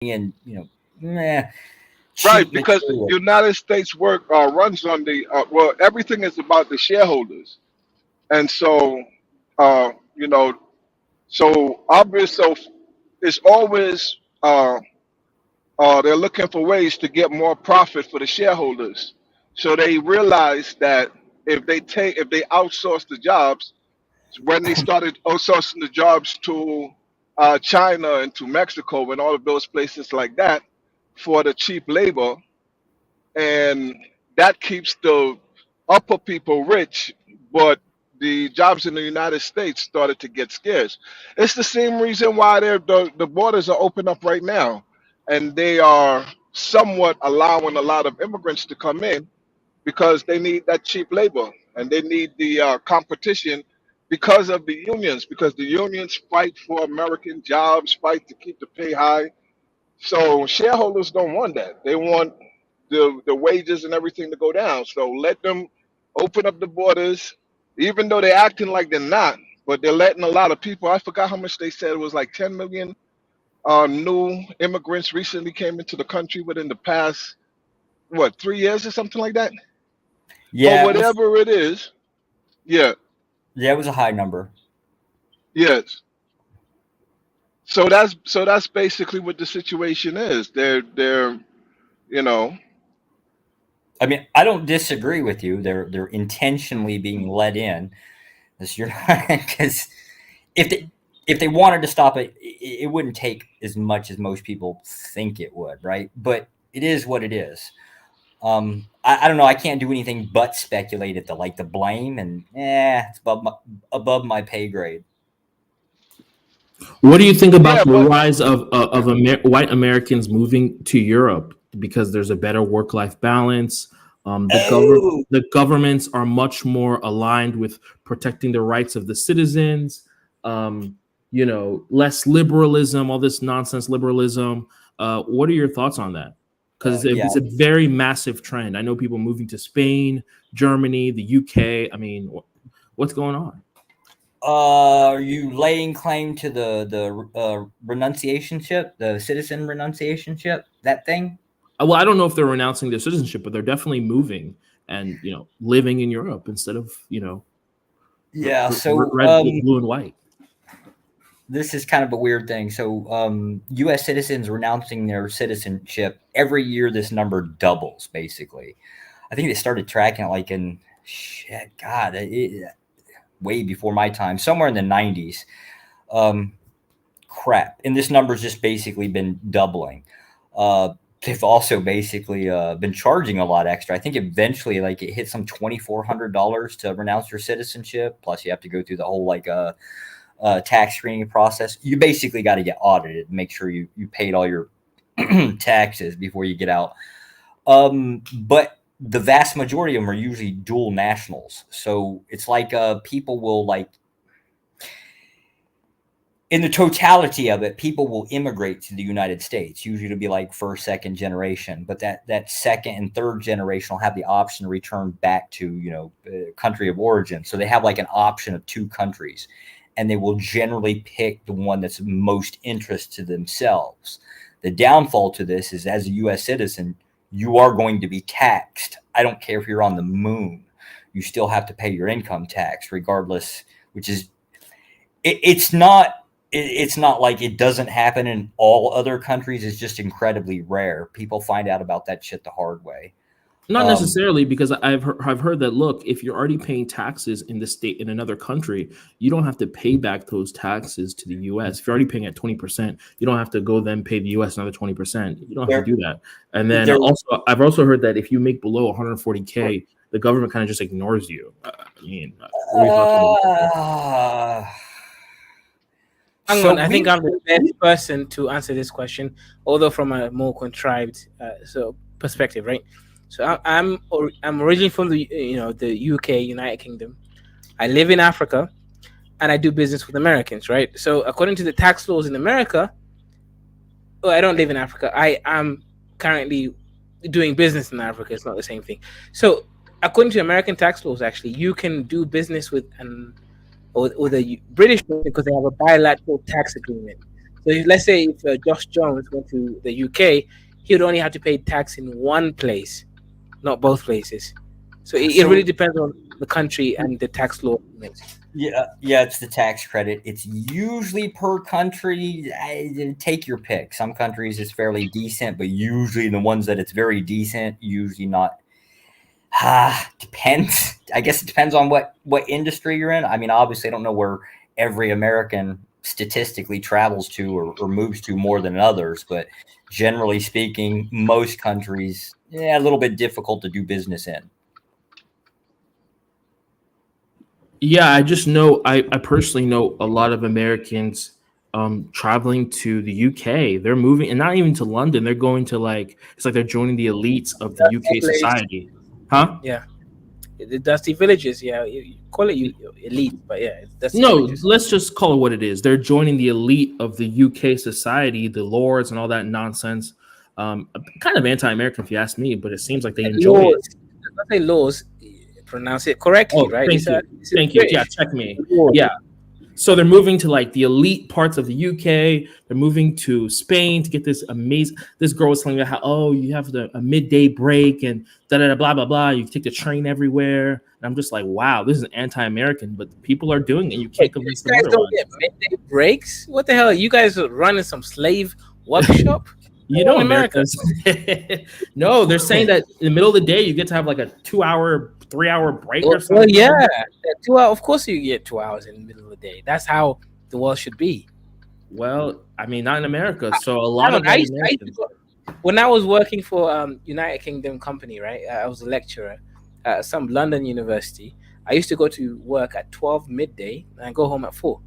and meh, Right, cheap because the material. United States work runs on the well, everything is about the shareholders, and so you know, so obvious. So it's always they're looking for ways to get more profit for the shareholders. So they realize that if they outsource the jobs, when they started outsourcing the jobs to China and to Mexico and all of those places like that for the cheap labor, and that keeps the upper people rich, but the jobs in the United States started to get scarce. It's the same reason why the borders are open up right now, and they are somewhat allowing a lot of immigrants to come in because they need that cheap labor and they need the competition because of the unions, because the unions fight for American jobs, fight to keep the pay high. So shareholders don't want that. They want the wages and everything to go down. So let them open up the borders, even though they're acting like they're not, but they're letting a lot of people. I forgot how much they said, it was like 10 million new immigrants recently came into the country within the past, what, 3 years or something like that. But Yeah, it was. whatever it is, yeah, Yeah, it was a high number. yes. So that's basically what the situation is. They're you know I mean, I don't disagree with you. They're intentionally being let in. Because you're not because if they wanted to stop it, it wouldn't take as much as most people think it would, right? But it is what it is. I don't know. I can't do anything but speculate at the blame, and it's above my pay grade. What do you think about yeah, the but rise of white Americans moving to Europe because there's a better work life balance? Oh, The governments are much more aligned with protecting the rights of the citizens. Um, less liberalism, all this nonsense liberalism. What are your thoughts on that? Because yeah. it's a very massive trend. I know people moving to Spain, Germany, the UK. I mean, what's going on? Are you laying claim to the renunciationship, the citizen renunciationship, that thing? Well, I don't know if they're renouncing their citizenship, but they're definitely moving and living in Europe instead of Yeah. So red, blue, and white. this is kind of a weird thing. So U.S. citizens renouncing their citizenship every year. This number doubles basically. I think they started tracking it like in shit, God, way before my time, somewhere in the '90s. Um, Crap, and this number's just basically been doubling. They've also basically been charging a lot extra. I think eventually, like it hit some $2,400 to renounce your citizenship. Plus, you have to go through the whole tax screening process. You basically got to get audited, and make sure you paid all your taxes before you get out. But the vast majority of them are usually dual nationals. So it's like people will like in the totality of it, people will immigrate to the United States, usually to be like first, second generation. But that second and third generation will have the option to return back to country of origin. So they have like an option of two countries, and they will generally pick the one that's most interest to themselves. The downfall to this is, as a U.S. citizen, you are going to be taxed. I don't care if you're on the moon, you still have to pay your income tax, regardless. Which is it's not it's not like it doesn't happen in all other countries. It's just incredibly rare. People find out about that shit the hard way. Not Um, necessarily, because I've heard that, look, if you're already paying taxes in the state in another country, you don't have to pay back those taxes to the U.S. If you're already paying at 20%, you don't have to go then pay the U.S. another 20%. You don't have to there, do that. And then there. also, I've also heard that if you make below 140K, the government kind of just ignores you. I mean, what are your thoughts on that? Uh, Hang so on, I think we I'm the best person to answer this question, although from a more contrived perspective, right? So I'm originally from the UK, United Kingdom. I live in Africa, and I do business with Americans, right? So according to the tax laws in America, oh, I don't live in Africa. I am currently doing business in Africa. It's not the same thing. So according to American tax laws, actually, you can do business with the British person because they have a bilateral tax agreement. So let's say if Josh Jones went to the UK, he would only have to pay tax in one place, not both places. So it really So depends on the country and the tax law. yeah, it's the tax credit. It's usually per country. Take your pick. Some countries it's fairly decent, but usually the ones that it's very decent, usually not. Depends. I guess it depends on what industry you're in. I mean, obviously, I don't know where every American statistically travels to or moves to more than others, but generally speaking, most countries, a little bit difficult to do business in. Yeah, I just know I personally know a lot of Americans traveling to the UK. They're moving, and not even to London. They're going to it's like they're joining the elites of the UK society. Huh? Yeah, the dusty villages. Yeah, you call it elite, but yeah, it's dusty No, villages. let's just call it what it is. They're joining the elite of the UK society, the lords and all that nonsense. Kind of anti-American if you ask me, but it seems like they enjoy it. Laws. Not say laws. Pronounce it correctly, Oh, right? thank you. It's Thank you. Yeah, British. check me. Laws. Yeah. So they're moving to the elite parts of the UK. They're moving to Spain to get this amazing. This girl was telling me how you have a midday break and da da da blah blah blah. You take the train everywhere, and I'm just like, wow, this is anti-American, but people are doing it. You can't convince them You guys don't otherwise. get midday breaks. What the hell? You guys are running some slave workshop? You know, America's. No, they're saying that in the middle of the day you get to have a 2-hour, 3-hour break or something. Well, yeah, 2 hours. Of course, you get 2 hours in the middle of the day. That's how the world should be. Well, I mean, not in America. So a lot of when I was working for United Kingdom company, right? I was a lecturer at some London university. I used to go to work at 12 midday and go home at 4.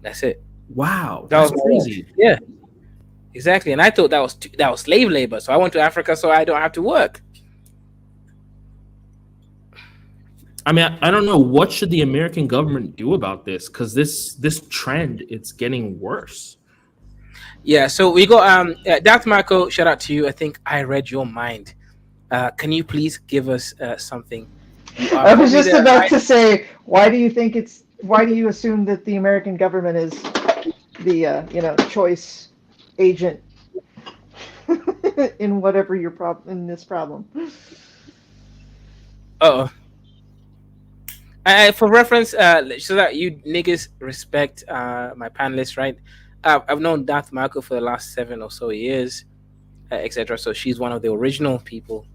That's it. Wow, that's crazy. Yeah, exactly. And I thought that was slave labor. So I went to Africa so I don't have to work. I mean, I don't know what should the American government do about this, because this trend, it's getting worse. Yeah, so we got Dr. Marco, shout out to you. I think I read your mind. Can you please give us something? I was just about to say, why do you assume that the American government is the choice agent in whatever in this problem? For reference, so that you niggas respect my panelists, right? I've known Darth Marco for the last 7 or so years, etc. So she's one of the original people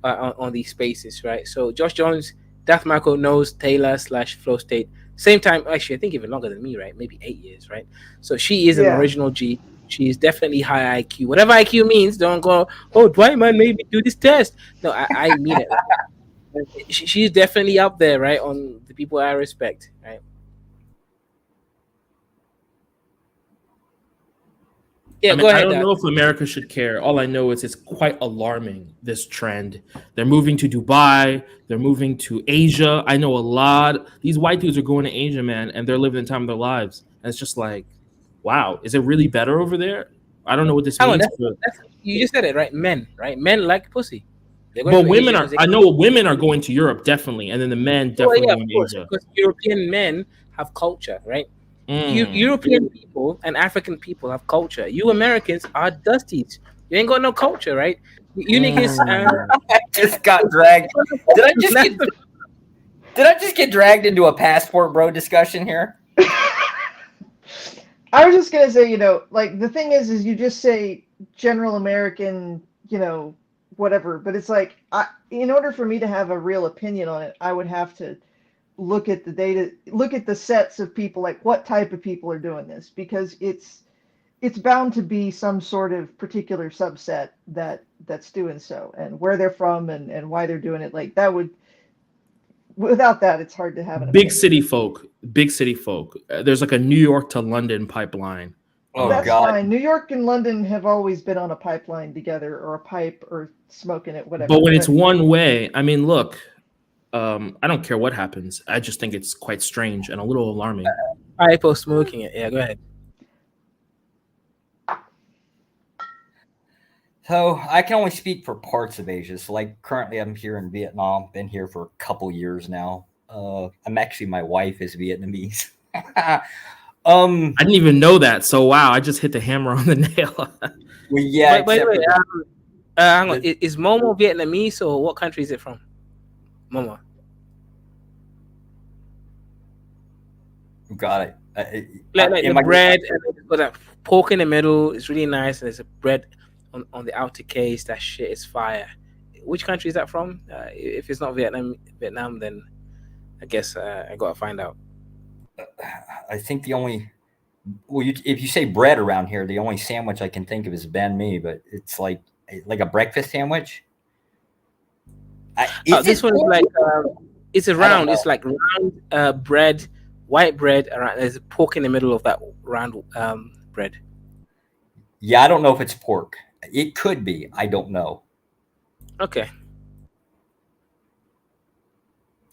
on these spaces, right? So Josh Jones, Darth Marco knows Taylor / Flow State. Same time, actually, I think even longer than me, right? Maybe 8 years, right? So she is an original G. She is definitely high IQ. Whatever IQ means, don't go, oh, Dwight man made me do this test. No, I mean it. She's definitely up there, right, on the people I respect, right? Yeah, go ahead. I don't know if America should care. All I know is it's quite alarming, this trend. They're moving to Dubai. They're moving to Asia. I know a lot. These white dudes are going to Asia, man, and they're living the time of their lives. And it's just like, wow, is it really better over there? I don't know what this means. You just said it, right? Men, right? Men like pussy. But women are. I know women are going to Europe definitely, and then the men definitely going to Asia. Because European men have culture, right? European people and African people have culture. You Americans are dusties. You ain't got no culture, right? You niggas. I just got dragged. Did I just get dragged into a passport bro discussion here? I was just gonna say, the thing is you just say general American, whatever, but it's like, in order for me to have a real opinion on it, I would have to look at the data, look at the sets of people, like what type of people are doing this, because it's bound to be some sort of particular subset that's doing so, and where they're from and why they're doing it. Like that would, without that, it's hard to have an big city folk. There's like a New York to London pipeline. Oh, that's God. Fine. New York and London have always been on a pipeline together, or a pipe, or smoking it, whatever. But when it's one way, I mean, look, I don't care what happens. I just think it's quite strange and a little alarming. Pipe or smoking it. Yeah, go ahead. So I can only speak for parts of Asia. So like currently I'm here in Vietnam, been here for a couple years now. My wife is Vietnamese. Um, I didn't even know that. So wow, I just hit the hammer on the nail. well, yeah, By the except way, for hang on. the, Is Momo Vietnamese or what country is it from? Momo. got it. Like the Am I? bread and it's got that pork in the middle. It's really nice, and there's a bread on the outer case. That shit is fire. Which country is that from? If it's not Vietnam, then I guess I gotta find out. I think the only well, if you say bread around here, the only sandwich I can think of is banh mi, but it's like a breakfast sandwich. Is This it one is pork? like it's a I don't round. know. It's like round bread, white bread. Around there's pork in the middle of that round bread. Yeah, I don't know if it's pork. It could be. I don't know. Okay.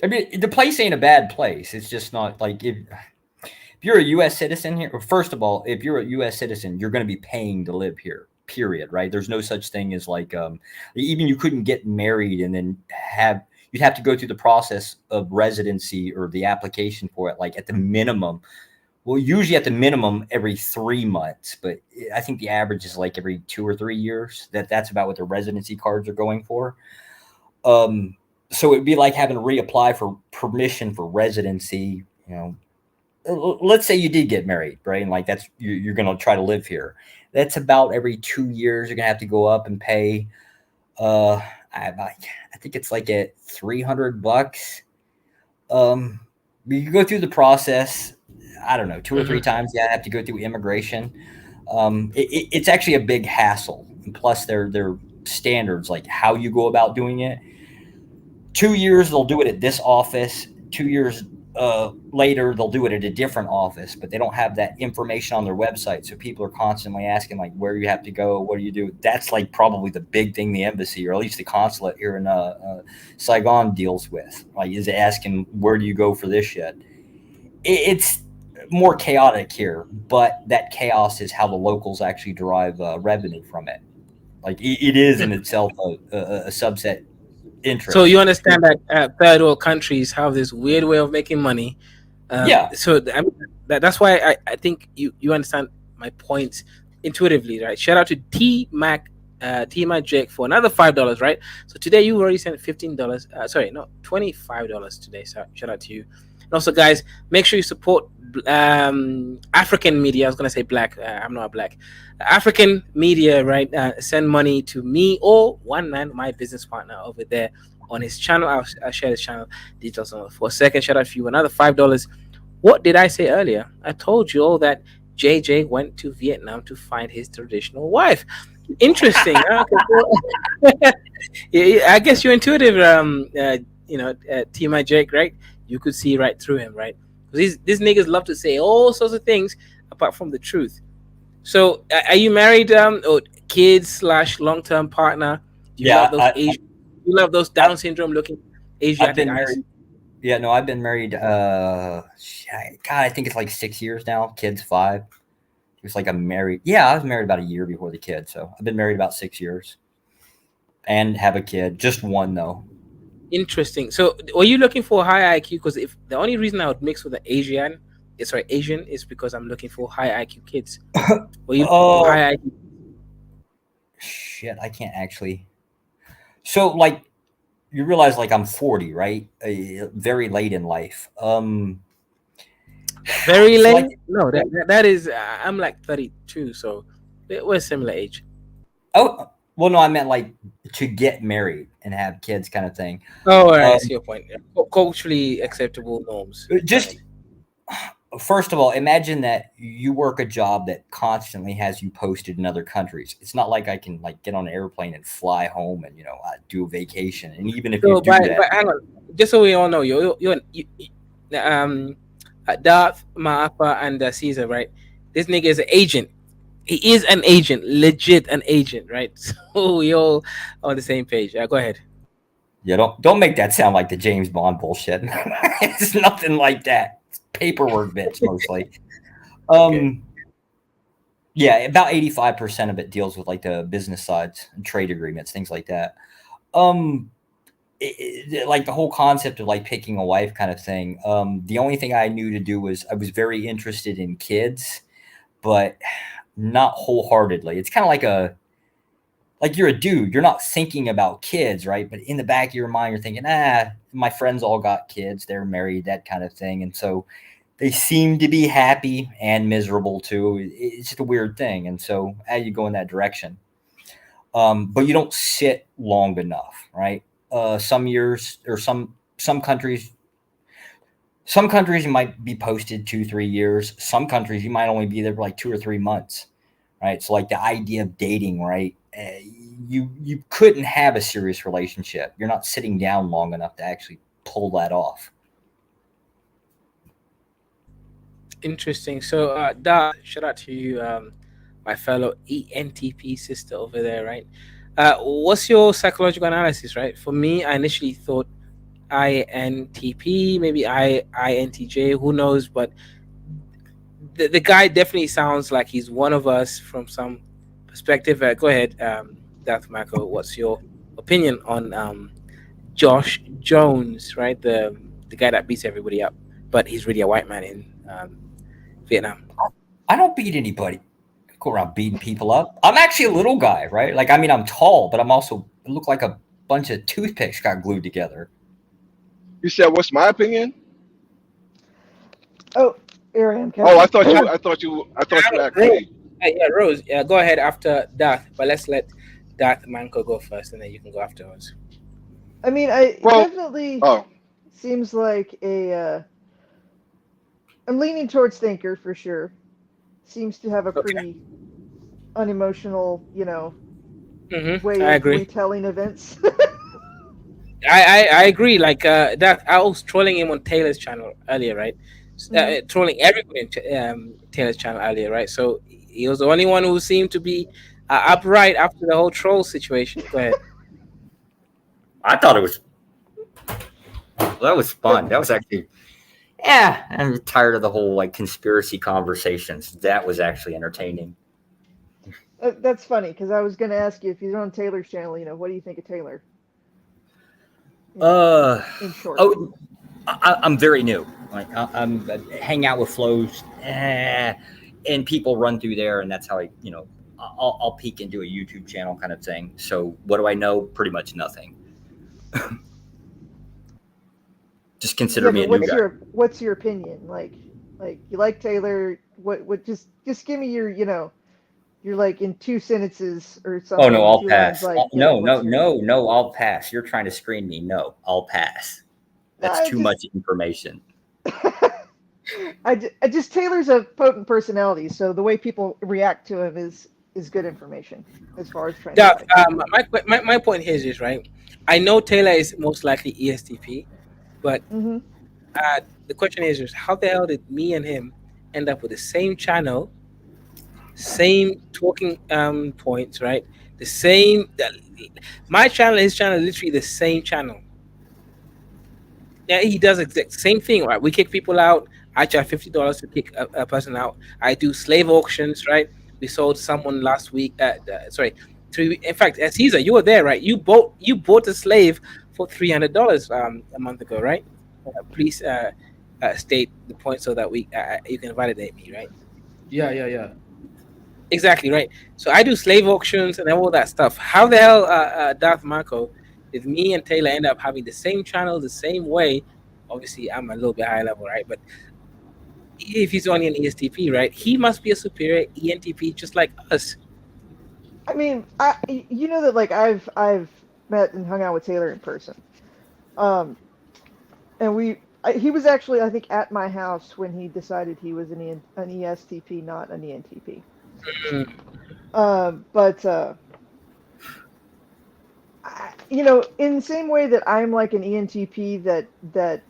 I mean, the place ain't a bad place. It's just not like if you're a U.S. citizen here. First of all, if you're a U.S. citizen, you're going to be paying to live here. Period. Right? There's no such thing as like even you couldn't get married and then have you'd have to go through the process of residency or the application for it. Like at the minimum, well, usually at the minimum every 3 months, but I think the average is like every 2 or 3 years. That's about what the residency cards are going for. Um, so it'd be like having to reapply for permission for residency. Let's say you did get married, right? And like that's you're going to try to live here. That's about every 2 years. You're going to have to go up and pay. Uh, I think it's like at $300. Um, you go through the process. I don't know, 2 or 3 times. Yeah, I have to go through immigration. It's actually a big hassle. And plus, their standards, like how you go about doing it. 2 years they'll do it at this office. 2 years later they'll do it at a different office, but they don't have that information on their website. So people are constantly asking like where you have to go, what do you do. That's like probably the big thing the embassy or at least the consulate here in Saigon deals with, like is asking where do you go for this shit. It's more chaotic here, but that chaos is how the locals actually derive revenue from it. Like it is in itself a subset So you interest. understand that third world countries have this weird way of making money. Yeah. I mean, that's why I think you understand my point intuitively, right? Shout out to T Mac Jake for another $5, right? So today you already sent $15. Sorry, no, $25 today. So shout out to you. And also, guys, make sure you support African media. I was gonna say black. I'm not black. African media, right? Send money to me or one man, my business partner over there on his channel. I'll share his channel details on for a second. Shout out to you. Another $5. What did I say earlier? I told you all that JJ went to Vietnam to find his traditional wife. Interesting. Huh? I guess you're intuitive. T.My. Jake, right? You could see right through him, right? Because these niggas love to say all sorts of things apart from the truth. So, are you married? Or kids slash long term partner? Do you love Yeah, those Asian? You love those I, Down syndrome looking I've Asiatic been eyes? married. Yeah, no, I've been married. God, I think it's like 6 years now. Kids 5. It was like I'm married. Yeah, I was married about a year before the kid, so I've been married about 6 years and have a kid. Just one though. Interesting. So, were you looking for high IQ? Because if the only reason I would mix with an Asian, is because I'm looking for high IQ kids. Were you looking for Oh high IQ? shit, I can't actually. So like you realize like I'm 40, right? Very late in life. Very So late? like No, that is. I'm like 32, so we're similar age. oh well, no, I meant like to get married and have kids, kind of thing. Oh, all right. I Um, see your point. Yeah. Culturally acceptable norms. Go just ahead. first of all, imagine that you work a job that constantly has you posted in other countries. It's not like I can like get on an airplane and fly home and do a vacation. And even if you So, do but that, hang on. Just so we all know, Darth, Maafa, and Caesar, right? This nigga is an agent. He is an agent, legit an agent, right? So we all on the same page. Go ahead. yeah, don't make that sound like the James Bond bullshit. It's nothing like that. It's paperwork bits mostly. Okay. Um, yeah, about 85% of it deals with like the business sides and trade agreements, things like that. Um, like the whole concept of like picking a wife kind of thing. The only thing I knew to do was I was very interested in kids, but not wholeheartedly. It's kind of like you're a dude, you're not thinking about kids, right? But in the back of your mind, you're thinking, my friends all got kids, they're married, that kind of thing. And so they seem to be happy and miserable too. It's just a weird thing. And so you go in that direction. But you don't sit long enough, right? Some years or some countries, you might be posted 2-3 years. Some countries you might only be there for like 2 or 3 months, right? So like the idea of dating, right? You couldn't have a serious relationship. You're not sitting down long enough to actually pull that off. Interesting. So, Da, shout out to you, my fellow ENTP sister over there, right? What's your psychological analysis, right? For me, I initially thought INTP, maybe INTJ, who knows? But the guy definitely sounds like he's one of us from some perspective. Go ahead, Dr. Michael. What's your opinion on Josh Jones, right? The guy that beats everybody up, but he's really a white man in Vietnam. I don't beat anybody. I go around beating people up. I'm actually a little guy, right? Like, I mean, I'm tall, but I look like a bunch of toothpicks got glued together. You said, "What's my opinion?" Oh, here I am. Oh, I thought you asked me. Yeah, Rose. Go ahead after Darth, but let's let Darth Manko go first, and then you can go afterwards. I mean, definitely seems like a. I'm leaning towards thinker for sure. Seems to have a pretty unemotional, way of retelling events. I agree. Like that, I was trolling him on Taylor's channel earlier, right? Trolling everybody on Taylor's channel earlier, right? So he was the only one who seemed to be upright after the whole troll situation. Go ahead. I thought that was fun. That was actually, I'm tired of the whole like conspiracy conversations. That was actually entertaining. That's funny because I was going to ask you if you're on Taylor's channel, what do you think of Taylor? In short. I'm very new. Like I'm hang out with flows, and people run through there, and that's how I'll peek into a YouTube channel kind of thing. So what do I know? Pretty much nothing. Just consider me a new guy. What's your opinion? Like you like Taylor? What? Just give me your you're like in 2 sentences or something. Oh no, I'll pass. No, I'll pass. You're trying to screen me. No, I'll pass. That's too much information. Taylor's a potent personality, so the way people react to him is good information as far as training. My point here is right. I know Taylor is most likely ESTP, but the question is how the hell did me and him end up with the same channel, same talking points, right? The same. My channel, his channel, literally the same channel. Yeah, he does exact same thing, right? We kick people out. I charge $50 to kick a person out. I do slave auctions, right? We sold someone last week. In fact, Caesar, you were there, right? You bought a slave for $300 a month ago, right? Please state the point so that you can validate me, right? Yeah. Exactly, right. So I do slave auctions and all that stuff. How the hell, Darth Marco, did me and Taylor end up having the same channel the same way? Obviously, I'm a little bit high level, right? But if he's only an ESTP, right, he must be a superior ENTP just like us. I mean, that like I've met and hung out with Taylor in person, and he was actually I think at my house when he decided he was an ESTP, not an ENTP. In the same way that I'm like an ENTP that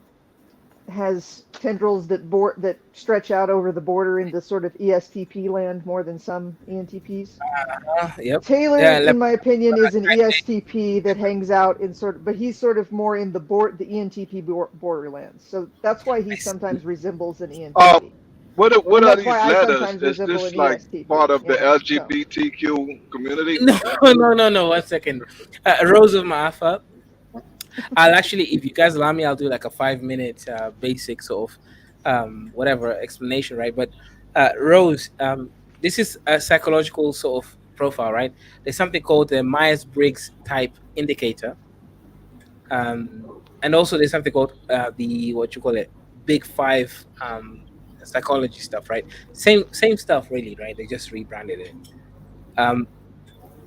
has tendrils that stretch out over the border into sort of ESTP land more than some ENTPs. Yep. Taylor, in my opinion, is an ESTP that hangs out in but he's sort of more in the ENTP borderlands. So that's why he sometimes resembles an ENTP. What are these letters? Is this like part of the LGBTQ community? No. 1 second. Rose of Maafa. I'll actually, if you guys allow me, I'll do like a 5 minute basic sort of whatever explanation, right? But Rose, this is a psychological sort of profile, right? There's something called the Myers-Briggs type indicator, and also there's something called the what you call it, Big Five psychology stuff, right? Same stuff, really, right? They just rebranded it. Um,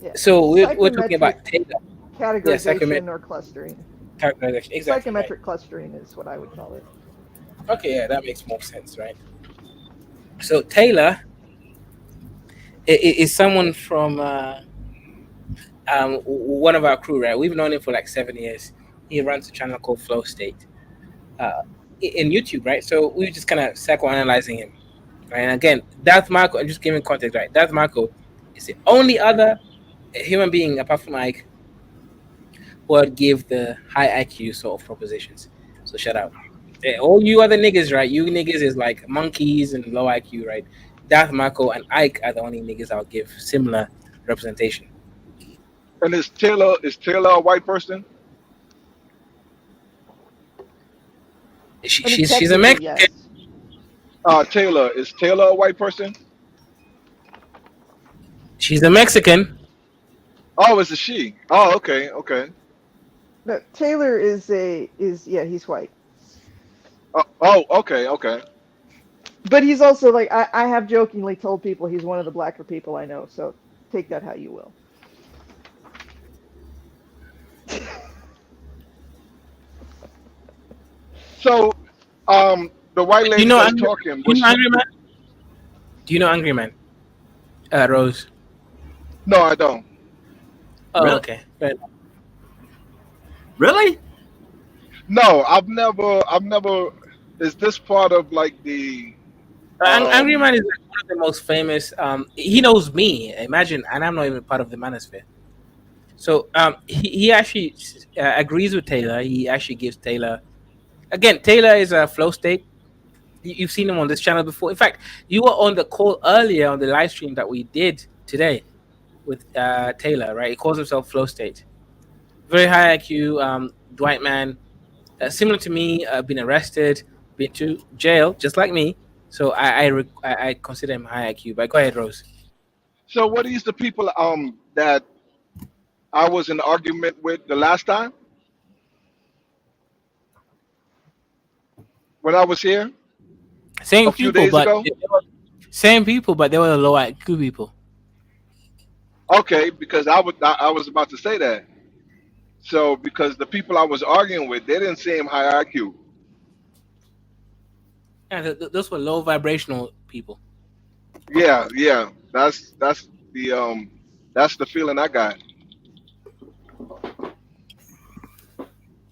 Yeah. so we're talking Psychometric about Taylor. Yeah, categorization or clustering. characterization. Exactly right. Psychometric clustering is what I would call it. Okay, yeah, that makes more sense, right? So Taylor is someone from one of our crew, right? We've known him for like 7 years. He runs a channel called Flow State in YouTube, right? So we were just kind of psychoanalyzing him, right? And again, Darth Marco, I'm just giving context, right? Darth Marco is the only other human being apart from Mike who would give the high IQ sort of propositions. So shout out. All you other niggas, right? You niggas is like monkeys and low IQ, right? Darth Marco and Ike are the only niggas I'll give similar representation. And is Taylor a white person? She, I mean, she's a technically, Mexican. yes. Is Taylor a white person? She's a Mexican. Oh, it's a she. Oh, okay, okay. No, Taylor is yeah, he's white. Oh, okay, okay. But he's also like I have jokingly told people he's one of the blacker people I know, so take that how you will. So, the white Do you lady know that's Angry, talking do you was know she? Angry Man? Do you know Angry Man? Rose. No, I don't. Oh, Really? okay. Fair enough. Really? No, I've never. Is this part of like the? Angry Um, Man is like one of the most famous. He knows me. Imagine, and I'm not even part of the Manosphere. So he actually agrees with Taylor. He actually gives Taylor again. Taylor is a flow state. You've seen him on this channel before. In fact, you were on the call earlier on the live stream that we did today with Taylor. Right? He calls himself flow state. Very high IQ. Dwight man, similar to me. Been arrested, been to jail, just like me. So I consider him high IQ. But go ahead, Rose. so what is the people that I was in argument with the last time when I was here a Same few people, days but ago? same people, but they were the low IQ people. Okay, because I was about to say that. So because the people I was arguing with, they didn't seem high IQ. Yeah, those were low vibrational people. Yeah, yeah. That's the feeling I got.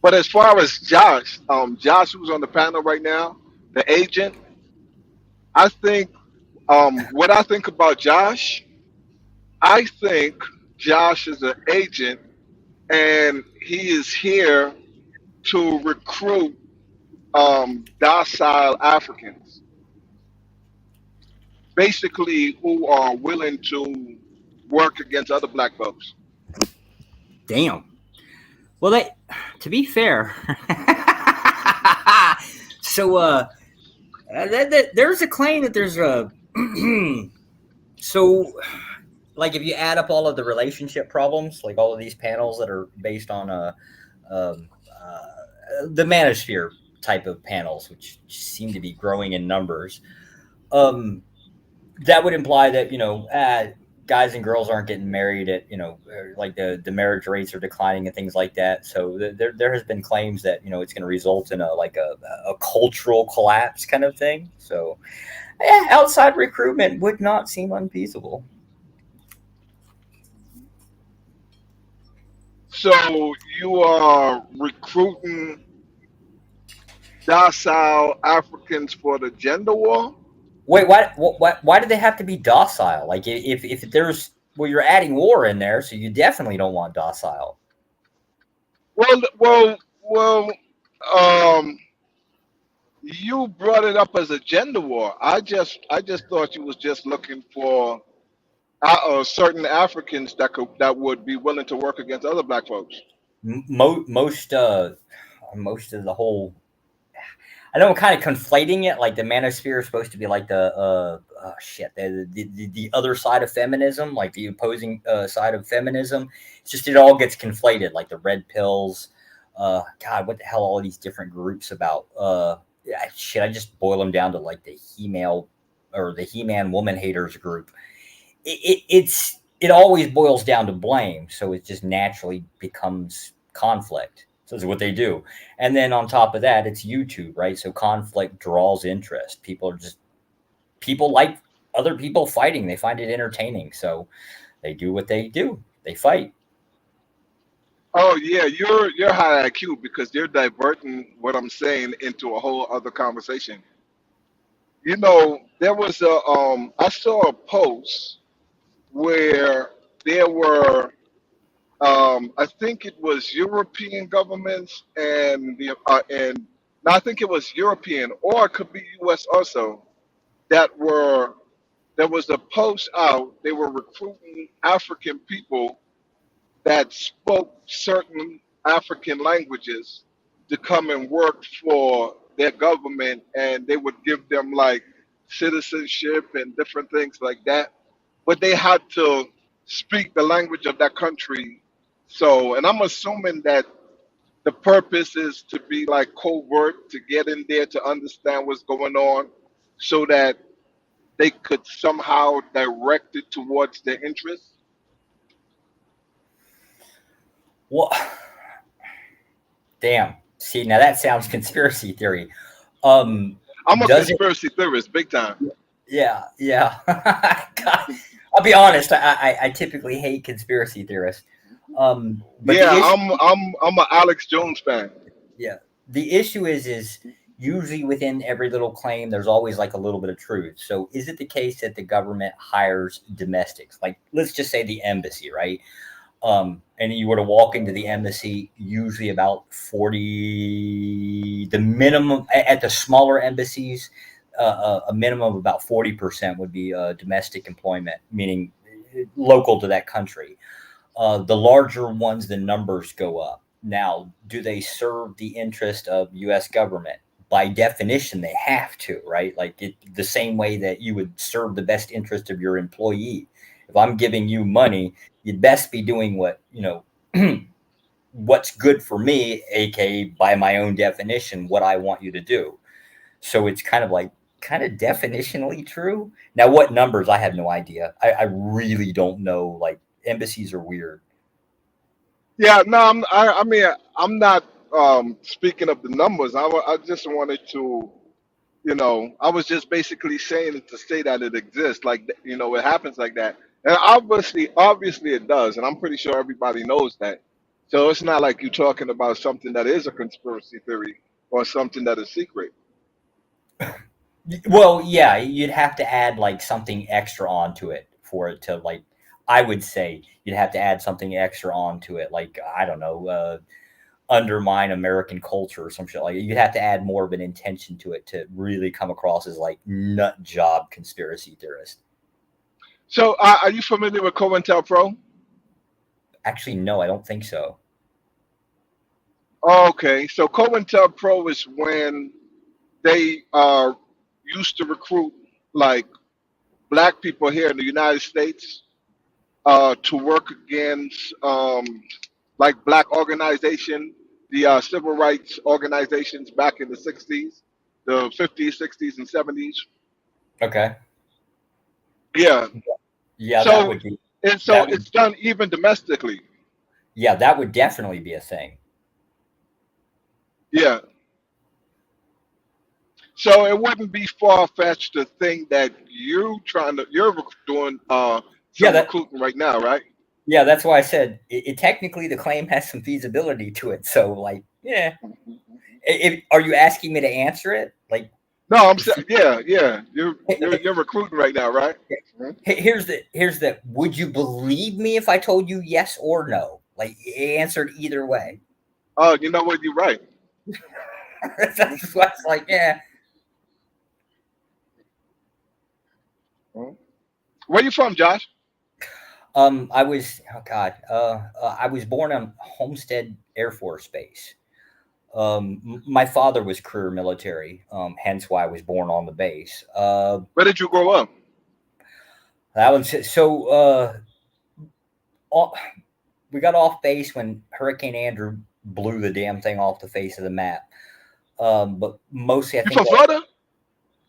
But as far as Josh who's on the panel right now, the agent, I think what I think about Josh, I think Josh is an agent and he is here to recruit docile Africans, basically who are willing to work against other black folks. Damn. Well, to be fair, so there's a claim that there's a so like if you add up all of the relationship problems, like all of these panels that are based on um, the manosphere type of panels, which seem to be growing in numbers, um, that would imply that guys and girls aren't getting married at like the marriage rates are declining and things like that. So there has been claims that it's going to result in a cultural collapse kind of thing. So outside recruitment would not seem unfeasible. So you are recruiting docile Africans for the gender war? Wait, why do they have to be docile? Like if there's you're adding war in there, so you definitely don't want docile. Well. Um, you brought it up as a gender war. I just thought you was just looking for certain Africans that would be willing to work against other black folks. Most most of the whole, I know I'm kind of conflating it. Like the manosphere is supposed to be like the oh shit, the other side of feminism, like the opposing side of feminism. It's just it all gets conflated, like the red pills. God, what the hell? All these different groups about. Yeah, shit, I just boil them down to like the He-male or the He-Man woman haters group. It always boils down to blame, so it just naturally becomes conflict. So that's what they do. And then on top of that, it's YouTube, right? So conflict draws interest. People like other people fighting. They find it entertaining. So they do what they do. They fight. Oh yeah, you're high IQ because you're diverting what I'm saying into a whole other conversation. You know, there was a I saw a post where there were I think it was European governments and no, I think it was European or it could be U.S. also that were there was a post out. They were recruiting African people that spoke certain African languages to come and work for their government, and they would give them like citizenship and different things like that. But they had to speak the language of that country. So, and I'm assuming that the purpose is to be like covert to get in there to understand what's going on so that they could somehow direct it towards their interests. Well, damn. See, now that sounds conspiracy theory. Um, I'm a does it? conspiracy theorist, big time. Yeah, yeah. God, I'll be honest. I typically hate conspiracy theorists. But Yeah, the issue, I'm a Alex Jones fan. yeah, the issue is usually within every little claim, there's always like a little bit of truth. So, is it the case that the government hires domestics? Like, let's just say the embassy, right? And you were to walk into the embassy, usually about 40, the minimum at the smaller embassies, a minimum of about 40% would be domestic employment, meaning local to that country. The larger ones, the numbers go up. Now, do they serve the interest of U.S. government? By definition, they have to, right? Like the same way that you would serve the best interest of your employee. If I'm giving you money, you'd best be doing what what's good for me, aka by my own definition, what I want you to do. So it's kind of like kind of definitionally true. Now, what numbers? I have no idea. I really don't know. Like embassies are weird. Yeah, no, I mean, I'm not speaking of the numbers. I just wanted to, I was just basically saying it to say that it exists, like it happens like that, and obviously it does, and I'm pretty sure everybody knows that. So it's not like you're talking about something that is a conspiracy theory or something that is secret. Well, yeah, you'd have to add like something extra onto it for it to like. I would say you'd have to add something extra onto it, like I don't know, undermine American culture or some shit like. You'd have to add more of an intention to it to really come across as like nut job conspiracy theorist. So are you familiar with COINTELPRO? Actually, no, I don't think so. Okay, so COINTELPRO is when they used to recruit like black people here in the United States to work against like black organization, the civil rights organizations back in the 60s, the 50s, 60s, and 70s. Okay, Yeah. yeah, So so that would it's done even domestically. yeah, that would definitely be a thing. Yeah. So it wouldn't be far fetched to think that you're doing Yeah, some recruiting right now, right? that's why I said technically the claim has some feasibility to it. So like, yeah, are you asking me to answer it? Like, No, I'm saying, yeah, yeah. You're recruiting right now, right? Mhm. here's the. Would you believe me if I told you yes or no? Like, it answered either way. Oh, you know what? You're right. That's why it's like, yeah. Mhm. Where you from, Josh? I was oh god, I was born on Homestead Air Force Base. My father was career military, hence why I was born on the base. Where did you grow up? That was so. All, we got off base when Hurricane Andrew blew the damn thing off the face of the map. But mostly, I You think from Florida?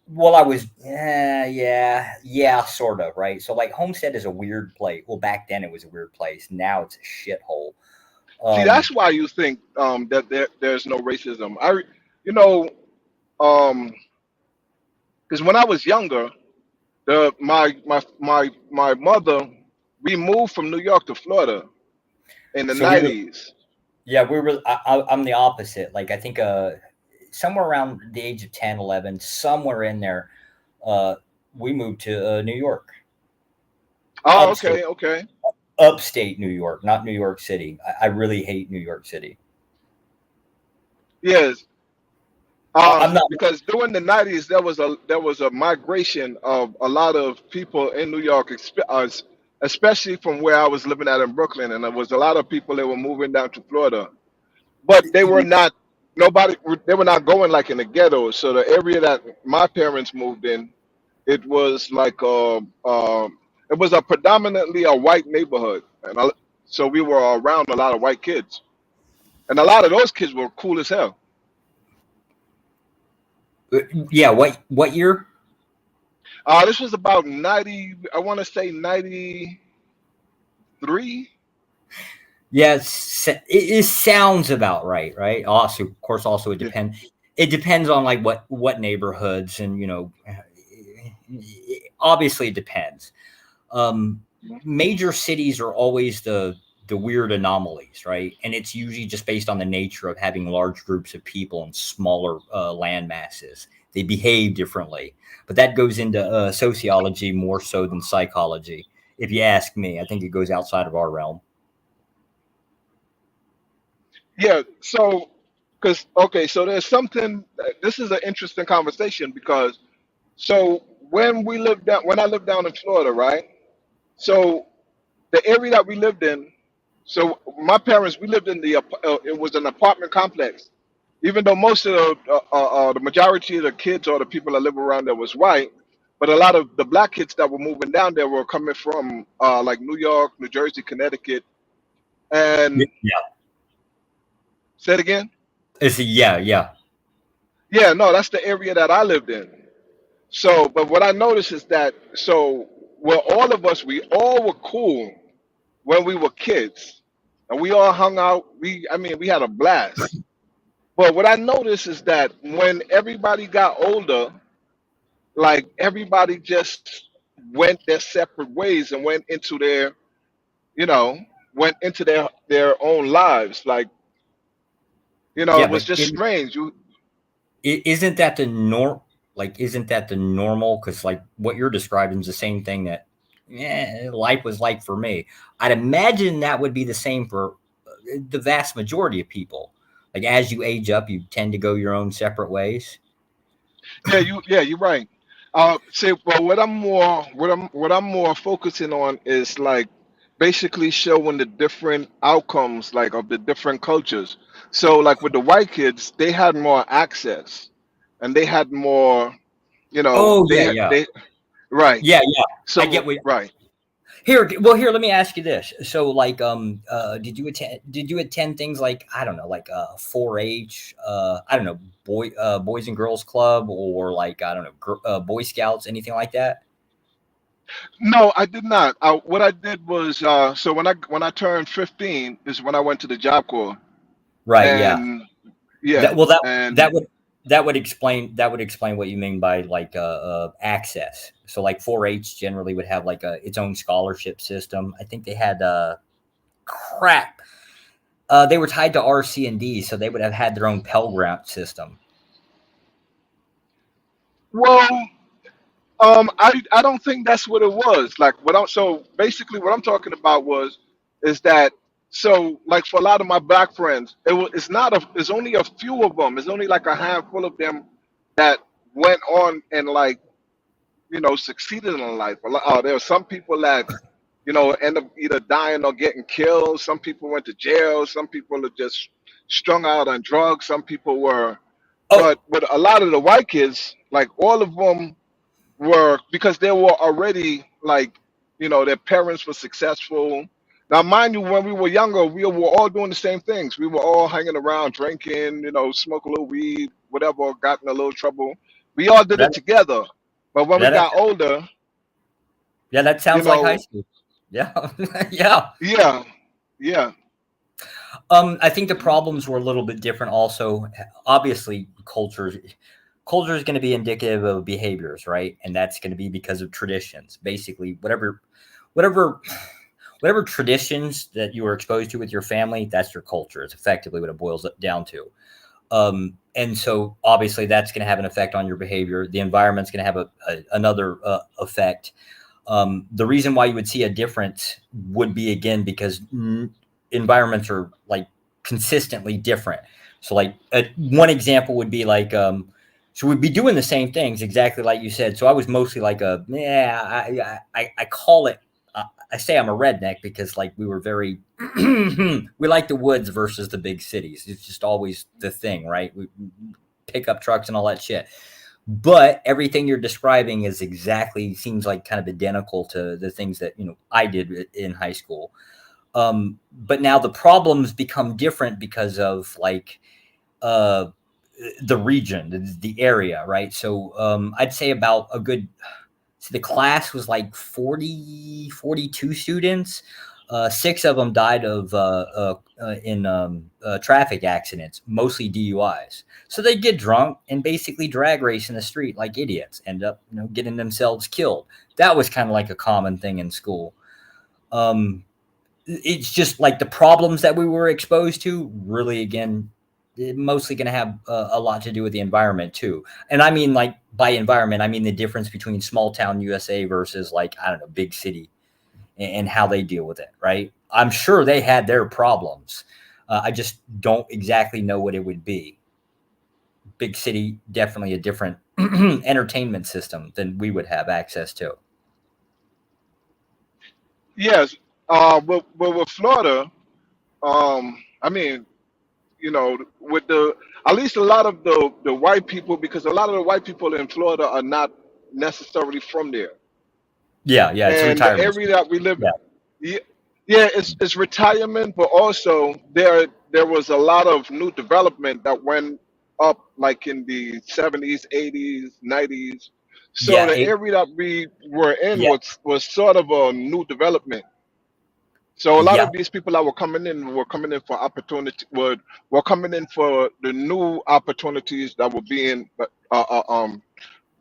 well, I was, yeah, sort of, right? So, like, Homestead is a weird place. Well, back then it was a weird place. Now it's a shithole. See, Um, that's why you think that there's no racism. You know, um, because when I was younger, my mother, we moved from New York to Florida in the so we were, '90s. yeah, we were. I'm the opposite. Like, I think somewhere around the age of 10, 11, somewhere in there, uh, we moved to New York, Oh, upstate, okay, okay. upstate New York, not New York City. I really hate New York City. Yes. I'm not. Because during the '90s, there was a migration of a lot of people in New York, especially from where I was living at in Brooklyn, and there was a lot of people that were moving down to Florida. But they were not nobody. They were not going like in the ghetto. So the area that my parents moved in, it was like it was a predominantly a white neighborhood, so we were around a lot of white kids, and a lot of those kids were cool as hell. Yeah, what year? This was about 90. I want to say 93. Yes, it sounds about right, right? Also, of course, also Yeah, it depends on like what neighborhoods and obviously it depends. Um, Major cities are always the weird anomalies, right? And it's usually just based on the nature of having large groups of people and smaller land masses. They behave differently, but that goes into sociology more so than psychology. If you ask me, I think it goes outside of our realm. yeah. So, because okay, so there's something. This is an interesting conversation because so when I lived down in Florida, right? So the area that we lived in, so my parents, we lived in it was an apartment complex. Even though most of the majority of the kids or the people that live around there was white, but a lot of the black kids that were moving down there were coming from like New York, New Jersey, Connecticut, Yeah, and say it again. yeah. Yeah, no, that's the area that I lived in. So, but what I noticed is that well, all of us, we all were cool when we were kids, and we all hung out. I mean, we had a blast. But what I noticed is that when everybody got older, like everybody just went their separate ways and you know, went into their own lives. Like, Yeah, it was but just strange. You, isn't that the norm? Like, isn't that the normal? Because like what you're describing is the same thing that life was like for me. I'd imagine that would be the same for the vast majority of people. Like as you age up, you tend to go your own separate ways. yeah, you're right. Say, well, what I'm more focusing on is like basically showing the different outcomes, like of the different cultures. So, like with the white kids, they had more access, and they had more, Oh they yeah, had yeah, they right. yeah. I get So, what. right. Here, well, here, let me ask you this. So, like, did you attend things like I don't know, like 4-H, I don't know, boys and girls club, or like I don't know, Boy Scouts, anything like that? No, I did not. What I did was, so when I turned 15 is when I went to the Job Corps, Right. Yeah. and yeah, That well and that would explain what you mean by like access. So like 4-H generally would have like its own scholarship system. I think they had crap. They were tied to RC&D, so they would have had their own Pell Grant system. well, I don't think that's what it was. Like so basically what I'm talking about is that so like for a lot of my black friends, it's only a few of them. It's only like a handful of them that went on and like succeeded in life. There are some people that end up either dying or getting killed. Some people went to jail. Some people are just strung out on drugs. Some people were, Oh, but with a lot of the white kids, like all of them were because they were already like, their parents were successful. Now, mind you, when we were younger, we were all doing the same things. We were all hanging around, drinking, smoke a little weed, whatever, got in a little trouble. We all did that it together. But when we that got older, yeah, that you sounds like high know, school. Yeah, yeah. yeah, yeah, I think the problems were a little bit different. Also, obviously, culture is going to be indicative of behaviors, right? And that's going to be because of traditions. Basically, whatever, whatever traditions that you were exposed to with your family, that's your culture. It's effectively what it boils down to. And so, obviously, that's going to have an effect on your behavior. The environment's going to have another effect. The reason why you would see a difference would be again because environments are like consistently different. So like one example would be like so we'd be doing the same things exactly like you said. So I was mostly like I call it I say I'm a redneck because like we were very we like the woods versus the big cities. It's just always the thing, right? We pick up trucks and all that shit. But everything you're describing is exactly seems like kind of identical to the things that I did in high school. But now the problems become different because of like uh, the region, the area, right? So I'd say about a good. So the class was like 42 students. Six of them died of in traffic accidents, mostly DUIs. So they get drunk and basically drag race in the street like idiots, end up getting themselves killed. That was kind of like a common thing in school. Um, it's just like the problems that we were exposed to really again mostly going to have a lot to do with the environment too. And I mean like by environment I mean the difference between small town USA versus like I don't know big city and how they deal with it, right? I'm sure they had their problems. I just don't exactly know what it would be. Big city definitely a different entertainment system than we would have access to. yes. But with Florida, I mean, with the at least a lot of the white people, because a lot of the white people in Florida are not necessarily from there, Yeah, it's and the retirement. area that we live, Yeah, yeah, yeah, it's retirement, but also there was a lot of new development that went up, like in the 70s, 80s, 90s. So yeah, the area that we were in yeah, was sort of a new development. So a lot yeah, of these people that were coming in for opportunity were coming in for the new opportunities that were being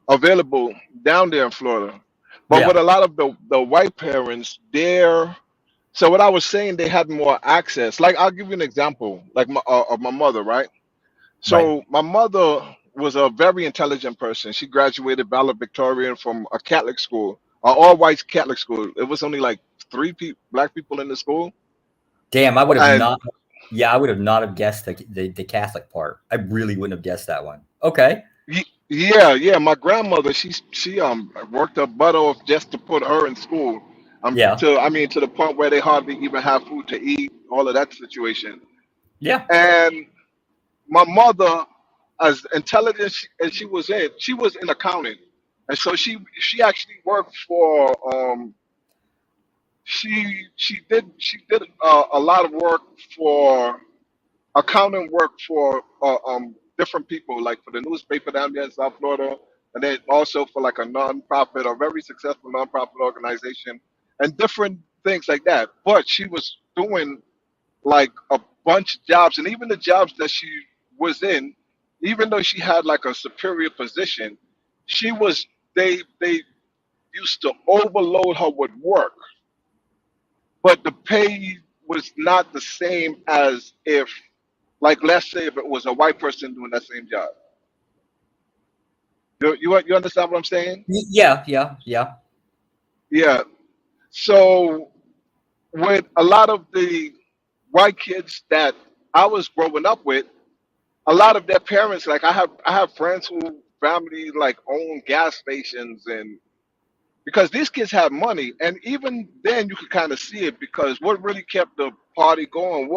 available down there in Florida. But with yeah. a lot of the white parents, so what I was saying, they had more access. Like I'll give you an example, like of my mother, right? Right. So my mother was a very intelligent person. She graduated valedictorian from a Catholic school, an all whites Catholic school. It was only like black people in the school, Damn, I would have and not. Yeah, I would have not have guessed the Catholic part. I really wouldn't have guessed that one. Okay. Yeah, yeah. My grandmother, she worked her butt off just to put her in school. Yeah. To the point where they hardly even have food to eat. All of that situation. Yeah. And my mother, as intelligent as she was in accounting, and so she actually worked for she did a lot of work for accounting work for different people, like for the newspaper down there in South Florida, and then also for like a nonprofit, a very successful nonprofit organization, and different things like that. But she was doing like a bunch of jobs, and even the jobs that she was in, even though she had like a superior position, she was they used to overload her with work, but the pay was not the same as if, like, let's say if it was a white person doing that same job. You understand what I'm saying? Yeah. Yeah. Yeah. Yeah. So with a lot of the white kids that I was growing up with, a lot of their parents, like I have friends who family like own gas stations, and because these kids have money, and even then you could kind of see it because what really kept the party going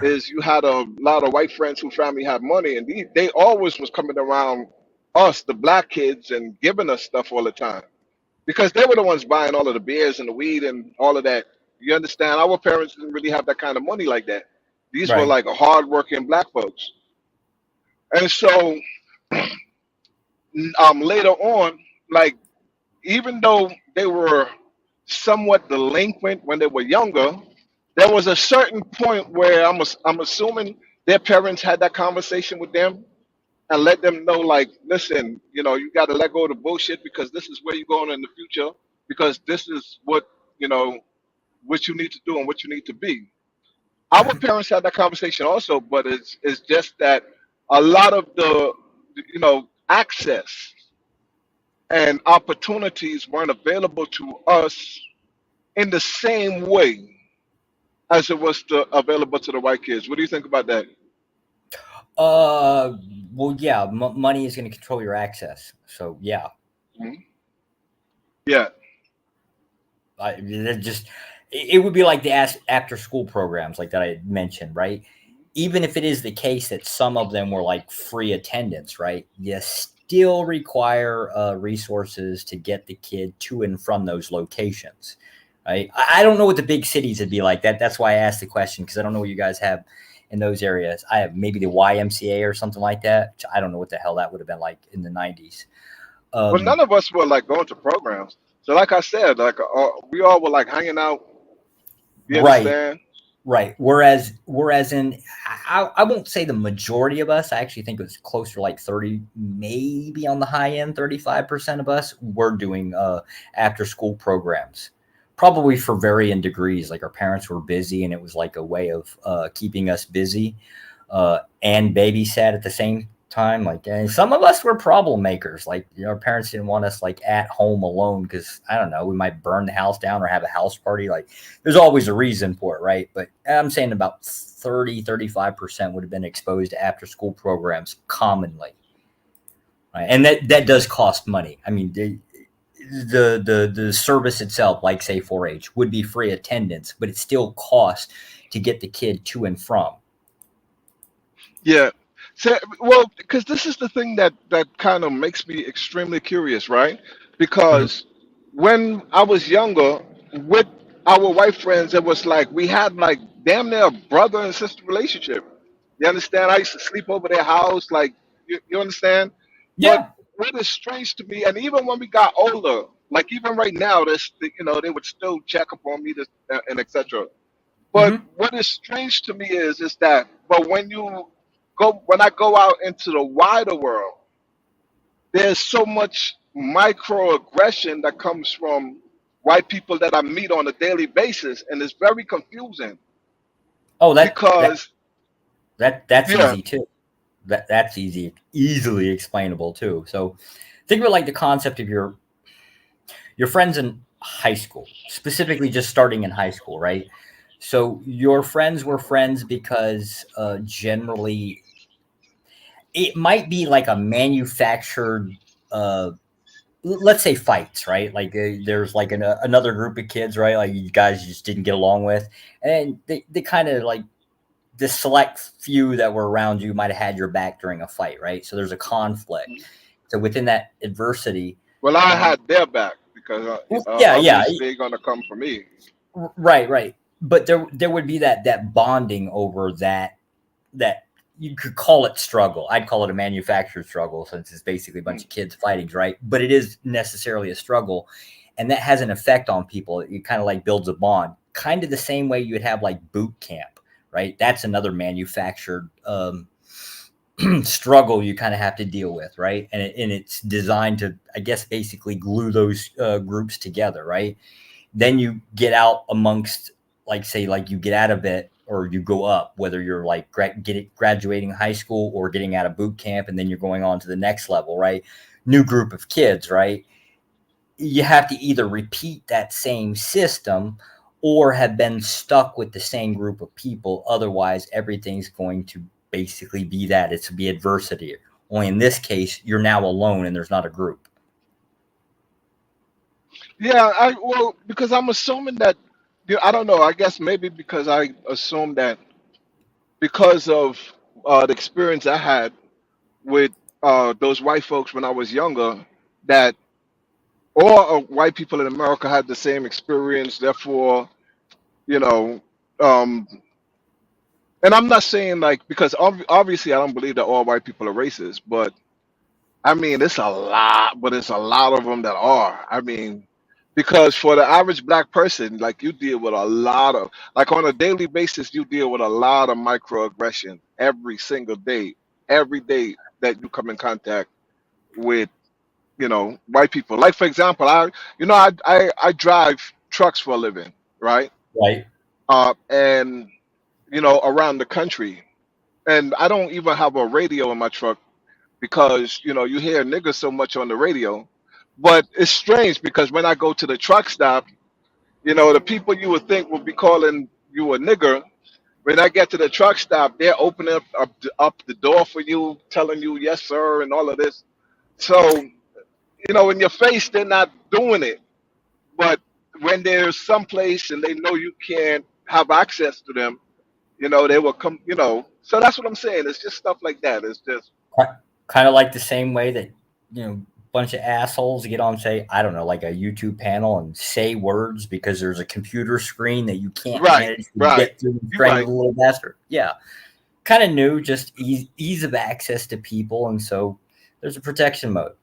is you had a lot of white friends whose family had money, and they always was coming around us, the black kids, and giving us stuff all the time because they were the ones buying all of the beers and the weed and all of that. You understand? Our parents didn't really have that kind of money like that. These were Right. like hardworking black folks, and so later on, like even though they were somewhat delinquent when they were younger, there was a certain point where I'm assuming their parents had that conversation with them and let them know, like, listen, you got to let go of the bullshit because this is where you're going in the future because this is what you need to do and what you need to be. Our parents had that conversation also, but it's just that a lot of the access and opportunities weren't available to us in the same way as it was available to the white kids. What do you think about that? Well, yeah, money is going to control your access. So yeah, Mhm. Yeah. it would be like the after school programs like that I mentioned, right? Even if it is the case that some of them were like free attendance, right? You still require resources to get the kid to and from those locations, right? I don't know what the big cities would be like. That's why I asked the question because I don't know what you guys have in those areas. I have maybe the YMCA or something like that. Which I don't know what the hell that would have been like in the 90s. Well, none of us were like going to programs. So, like I said, like we all were like hanging out. You Right. understand? Right. Whereas in I won't say the majority of us. I actually think it was closer to like 30, maybe on the high end, 35% of us were doing after school programs. Probably for varying degrees. Like our parents were busy and it was like a way of keeping us busy and babysat at the same time. Like some of us were problem makers. Like our parents didn't want us like at home alone because I don't know, we might burn the house down or have a house party. Like there's always a reason for it, right? But I'm saying about 35% would have been exposed to after school programs commonly. Right? And that does cost money. I mean, the service itself, like say 4-H, would be free attendance, but it still costs to get the kid to and from. Yeah. So, well, because this is the thing that kind of makes me extremely curious, right? Mhm. Because when I was younger, with our white friends, it was like we had like damn near a brother and sister relationship. You understand? I used to sleep over their house, like you understand. But Yeah. what is strange to me, and even when we got older, like even right now, they would still check up on me, and etc. But Hmm. what is strange to me is that, but when I go out into the wider world, there's so much microaggression that comes from white people that I meet on a daily basis, and it's very confusing Oh, because that's yeah, easy too. That's easily explainable too. So think about like the concept of your friends in high school, specifically just starting in high school, right? So your friends were friends because generally it might be like a manufactured uh let's say fights, right? Like there's like another group of kids, right? Like you guys just didn't get along with, and they kind of like the select few that were around you might have had your back during a fight, right? So there's a conflict. So within that adversity, well, I um, had their back because yeah, yeah, obviously they're gonna come for me. right, right. But there would be that bonding over that you could call it struggle. I'd call it a manufactured struggle since it's basically a bunch Mm. of kids fighting, right? But it is necessarily a struggle, and that has an effect on people. It kind of like builds a bond, kind of the same way you would have like boot camp, right? That's another manufactured struggle you kind of have to deal with, right? And it's designed to, I guess, basically glue those groups together, right? Then you get out amongst, like, say, like you get out of it or you go up, whether you're like graduating high school or getting out of boot camp, and then you're going on to the next level, right? New group of kids, right? You have to either repeat that same system or have been stuck with the same group of people. Otherwise, everything's going to basically be that it's be adversity. Only in this case, you're now alone and there's not a group. Yeah, I well because I'm assuming that I don't know. I guess maybe because I assume that because of the experience I had with those white folks when I was younger, that all white people in America had the same experience. Therefore, you know, um, and I'm not saying like because obviously I don't believe that all white people are racist, but I mean it's a lot, but it's a lot of them that are. I mean, because for the average black person, like you deal with a lot of like on a daily basis, you deal with a lot of microaggression every single day, every day that you come in contact with white people. Like for example, I drive trucks for a living, right? Right. And around the country, and I don't even have a radio in my truck because you hear niggas so much on the radio. But it's strange because when I go to the truck stop, the people you would think would be calling you a nigger. When I get to the truck stop, they're opening up the door for you, telling you yes sir and all of this. So in your face, they're not doing it. But when there's some place and they know you can't have access to them, they will come. So that's what I'm saying. It's just stuff like that. It's just Kind of like the same way that bunch of assholes get on, say, I don't know, like a YouTube panel and say words because there's a computer screen that you can't right, manage to right. get through and You're strangle right. a little bastard. Yeah, kind of new, just ease of access to people, and so there's a protection mode,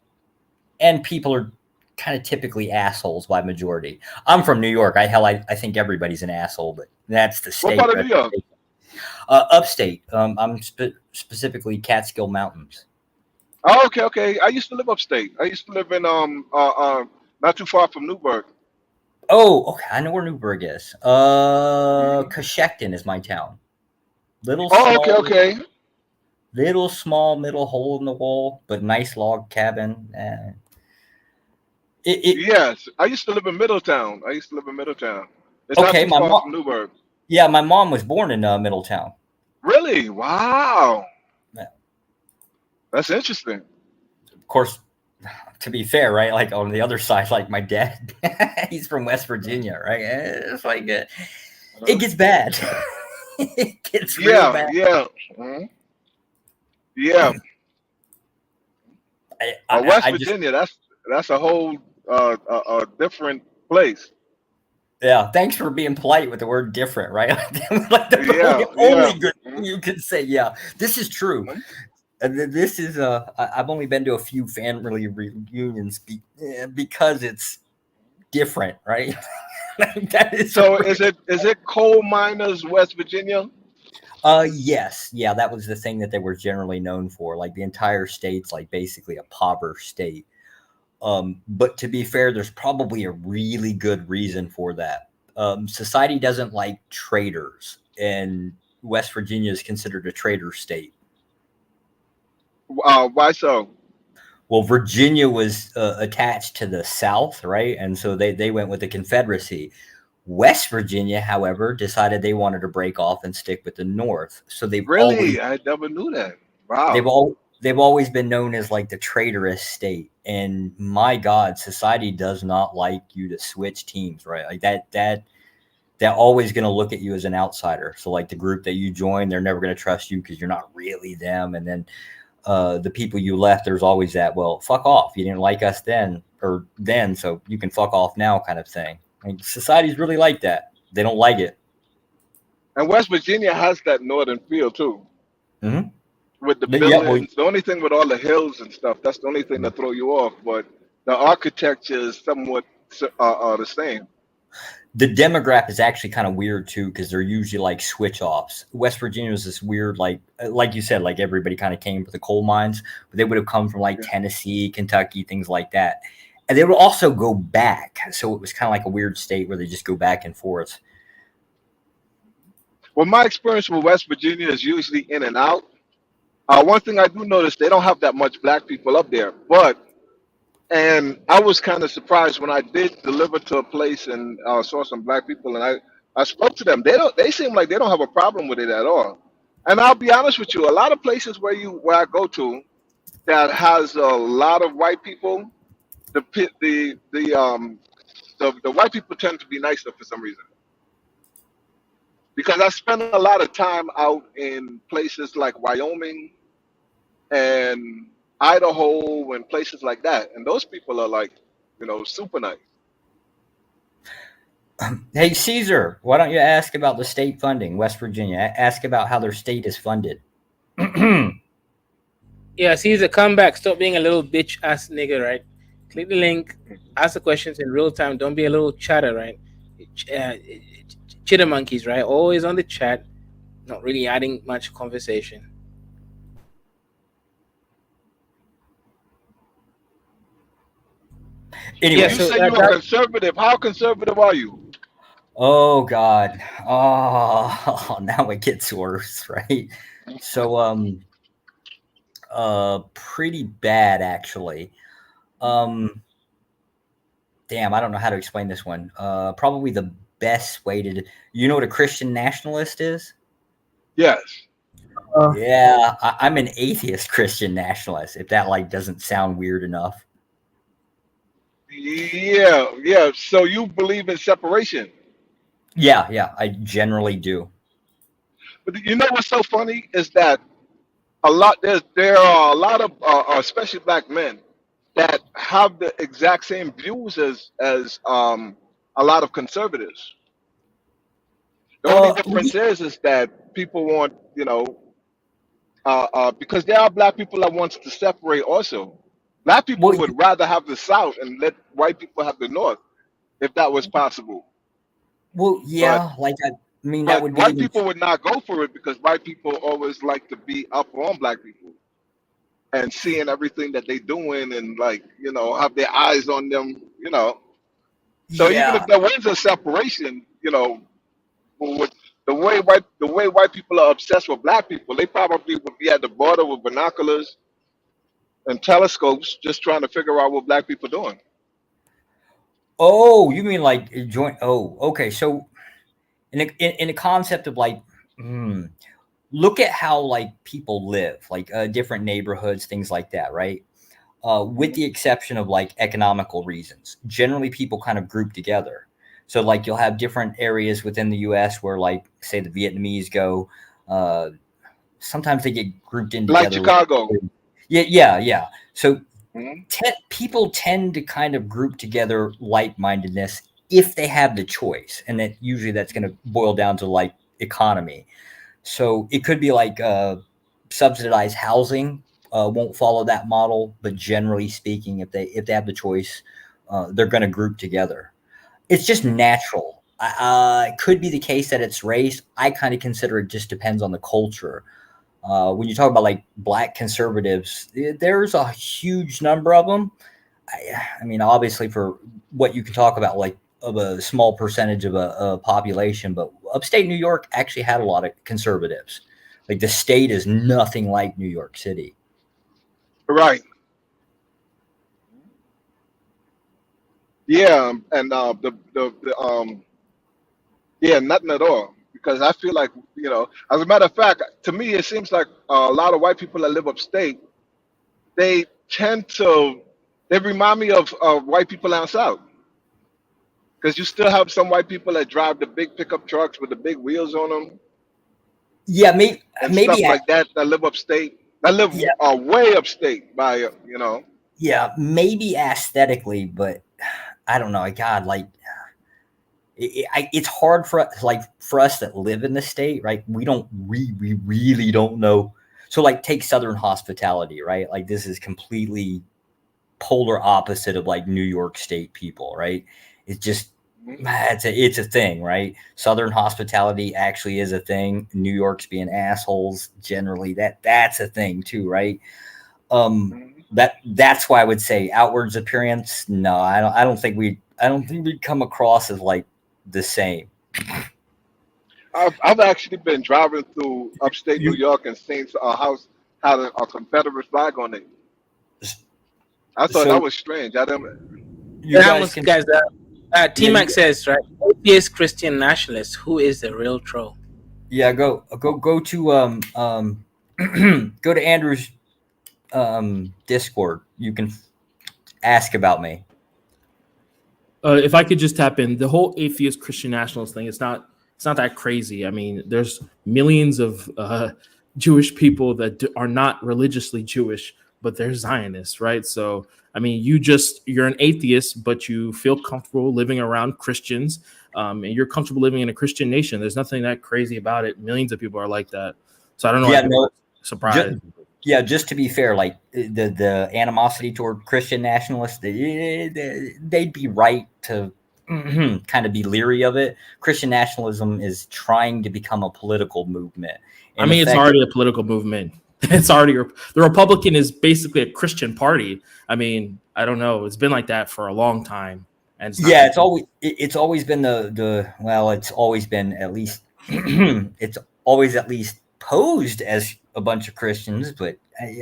and people are kind of typically assholes by majority. I'm from New York. I think everybody's an asshole, but that's the What state part of New York? reputation. Upstate. I'm specifically Catskill Mountains. Oh, okay, okay. I used to live upstate. I used to live in not too far from Newburgh. Oh, okay. I know where Newburgh is. Hmm. Coshecton is my town. Little Oh, okay, small, okay. little small middle hole in the wall, but nice log cabin. It Yes, I used to live in Middletown. I used to live in Middletown. It's not okay. too My far mom, from Newburgh. yeah, my mom was born in Middletown. Really? Wow. Yeah. That's interesting. Of course, to be fair, right? Like on the other side, like my dad, he's from West Virginia, right? It's like it Uh, gets bad. It gets real yeah, bad. yeah, mhm, yeah. West I just Virginia. That's a whole different place. Yeah, thanks for being polite with the word different, right? Like the Yeah, only yeah. good thing Mhm, you can say. Yeah, this is true. mhm. This is I've only been to a few family reunions because it's different, right? That is a So real. is it coal miners, West Virginia? Yes, yeah, that was the thing that they were generally known for. Like the entire state's like basically a pauper state. But to be fair, there's probably a really good reason for that. Society doesn't like traitors, and West Virginia is considered a traitor state. Why so? Well, Virginia was attached to the South, right? And so they went with the Confederacy. West Virginia, however, decided they wanted to break off and stick with the North. So Really? I never knew that. Wow. they've always been known as like the traitorous state. And my God, society does not like you to switch teams, right? Like they're always going to look at you as an outsider. So like the group that you join, they're never going to trust you because you're not really them. And then the people you left, there's always that, well, fuck off. You didn't like us then, so you can fuck off now kind of thing. Like, society's really like that. They don't like it. And West Virginia has that northern feel too, Hmm. with the Yeah, well, buildings. The only thing with all the hills and stuff, that's the only thing that throw you off. But the architecture is somewhat the same. the demographic is actually kind of weird too because they're usually like switch offs. West Virginia was this weird, like you said, like everybody kind of came for the coal mines, but they would have come from like Yeah. Tennessee, Kentucky, things like that. And they would also go back. So it was kind of like a weird state where they just go back and forth. Well, my experience with West Virginia is usually in and out. One thing I do notice, they don't have that much black people up there. And I was kind of surprised when I did deliver to a place and saw some black people, and I spoke to them. They seem like they don't have a problem with it at all. And I'll be honest with you, a lot of places where I go to that has a lot of white people, the the white people tend to be nicer for some reason. Because I spend a lot of time out in places like Wyoming and Idaho and places like that, and those people are like, super nice. Hey, Caesar, why don't you ask about the state funding, West Virginia? Ask about how their state is funded. Yeah, Caesar, come back. Stop being a little bitch ass nigga, right? Click the link, ask the questions in real time. Don't be a little chatter, right? Uh, Chitter monkeys, right? Always on the chat, not really adding much conversation. Anyway, Yeah, You so say you're a conservative. How conservative are you? oh God, oh, now it gets worse, right? So, pretty bad actually. Um, damn, I don't know how to explain this one. Probably the best way to, you know what a Christian nationalist is? Yes. Yeah, I'm an atheist Christian nationalist. If that like doesn't sound weird enough. Yeah, yeah. So you believe in separation. Yeah, I generally do. But you know what's so funny is that there are a lot of especially black men that have the exact same views as a lot of conservatives. The only Uh, difference is that people want, because there are black people that wants to separate also. Black people well, would rather have the South and let white people have the North if that was possible. But yeah, like I mean that but would be white even. people would not go for it because white people always like to be up on black people and seeing everything that they doing and like, have their eyes on them. So even Yeah. if there was a separation, with the way white people are obsessed with black people, they probably would be at the border with binoculars and telescopes just trying to figure out what black people doing. Oh, you mean like joint? Oh, okay. So in the concept of like, hmm, look at how like people live, like different neighborhoods, things like that, right? With the exception of like economical reasons, generally people kind of group together. So like you'll have different areas within the U.S. where like say the Vietnamese go. Uh, Sometimes they get grouped in Like together with. Chicago. Yeah. So Mhm. people tend to kind of group together like-mindedness if they have the choice, and that usually that's going to boil down to like economy. So it could be like subsidized housing won't follow that model, but generally speaking, if they have the choice, they're going to group together. It's just natural. It could be the case that it's race. I kind of consider it just depends on the culture. When you talk about like black conservatives, there's a huge number of them. I mean, obviously, for what you can talk about, like of a small percentage of a population, but upstate New York actually had a lot of conservatives. Like the state is nothing like New York City. Right. Yeah, and yeah, nothing at all. Because I feel like, as a matter of fact, to me, it seems like a lot of white people that live upstate, they tend to, they remind me of white people down south. Because you still have some white people that drive the big pickup trucks with the big wheels on them Yeah, and stuff maybe, like that that live upstate, that live yeah, way upstate by, yeah, maybe aesthetically, but I don't know. God, like it's hard for us that live in the state, right? We really don't know. So like take Southern hospitality, right? Like this is completely polar opposite of like New York State people, right? It's just Mhm, it's a thing, right? Southern hospitality actually is a thing. New York's being assholes generally. That's a thing too, right? mhm. That's why I would say outwards appearance. No, I don't think we'd come across as like the same. I've actually been driving through upstate New You York and seen a house had a Confederate flag on it. I thought that so was strange. I didn't. you guys Ramos, can guys, yeah T-Mac says, right? Atheist Christian nationalist. Who is the real troll? go to go to Andrew's Discord. You can ask about me. If I could just tap in, the whole atheist Christian nationalist thing, it's not that crazy. I mean, there's millions of Jewish people that are not religiously Jewish, but they're Zionists, right? So, I mean, you're an atheist, but you feel comfortable living around Christians, and you're comfortable living in a Christian nation. There's nothing that crazy about it. Millions of people are like that. So I don't know. Yeah, I'm no, surprised. just to be fair, like the animosity toward Christian nationalists, they'd be right to kind of be leery of it. Christian nationalism is trying to become a political movement. I mean, it's already a political movement. It's already the Republican is basically a Christian party. I mean, I don't know. It's been like that for a long time, and it's always been it's always been at least it's always at least posed as a bunch of Christians, but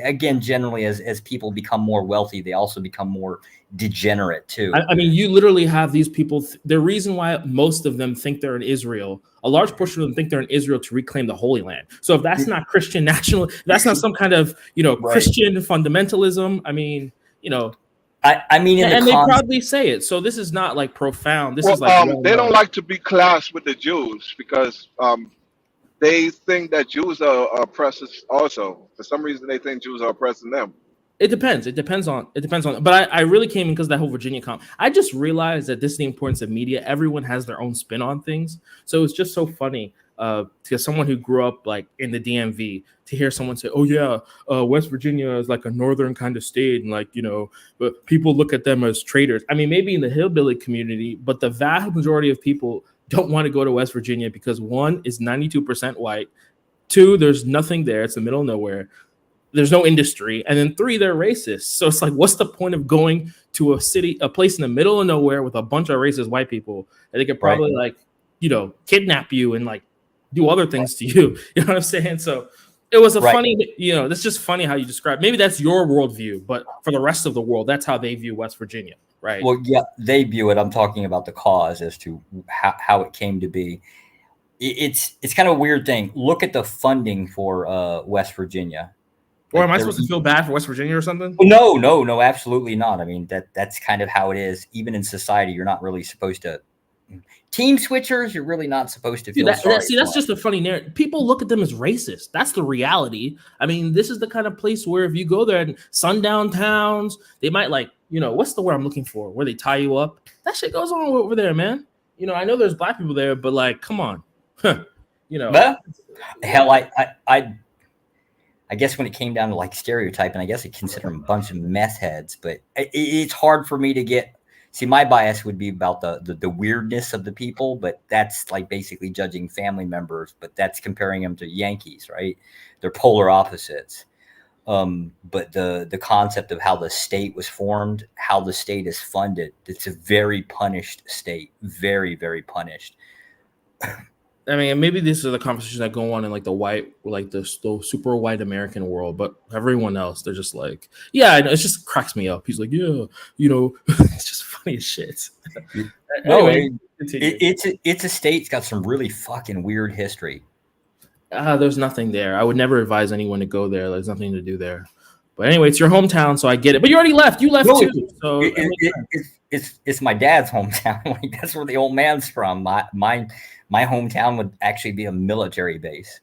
again, generally as people become more wealthy, they also become more degenerate too. I mean, you literally have these people. The reason why most of them think they're in Israel, a large portion of them think they're in Israel to reclaim the Holy Land. So if that's not Christian national, that's not some kind of right. Christian fundamentalism. I mean, I mean, and they probably say it. So this is not like profound. This is like they don't like to be classed with the Jews because they think that Jews are oppressors. Also, for some reason, they think Jews are oppressing them. It depends. It depends on. But I really came in because of that whole Virginia comment. I just realized that this is the importance of media. Everyone has their own spin on things. So it's just so funny to someone who grew up like in the DMV to hear someone say, "Oh yeah, West Virginia is like a northern kind of state, and like but people look at them as traitors." I mean, maybe in the hillbilly community, but the vast majority of people don't want to go to West Virginia because one is 92% white, two, there's nothing there. It's the middle of nowhere. There's no industry. And then three, they're racist. So it's like, what's the point of going to a place in the middle of nowhere with a bunch of racist white people? And they could probably kidnap you and like do other things to you. You know what I'm saying? So it was a funny, it's just funny how you describe. Maybe that's your worldview, but for the rest of the world, that's how they view West Virginia, right? Well, yeah, they view it. I'm talking about the cause as to how it came to be. It's kind of a weird thing. Look at the funding for West Virginia. Or am I supposed to feel bad for West Virginia or something? No, absolutely not. I mean, that's kind of how it is. Even in society, you're not really supposed to team switchers. You're really not supposed to feel sorry. That's just a funny narrative. People look at them as racist. That's the reality. I mean, this is the kind of place where if you go there in sundown towns, they might what's the word I'm looking for? Where they tie you up. That shit goes on over there, man. I know there's black people there, but like, come on. Well, hell, I guess when it came down to like stereotyping, I guess I consider them a bunch of meth heads, but it's hard for me to see. My bias would be about the weirdness of the people, but that's like basically judging family members, but that's comparing them to Yankees, right? They're polar opposites. But the concept of how the state was formed, how the state is funded, it's a very punished state, very, very punished. I mean, maybe these are the conversations that go on in like the super white American world, but everyone else, they're just like, yeah, I know, it just cracks me up. He's like, yeah, it's just funny as shit. Anyway, it's a state. It's got some really fucking weird history. There's nothing there. I would never advise anyone to go there. There's nothing to do there. But anyway, it's your hometown, so I get it. But you already left. You left too. So it's my dad's hometown. Like that's where the old man's from. My hometown would actually be a military base.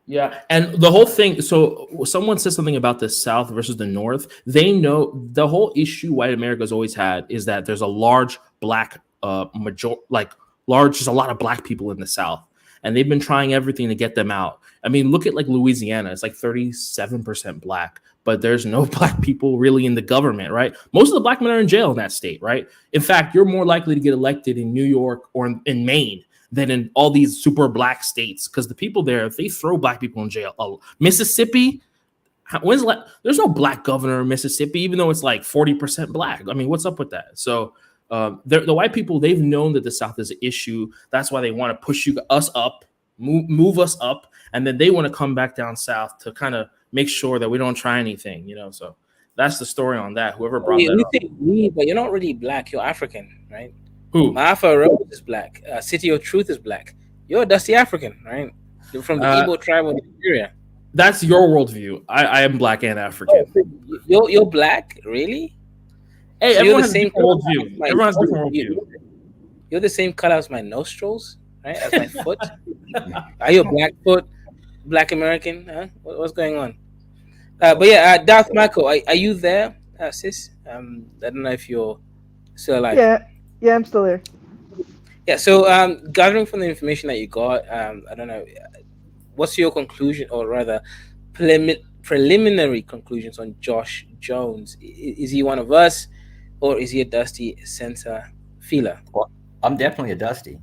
Yeah, and the whole thing. So someone said something about the South versus the North. They know the whole issue white America's always had is that there's a large black there's a lot of black people in the South, and they've been trying everything to get them out. I mean, look at like Louisiana. It's like 37% black, but there's no black people really in the government, right? Most of the black men are in jail in that state, right? In fact, you're more likely to get elected in New York or in Maine than in all these super black states because the people there, if they throw black people in jail. Mississippi, there's no black governor in Mississippi, even though it's like 40% black. I mean, what's up with that? So the white people, they've known that the South is an issue. That's why they want to push us up, move us up, and then they want to come back down south to kind of make sure that we don't try anything, So that's the story on that. Whoever brought that up. But you're not really black. You're African, right? Who? Maafa Rose is black. City of Truth is black. You're a dusty African, right? You're from the Igbo tribe of Nigeria. That's your worldview. I am black and African. Oh, you're black, really? Hey, So everyone has a different worldview. my Everyone has a different you, worldview. you're the same color as my nostrils, right? As my foot. Are you a Blackfoot, Black American? Huh? What's going on? But yeah, Darth Michael, are you there, sis? I don't know if you're still alive. Yeah, yeah, I'm still there. Yeah. So, gathering from the information that you got, I don't know, what's your conclusion, or rather, preliminary conclusions on Josh Jones? Is he one of us, or is he a Dusty center feeler? Well, I'm definitely a Dusty.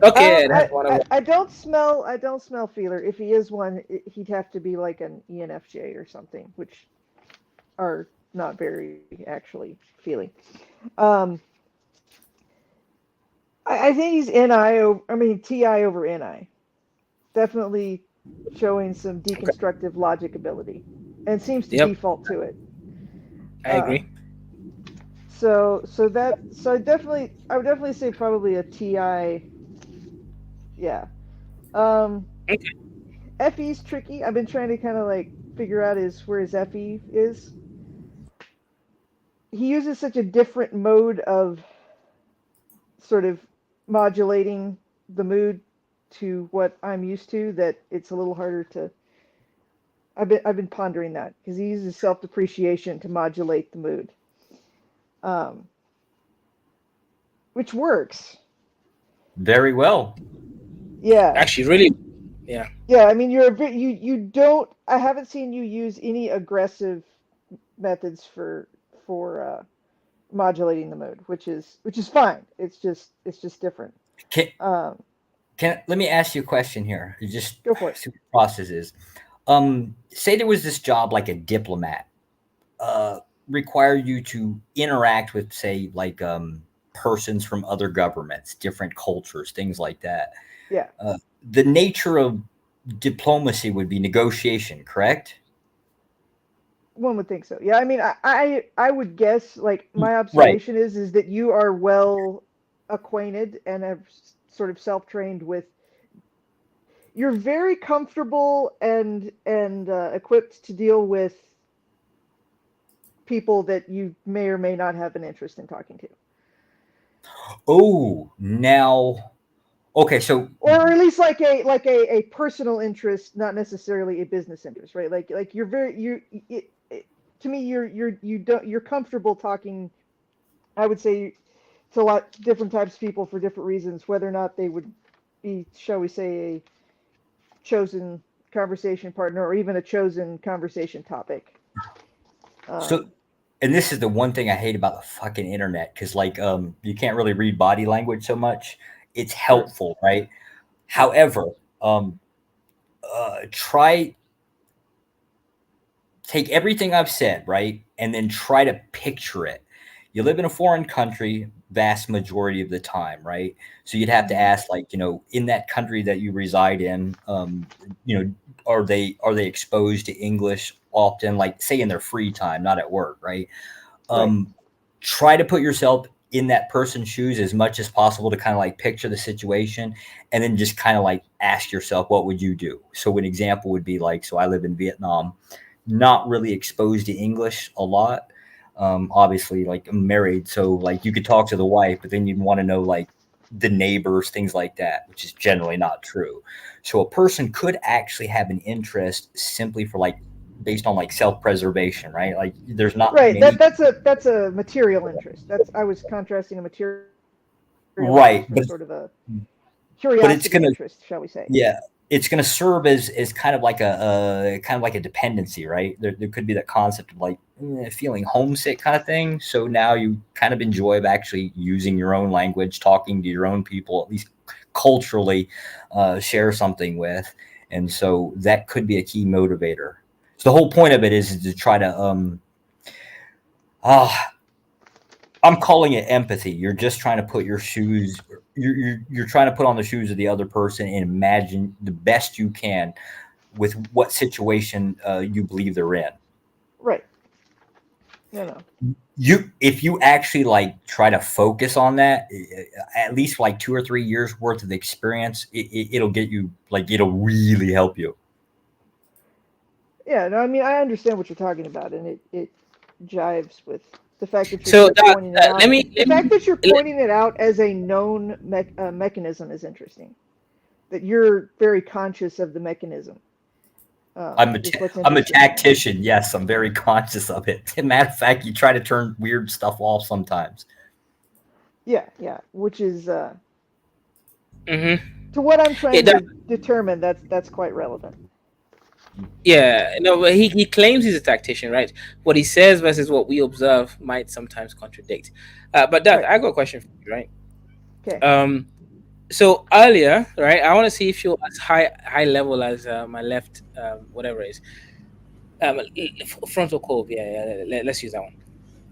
Okay, yeah, that's one of us. I don't smell feeler. If he is one, he'd have to be like an ENFJ or something, which are not very actually feeling. Um, I think he's TI over NI. Definitely showing some Okay. deconstructive logic ability, and seems to Yep, default to it. I agree. I would definitely say probably a TI. Yeah. Um, Okay. FE's tricky. I've been trying to kind of like figure out where his FE is. He uses such a different mode of sort of modulating the mood to what I'm used to that it's a little harder to. I've been pondering that because he uses self depreciation to modulate the mood, um, which works. Very well. Yeah, Actually, really, yeah. yeah. I mean, you don't. I haven't seen you use any aggressive methods for modulating the mood, which is fine. It's just different. Can, Um, let me ask you a question here. You just go for it. see what the process is. Say there was this job like a diplomat, require you to interact with, say, like persons from other governments, different cultures, things like that. Yeah, The nature of diplomacy would be negotiation, correct? one would think so. Yeah, I mean, I would guess like my Right. observation is that you are well acquainted and have sort of self-trained with. You're very comfortable and equipped to deal with people that you may or may not have an interest in talking to. Oh, now, okay, so Or at least like a personal interest, not necessarily a business interest, right? Like you're very to me you're comfortable talking. I would say to a lot different types of people for different reasons, whether or not they would be, shall we say, a chosen conversation partner or even a chosen conversation topic. so Um, and this is the one thing I hate about the fucking internet, because like you can't really read body language so much. It's sure. helpful, right? Yeah. However, try take everything I've said, right, and then try to picture it. You live in a foreign country vast majority of the time, right? So you'd have to Mhm. ask, like, in that country that you reside in, are they exposed to English often, like say in their free time, not at work, right? Right. um, Try to put yourself in that person's shoes as much as possible to kind of like picture the situation, and then just kind of like ask yourself, what would you do? So an example would be like, so I live in Vietnam, not really exposed to English a lot. Obviously, like I'm married, so like you could talk to the wife, but then you'd want to know like the neighbors, things like that, which is generally not true. So a person could actually have an interest simply for like based on like self-preservation, right? Like there's not Right. many. That's a material interest. I was contrasting a material Right, interest with sort of a but it's curiosity gonna, interest, shall we say? yeah, it's gonna serve as kind of like a dependency, right? There could be that concept of like feeling homesick kind of thing. So now you kind of enjoy of actually using your own language, talking to your own people, at least culturally, share something with, and so that could be a key motivator. So the whole point of it is to try to ah I'm calling it empathy. You're just trying to put your shoes. You're trying to put on the shoes of the other person and imagine the best you can with what situation you believe they're in. Right. No, no. If you actually like try to focus on that, at least for like 2 or 3 years worth of experience, it'll get you like it'll really help you. Yeah, no, I mean I understand what you're talking about, and it jives with the fact that you're So pointing it out. The fact that you're let- pointing it out as a known mechanism is interesting. That you're very conscious of the mechanism. I'm a is what's I'm a interesting. tactician. Yes, I'm very conscious of it. Matter of fact, you try to turn weird stuff off sometimes. Yeah, which is Mhm. to what I'm trying Yeah, to determine. That's quite relevant. Yeah, no, but he claims he's a tactician, right? What he says versus what we observe might sometimes contradict. But Dad, Right. I got a question for you, right? Okay. So earlier, right? I want to see if you're as high level as my left, whatever it is, frontal core. Yeah. Let's use that one.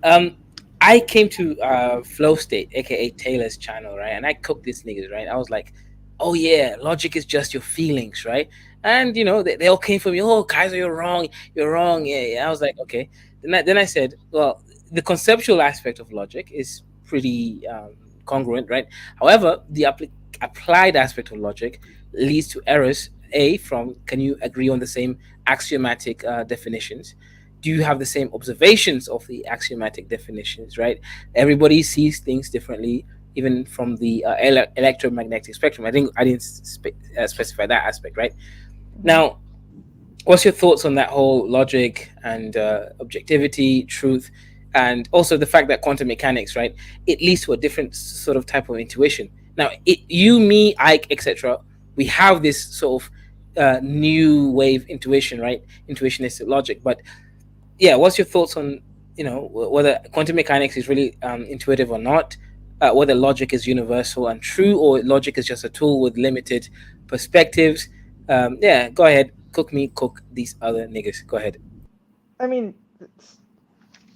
Um, I came to Flow State, aka Taylor's channel, right? And I cooked these niggas, right? I was like, oh yeah, logic is just your feelings, right? And they all came for me. Oh, Kaiser, you're wrong. You're wrong. Yeah. I was like, okay. Then I said, well, the conceptual aspect of logic is pretty congruent, right? However, the applied aspect of logic leads to errors. From can you agree on the same axiomatic definitions? Do you have the same observations of the axiomatic definitions, right? Everybody sees things differently, even from the electromagnetic spectrum. I didn't specify that aspect, right? Now, what's your thoughts on that whole logic and objectivity, truth, and also the fact that quantum mechanics, right, it leads to a different sort of type of intuition. Now, you, me, Ike, etc., we have this sort of new wave intuition, right? Intuitionistic logic, but yeah, what's your thoughts on whether quantum mechanics is really intuitive or not, whether logic is universal and true, or logic is just a tool with limited perspectives? Yeah, go ahead, cook these other niggas. Go ahead. I mean,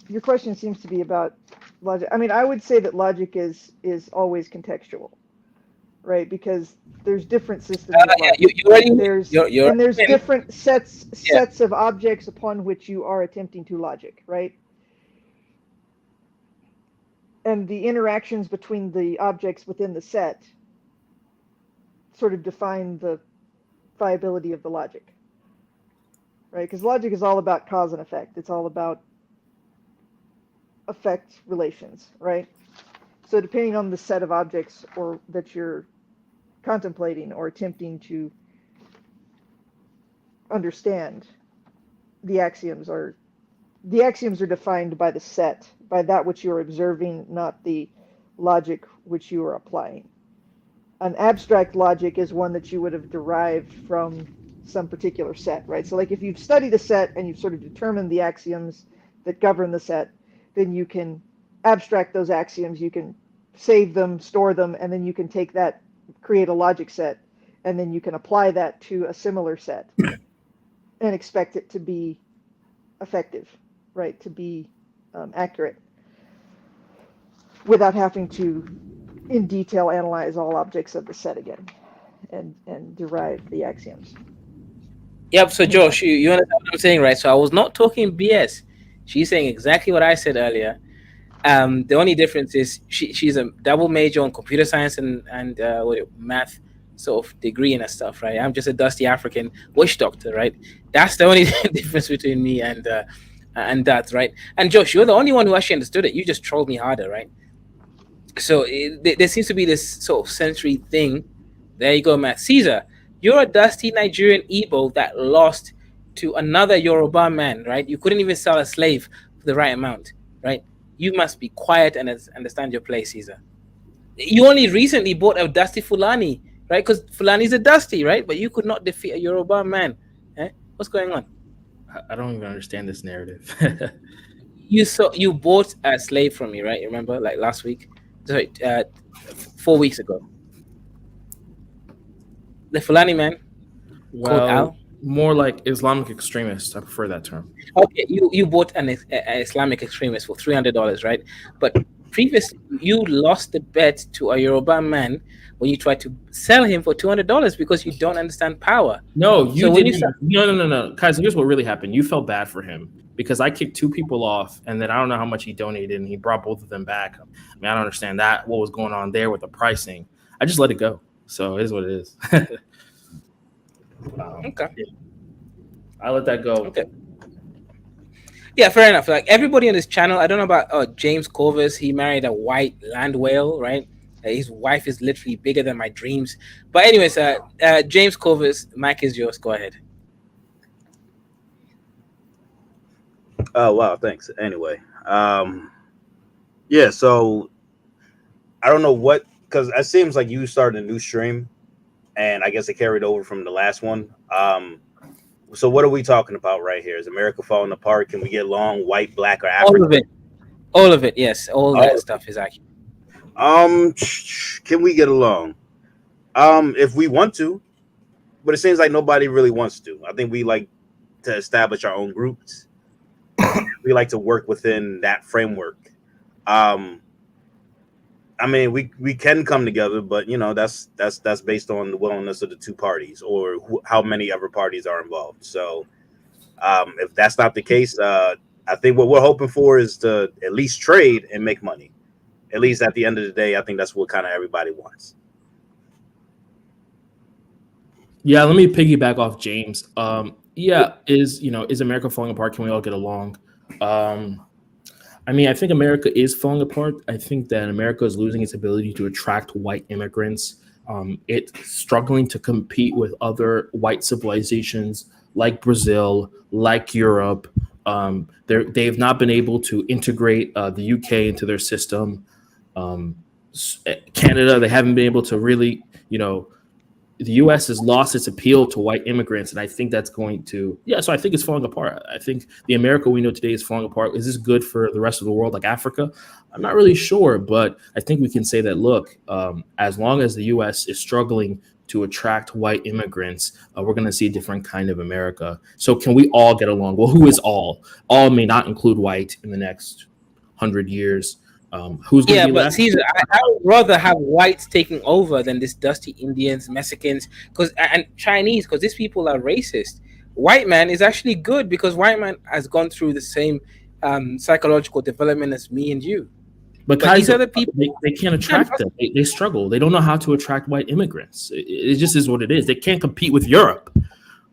your question seems to be about logic. I mean, I would say that logic is always contextual, right? Because there's different systems of Yeah, logic. you already There's in. different sets Yeah. of objects upon which you are attempting to logic, right? And the interactions between the objects within the set sort of define the viability of the logic, right? Because logic is all about cause and effect. It's all about effect relations, right? So depending on the set of objects or that you're contemplating or attempting to understand, the axioms are defined by the set, by that which you're observing, not the logic which you are applying. An abstract logic is one that you would have derived from some particular set, right? So like if you've studied a set and you've sort of determined the axioms that govern the set, then you can abstract those axioms, you can save them, store them, and then you can take that, create a logic set, and then you can apply that to a similar set and expect it to be effective, right? To be accurate without having to in detail analyze all objects of the set again and derive the axioms. Yep. So Josh, you understand what I'm saying, right? So I was not talking BS. She's saying exactly what I said earlier. The only difference is she's a double major on computer science and math sort of degree and stuff, right? I'm just a dusty African witch doctor, right? That's the only difference between me and that, right? And Josh, you're the only one who actually understood it. You just trolled me harder, right? So there seems to be this sort of sensory thing. There you go, Matt. Caesar, you're a dusty Nigerian Igbo that lost to another Yoruba man, right? You couldn't even sell a slave for the right amount, right? You must be quiet and understand your place, Caesar. You only recently bought a dusty Fulani, right? Because Fulani's a dusty, right? But you could not defeat a Yoruba man. Eh? What's going on? I don't even understand this narrative. You bought a slave from me, right? Remember, like last week? Sorry, 4 weeks ago. The Fulani man called Well, Al. more like Islamic extremist. I prefer that term. Okay, you bought an Islamic extremist for $300, right? But previously, you lost the bet to a Yoruba man when you tried to sell him for $200 because you don't understand power. No, you So when didn't. you No. Kaiser, here's what really happened. You felt bad for him because I kicked 2 people off, and then I don't know how much he donated, and he brought both of them back. I mean, I don't understand that. What was going on there with the pricing? I just let it go. So it is what it is. Okay. Yeah. I let that go. Okay. Yeah, fair enough. Like everybody on this channel, I don't know about James Corvus. He married a white land whale, right? His wife is literally bigger than my dreams. But anyways, James Corvus, mic is yours. Go ahead. Oh wow, thanks. Anyway, yeah. So I don't know what, because it seems like you started a new stream, and I guess it carried over from the last one. So what are we talking about right here? Is America falling apart? Can we get along, white, black, or All of African? it. All of it. Yes, all that stuff is accurate. Can we get along? If we want to, but it seems like nobody really wants to. I think we like to establish our own groups. We like to work within that framework. Um, I mean, we can come together, but you know that's based on the willingness of the two parties or how many other parties are involved. So if that's not the case, I think what we're hoping for is to at least trade and make money. At least at the end of the day, I think that's what kind of everybody wants. Yeah, let me piggyback off James. Yeah, is America falling apart? Can we all get along? I mean, I think America is falling apart. I think that America is losing its ability to attract white immigrants. It's struggling to compete with other white civilizations like Brazil, like Europe. They've not been able to integrate the UK into their system. Canada, they haven't been able to really, the U.S. has lost its appeal to white immigrants, and I think that's going to, yeah. So I think it's falling apart. I think the America we know today is falling apart. Is this good for the rest of the world, like Africa? I'm not really sure, but I think we can say that. Look, as long as the U.S. is struggling to attract white immigrants, we're going to see a different kind of America. So can we all get along? Well, who is all? All may not include white in the next 100 years. Who's going to Yeah, be but left? Caesar, I would rather have whites taking over than this dusty Indians, Mexicans, and Chinese, because these people are racist. White man is actually good because white man has gone through the same psychological development as me and you. But But these Kaiser, other people, they can't attract them. They struggle. They don't know how to attract white immigrants. It just is what it is. They can't compete with Europe. So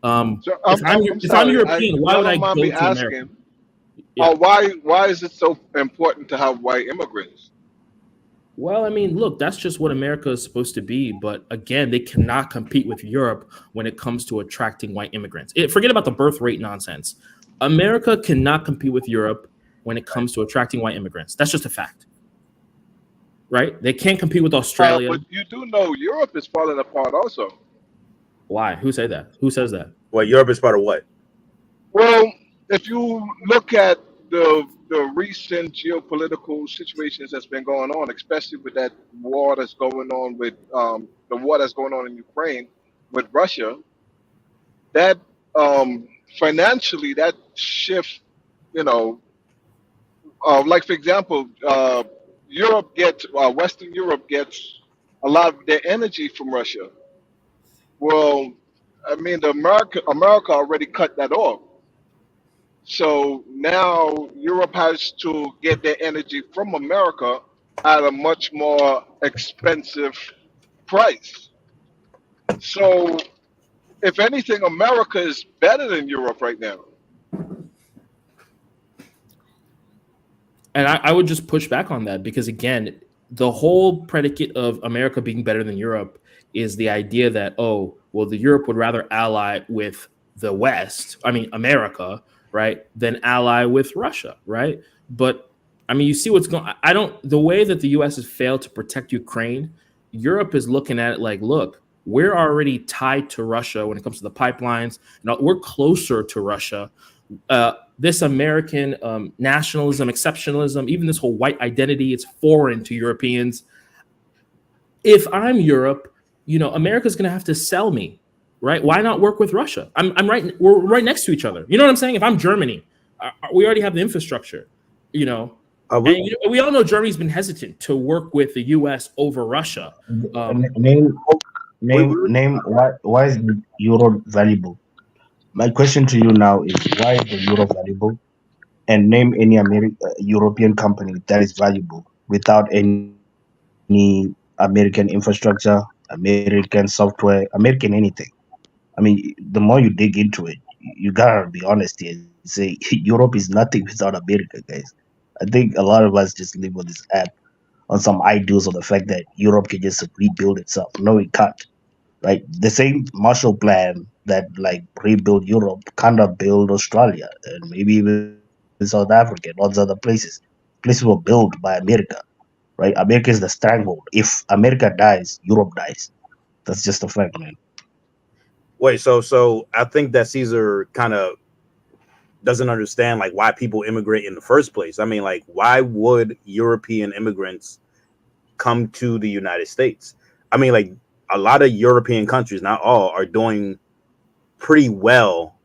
I'm If I'm sorry. European, why Y'all would I don't mind go me to America? asking, Yeah. why is it so important to have white immigrants? Well, I mean, look, that's just what America is supposed to be. But again, they cannot compete with Europe when it comes to attracting white immigrants. Forget about the birth rate nonsense. America cannot compete with Europe when it comes to attracting white immigrants. That's just a fact, right? They can't compete with Australia. But you do know Europe is falling apart also. Why? Who say that? Who says that? Well, Europe is part of what? Well, if you look at the recent geopolitical situations that's been going on, especially with that war that's going on with the war that's going on in Ukraine with Russia, that financially that shift, you know, like for example, Western Europe gets a lot of their energy from Russia. Well, I mean, America already cut that off. So now Europe has to get their energy from America at a much more expensive price. So if anything, America is better than Europe right now. And I would just push back on that because, again, the whole predicate of America being better than Europe is the idea that, oh, well, the Europe would rather ally with the West, I mean, America, right, than ally with Russia, right? But, I mean, you see what's going on. The way that the U.S. has failed to protect Ukraine, Europe is looking at it like, look, we're already tied to Russia when it comes to the pipelines. We're closer to Russia. This American nationalism, exceptionalism, even this whole white identity, it's foreign to Europeans. If I'm Europe, America's going to have to sell me, right? Why not work with Russia? We're right next to each other. You know what I'm saying? If I'm Germany, we already have the infrastructure, and we all know Germany's been hesitant to work with the U.S. over Russia. Name why is the euro valuable? My question to you now is why is the euro valuable? And name any European company that is valuable without any American infrastructure, American software, American anything. I mean, the more you dig into it, you gotta be honest here and say Europe is nothing without America, guys. I think a lot of us just live on this app on some ideals of the fact that Europe can just rebuild itself. No, it can't. Right? The same Marshall Plan that like rebuilt Europe kind of build Australia and maybe even South Africa and all these other places. Places were built by America, right? America is the stranglehold. If America dies, Europe dies. That's just a fact, man. Wait, so I think that Caesar kind of doesn't understand like why people immigrate in the first place. I mean, like, why would European immigrants come to the United States? I mean, like, a lot of European countries, not all, are doing pretty well,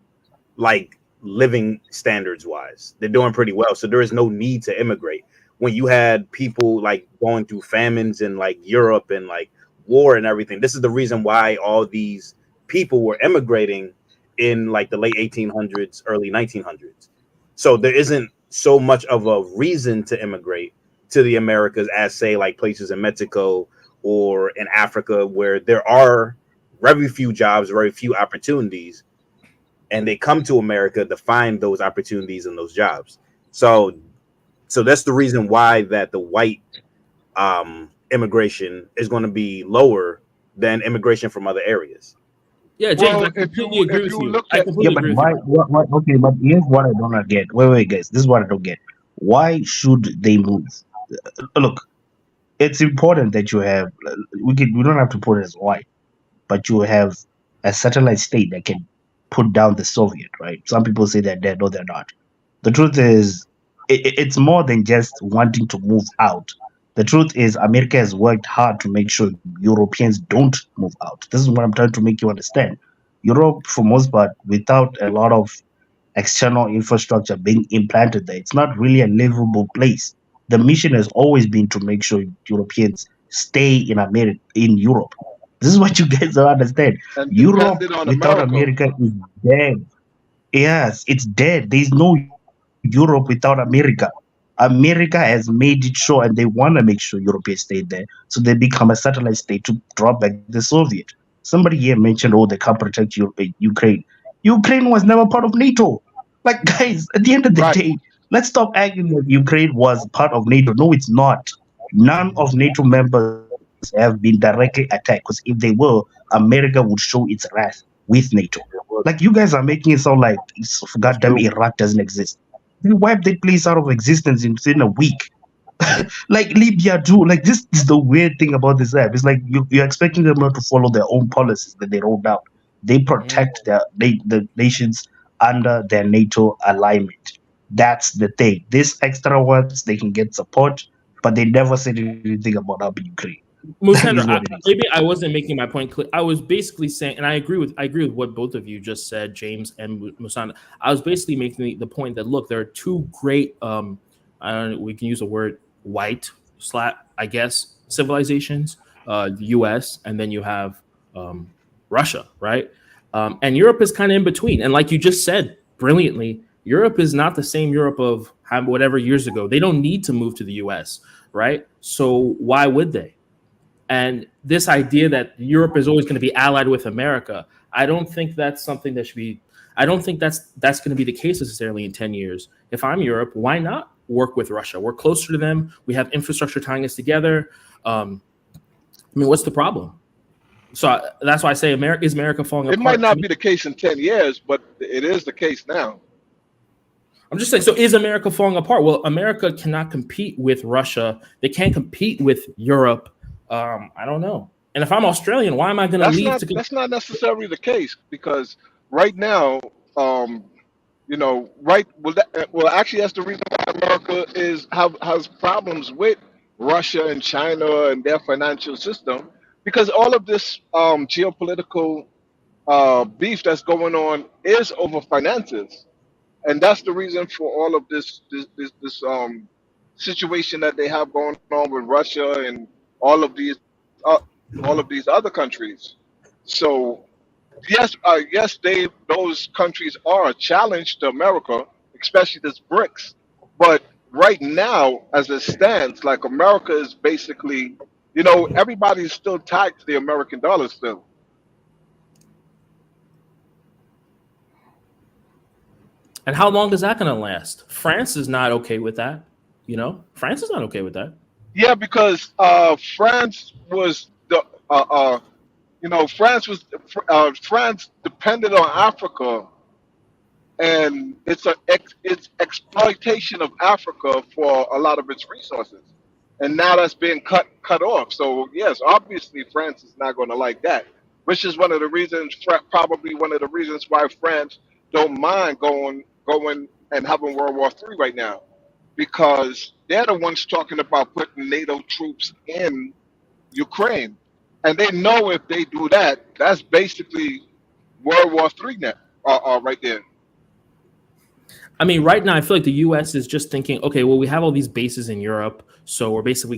like living standards wise. They're doing pretty well. So there is no need to immigrate. When you had people like going through famines in like Europe and like war and everything, this is the reason why all these people were immigrating in like the late 1800s, early 1900s. So there isn't so much of a reason to immigrate to the Americas as say like places in Mexico or in Africa where there are very few jobs, very few opportunities, and they come to America to find those opportunities and those jobs. So that's the reason why that the white immigration is going to be lower than immigration from other areas. Yeah, James, Well, I completely agree if with you you. look I at Yeah, completely but agree with why? you. What? Okay, but here's what I don't get. Wait, guys. This is what I don't get. Why should they move? Look, it's important that you have. We don't have to put it as why, but you have a satellite state that can put down the Soviet, right? Some people say that they're no, they're not. The truth is, it's more than just wanting to move out. The truth is, America has worked hard to make sure Europeans don't move out. This is what I'm trying to make you understand. Europe, for most part, without a lot of external infrastructure being implanted there, it's not really a livable place. The mission has always been to make sure Europeans stay in America, in Europe. This is what you guys don't understand. and Europe depended on without America. America is dead. Yes, it's dead. There's no Europe without America. America has made it sure, and they want to make sure Europeans stay there, so they become a satellite state to drop back the Soviet. Somebody here mentioned, oh, they can't protect Ukraine. Ukraine was never part of NATO. Like, guys, at the end of the Right. day, let's stop acting like Ukraine was part of NATO. No, it's not. None of NATO members have been directly attacked because if they were, America would show its wrath with NATO. Like, you guys are making it sound like That's goddamn true. Iraq doesn't exist. They wiped that place out of existence in a week. Like Libya too. Like, this is the weird thing about this app. It's like you're expecting them not to follow their own policies that they rolled out. They Mm. protect the nations under their NATO alignment. That's the thing. This extra ones they can get support, but they never said anything about helping Ukraine. That is Musandra, what it is. maybe I wasn't making my point clear. I was basically saying, and I agree with what both of you just said, James and Musandra. I was basically making the point that look, there are two great, I don't know, we can use the word white slap, I guess, civilizations, the U.S. and then you have um, Russia, right? And Europe is kind of in between. And like you just said brilliantly, Europe is not the same Europe of whatever years ago. They don't need to move to the U.S., right? So why would they? And this idea that Europe is always going to be allied with America, I don't think that's something that should be. I don't think that's going to be the case necessarily in 10 years. If I'm Europe, why not work with Russia? We're closer to them. We have infrastructure tying us together. I mean, what's the problem? So that's why I say America falling It might apart? To not me, be the case in 10 years, but it is the case now. I'm just saying. So is America falling apart? Well, America cannot compete with Russia. They can't compete with Europe. I don't know. And if I'm Australian, why am I going to leave to go? That's not necessarily the case because right now, um, right. Well, actually, that's the reason why America has problems with Russia and China and their financial system because all of this geopolitical beef that's going on is over finances, and that's the reason for all of this situation that they have going on with Russia and all of these uh, all of these other countries. So yes, those countries are a challenge to America, especially this BRICS. But right now, as it stands, like America is basically, everybody's still tied to the American dollar still. And how long is that going to last? France is not okay with that. You know, France is not okay with that. Yeah, because France was the France depended on Africa, and it's exploitation of Africa for a lot of its resources, and now that's being cut off. So yes, obviously France is not going to like that, which is one of the reasons, probably one of the reasons why France don't mind going and having World War III right now, because they're the ones talking about putting NATO troops in Ukraine, and they know if they do that, that's basically World War III now, right there. I mean, right now I feel like the U.S. is just thinking, okay, well, we have all these bases in Europe, so we're basically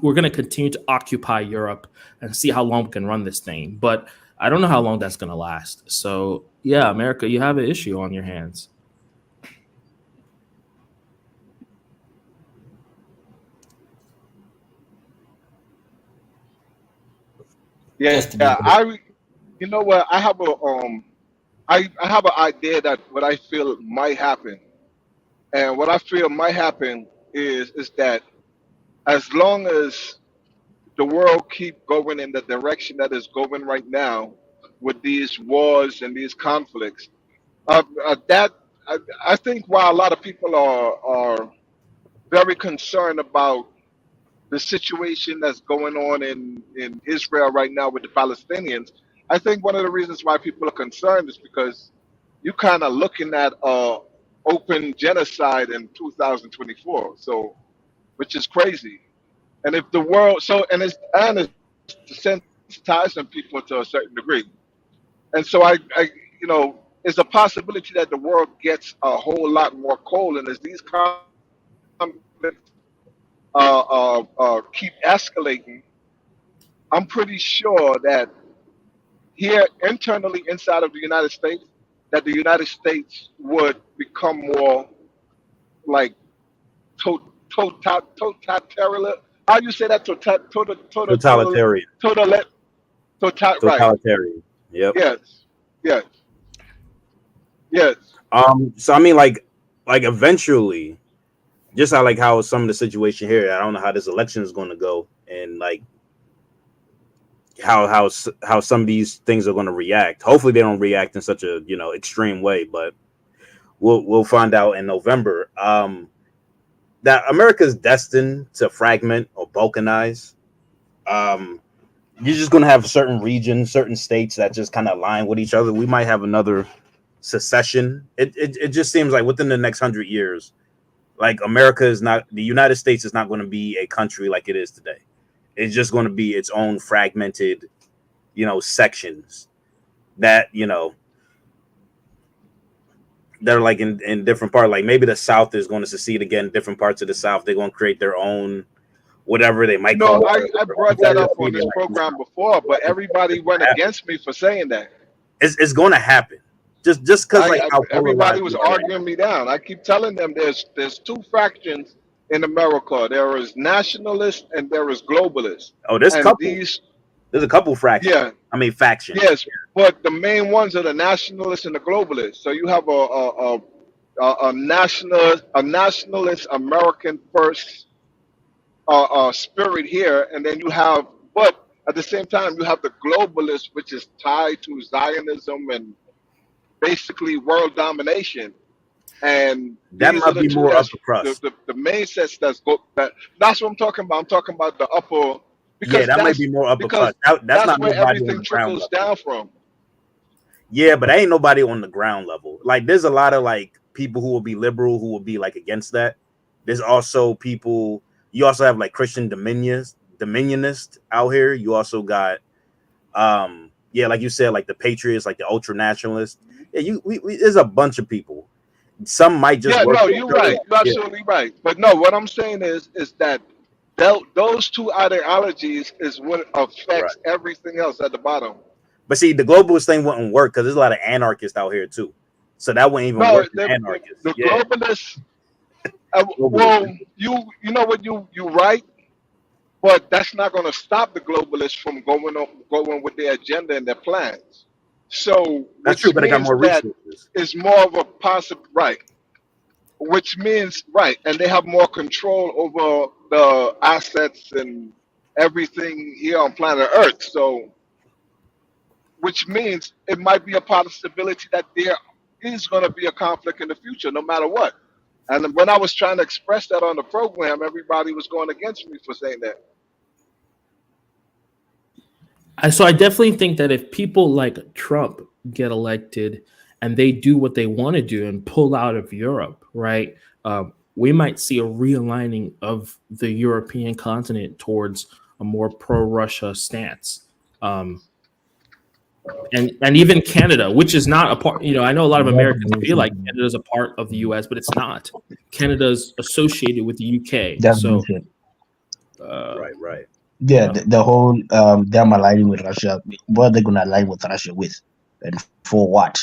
we're gonna continue to occupy Europe and see how long we can run this thing. But I don't know how long that's gonna last. So yeah, America, you have an issue on your hands. Yeah, Just to be clear. you know what? I have an idea that what I feel might happen, and what I feel might happen is that as long as the world keep going in the direction that it's going right now with these wars and these conflicts, that I think while a lot of people are very concerned about the situation that's going on in Israel right now with the Palestinians, I think one of the reasons why people are concerned is because you kind of looking at open genocide in 2024, so which is crazy. And if the world, so and it's desensitizing people to a certain degree, and so it's a possibility that the world gets a whole lot more cold, and as these conflicts keep escalating, I'm pretty sure that here internally inside of the United States, that the United States would become more like totalitarian. How you say that? Totalitarian. Total, right. Totalitarian. Yep. Yes. Yes. Yes. So I mean, like eventually, just how some of the situation here. I don't know how this election is going to go, and like how some of these things are going to react. Hopefully, they don't react in such a extreme way, but we'll find out in November. That America is destined to fragment or balkanize. You're just going to have certain regions, certain states that just kind of align with each other. We might have another secession. It just seems like within the next 100 years, like the United States is not going to be a country like it is today. It's just going to be its own fragmented, sections that, they're like in different parts. Like maybe the South is going to secede again. Different parts of the South, they're going to create their own, whatever they might call it. I brought that up on this program before, but everybody went against me for saying that. It's going to happen. Just because how everybody was arguing me down. I keep telling them there's two fractions in America. There is nationalists and there is globalists. Oh, there's a couple fractions. Yeah. I mean factions. Yes, but the main ones are the nationalists and the globalists. So you have a nationalist American first spirit here, and then but at the same time you have the globalist, which is tied to Zionism and basically world domination. And that might be more upper crust. The main sets that's what I'm talking about. I'm talking about the upper. Because that might be more upper crust. That's not where nobody everything on the ground trickles level. down from. Yeah, but ain't nobody on the ground level. Like there's a lot of like people who will be liberal, who will be like against that. There's also people. You also have like Christian dominionists out here. You also got, like you said, like the patriots, like the ultra nationalists. Yeah, there's a bunch of people. Some might just you're right. You're absolutely right. But no, what I'm saying is that those two ideologies is what affects everything else at the bottom. But see, the globalist thing wouldn't work because there's a lot of anarchists out here too. So that wouldn't even work. The globalists. Well, you know what, you right, but that's not going to stop the globalists from going with their agenda and their plans. So, That's true, which but they got means more that resources. is more of a possible right. Which means right, and they have more control over the assets and everything here on planet Earth. So, which means it might be a possibility that there is going to be a conflict in the future, no matter what. And when I was trying to express that on the program, everybody was going against me for saying that. So I definitely think that if people like Trump get elected and they do what they want to do and pull out of Europe, right? We might see a realigning of the European continent towards a more pro-Russia stance. Um, and even Canada, which is not a part, I know a lot of That's Americans feel bullshit, like man. Canada is a part of the US, but it's not. Canada's associated with the UK. That's So, bullshit. uh, Right, right. Yeah, yeah. the whole them aligning with Russia. What are they gonna align with Russia with, and for what?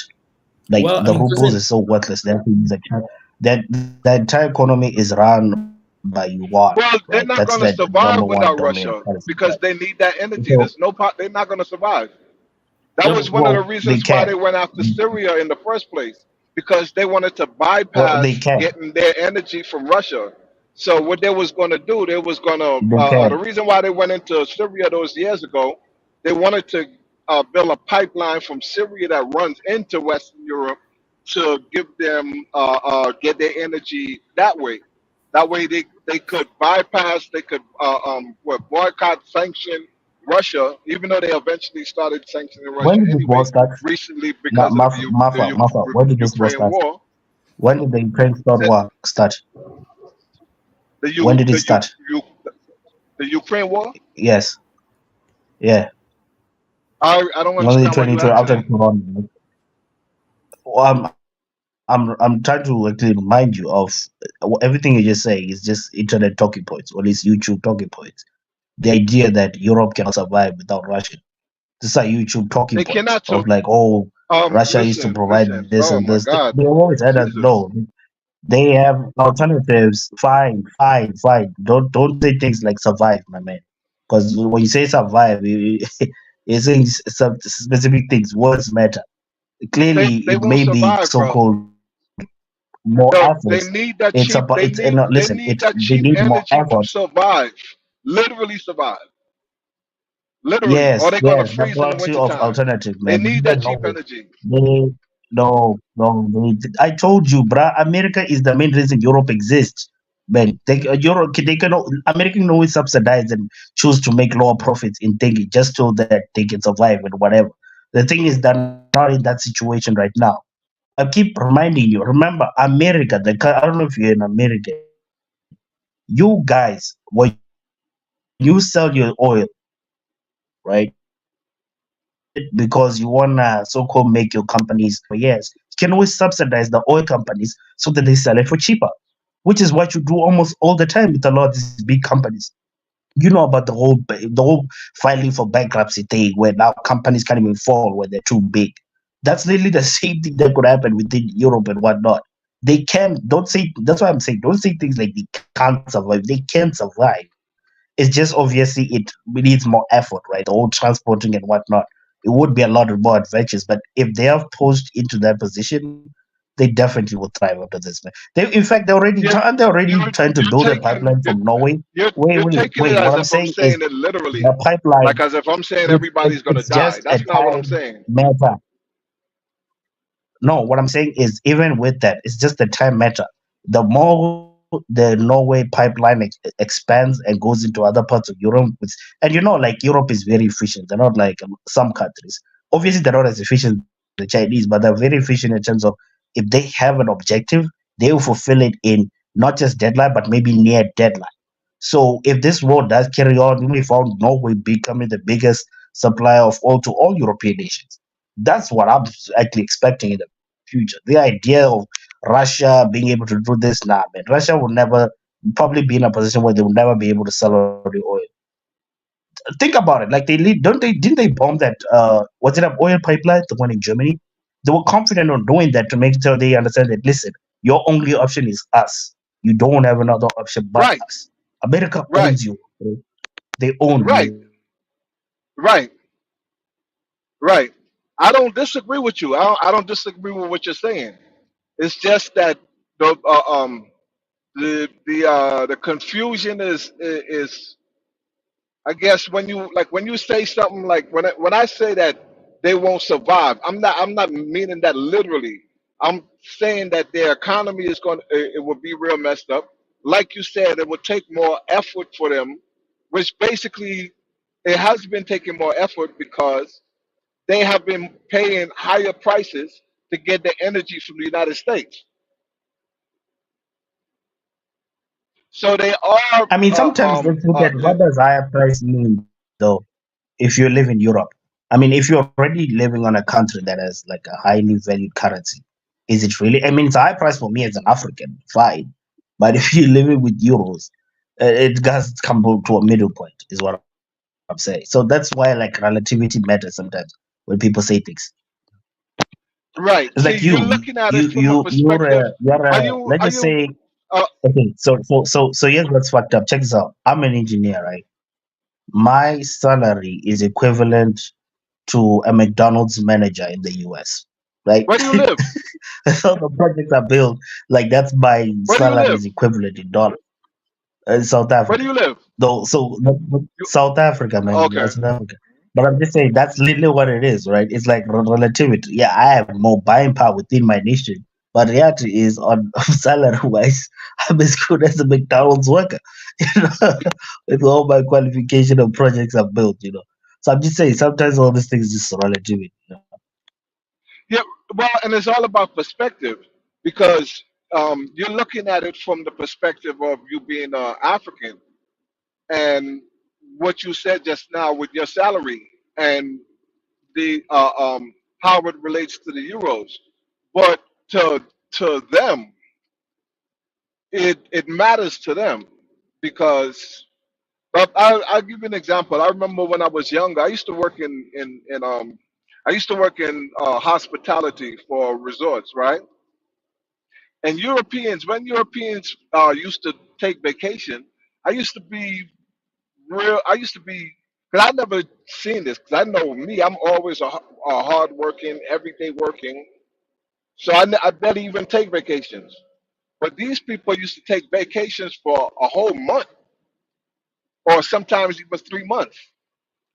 Like Well, I the mean, rubles is so worthless. That the entire economy is run by yuan, right? Well, they're That's not the going to number survive one without dominant Russia currency, right? because they need that energy. So, They're not going to survive. That was one of the well, they reasons why they can. went after Syria in the first place, because they wanted to Well, they bypass can. getting their energy from Russia. So what they was going to do, they was going to They the can. reason why they went into Syria those years ago, they wanted to build a pipeline from Syria that runs into Western Europe to give them get their energy that way. That way they could bypass, they could boycott, sanction Russia, even though they eventually started sanctioning Russia When did this war anyway, start? recently because of Mafa. When did this war Ukraine start? war. When did the Ukraine start That war start? the When U did it the U, start? U the Ukraine war. Yes. Yeah. I don't Only understand why you 2020 asking after that. Corona. Well, I'm trying to actually remind you of everything you just say is just internet talking points, or at least YouTube talking points. The idea that Europe cannot survive without Russia. These are YouTube talking They points cannot. of like, oh, Russia used to provide Listen. this Oh and my this. God, They always had us Jesus. know they have alternatives. Fine. Don't say things like survive, my man. Because when you say survive, you're saying some specific things. Words matter. Clearly, They it won't may be survive, bro. so-called more No, they efforts. need that It's cheap. about it's no They listen. need It that they cheap need more energy to effort. survive. Literally survive. Literally, or Yes, they're gonna yes, the freeze in the plenty of wintertime. alternative, They man. need They that cheap know. energy. They I told you, bruh. America is the main reason Europe exists. Man, Europe, they can American can always subsidize and choose to make lower profits in thinking just so that they can survive and whatever. The thing is, they're not in that situation right now. I keep reminding you. Remember, America. I don't know if you're in America. You guys, when you sell your oil, right? Because you wanna so-called make your companies for years. You can always subsidize the oil companies so that they sell it for cheaper, which is what you do almost all the time with a lot of these big companies. You know about the whole filing for bankruptcy thing where now companies can't even fall when they're too big. That's literally the same thing that could happen within Europe and whatnot. They can don't say that's why I'm saying don't say things like they can't survive. They can survive. It's just obviously it needs more effort, right? The whole transporting and whatnot. It would be a lot more adventures, but if they are pushed into that position, they definitely will thrive after this. Man. In fact, You're they're already you're trying to you're build a taking pipeline from Norway. you're taking it Wait. What as I'm if I'm saying is saying it literally, the like pipeline. as if I'm saying It's everybody's gonna it's die. just a That's not what I'm time saying. matter. No, what I'm saying is even with that, it's just a time matter. The more the Norway pipeline expands and goes into other parts of Europe, and like Europe is very efficient. They're not like some countries. Obviously, they're not as efficient as the Chinese, but they're very efficient in terms of if they have an objective, they will fulfill it in not just deadline, but maybe near deadline. So if this war does carry on, we found Norway becoming the biggest supplier of oil to all European nations. That's what I'm actually expecting in the future. The idea of Russia being able to do this, nah, man. Russia will never probably be in a position where they will never be able to sell all the oil. Think about it. Like don't they didn't they bomb that was it an oil pipeline, the one in Germany? They were confident on doing that to make sure they understand that listen, your only option is us. You don't have another option but Right, us. America right, owns you. Bro. They own right, you. right, right. I don't disagree with you. I don't disagree with what you're saying. It's just that the the confusion is I guess when you say something like when I say that they won't survive, I'm not meaning that literally. I'm saying that their economy is going it will be real messed up. Like you said, it would take more effort for them, which basically it has been taking more effort because they have been paying higher prices to get the energy from the United States. So they are I mean, sometimes let's look at what does higher price mean, though, if you live in Europe. I mean, if you're already living on a country that has like a highly valued currency, is it really? I mean, it's a high price for me as an African, fine. But if you're living with euros, it does come to a middle point, is what I'm saying. So that's why like relativity matters sometimes when people say things. It's right. like See, you're looking at it from a perspective. let's Are just you say uh, okay. So here's what's fucked up. Check this out. I'm an engineer, right? My salary is equivalent to a McDonald's manager in the US, right? where do you live? So the projects are built like that's my Where do you salary live? is equivalent in dollars. South Where do Africa. you live? Though, You, South Africa, man, okay. South Africa. But I'm just saying that's literally what it is, right? It's like relativity. Yeah, I have more buying power within my nation, but reality is on salary wise, I'm as good as a McDonald's worker, you know, with all my qualification and projects I've built, you know. So I'm just saying sometimes all these things just relativity. You know? Yeah. Well, and it's all about perspective because you're looking at it from the perspective of you being African and what you said just now with your salary and the how it relates to the euros. But to them, it matters to them because but I'll give you an example. I remember when I was younger, I used to work I used to work in hospitality for resorts, right? And when Europeans used to take vacation, I used to be I used to be, because I never seen this, because I know me, I'm always a hard working, everyday working. So I barely even take vacations. But these people used to take vacations for a whole month or sometimes even 3 months.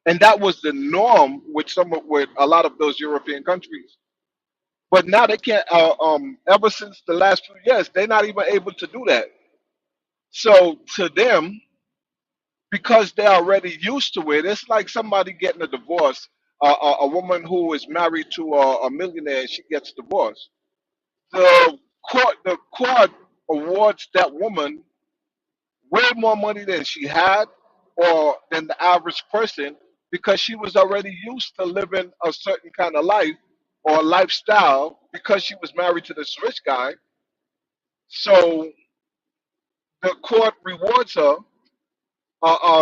And that was the norm with a lot of those European countries. But now they can't. Ever since the last few years, they're not even able to do that. So to them, because they're already used to it, it's like somebody getting a divorce. A woman who is married to a millionaire and she gets divorced. The court awards that woman way more money than she had or than the average person because she was already used to living a certain kind of life or lifestyle because she was married to this rich guy. So the court rewards her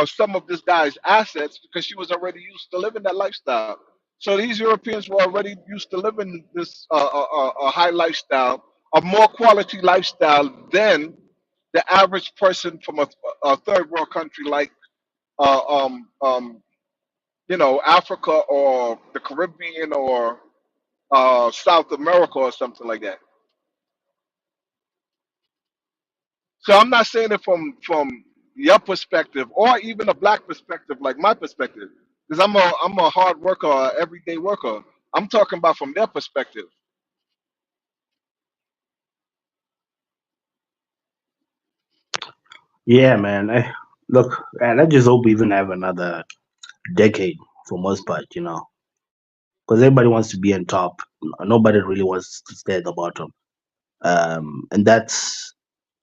some of this guy's assets because she was already used to living that lifestyle. So these Europeans were already used to living this a high lifestyle, a more quality lifestyle than the average person from a third world country like uh, um, um, Africa or the Caribbean or South America or something like that. So I'm not saying it from your perspective or even a black perspective like my perspective, because I'm a hard worker, a everyday worker. I'm talking about from their perspective. Yeah, man. Look, and I just hope we even have another decade for most part, you know, because everybody wants to be on top. Nobody really wants to stay at the bottom. And that's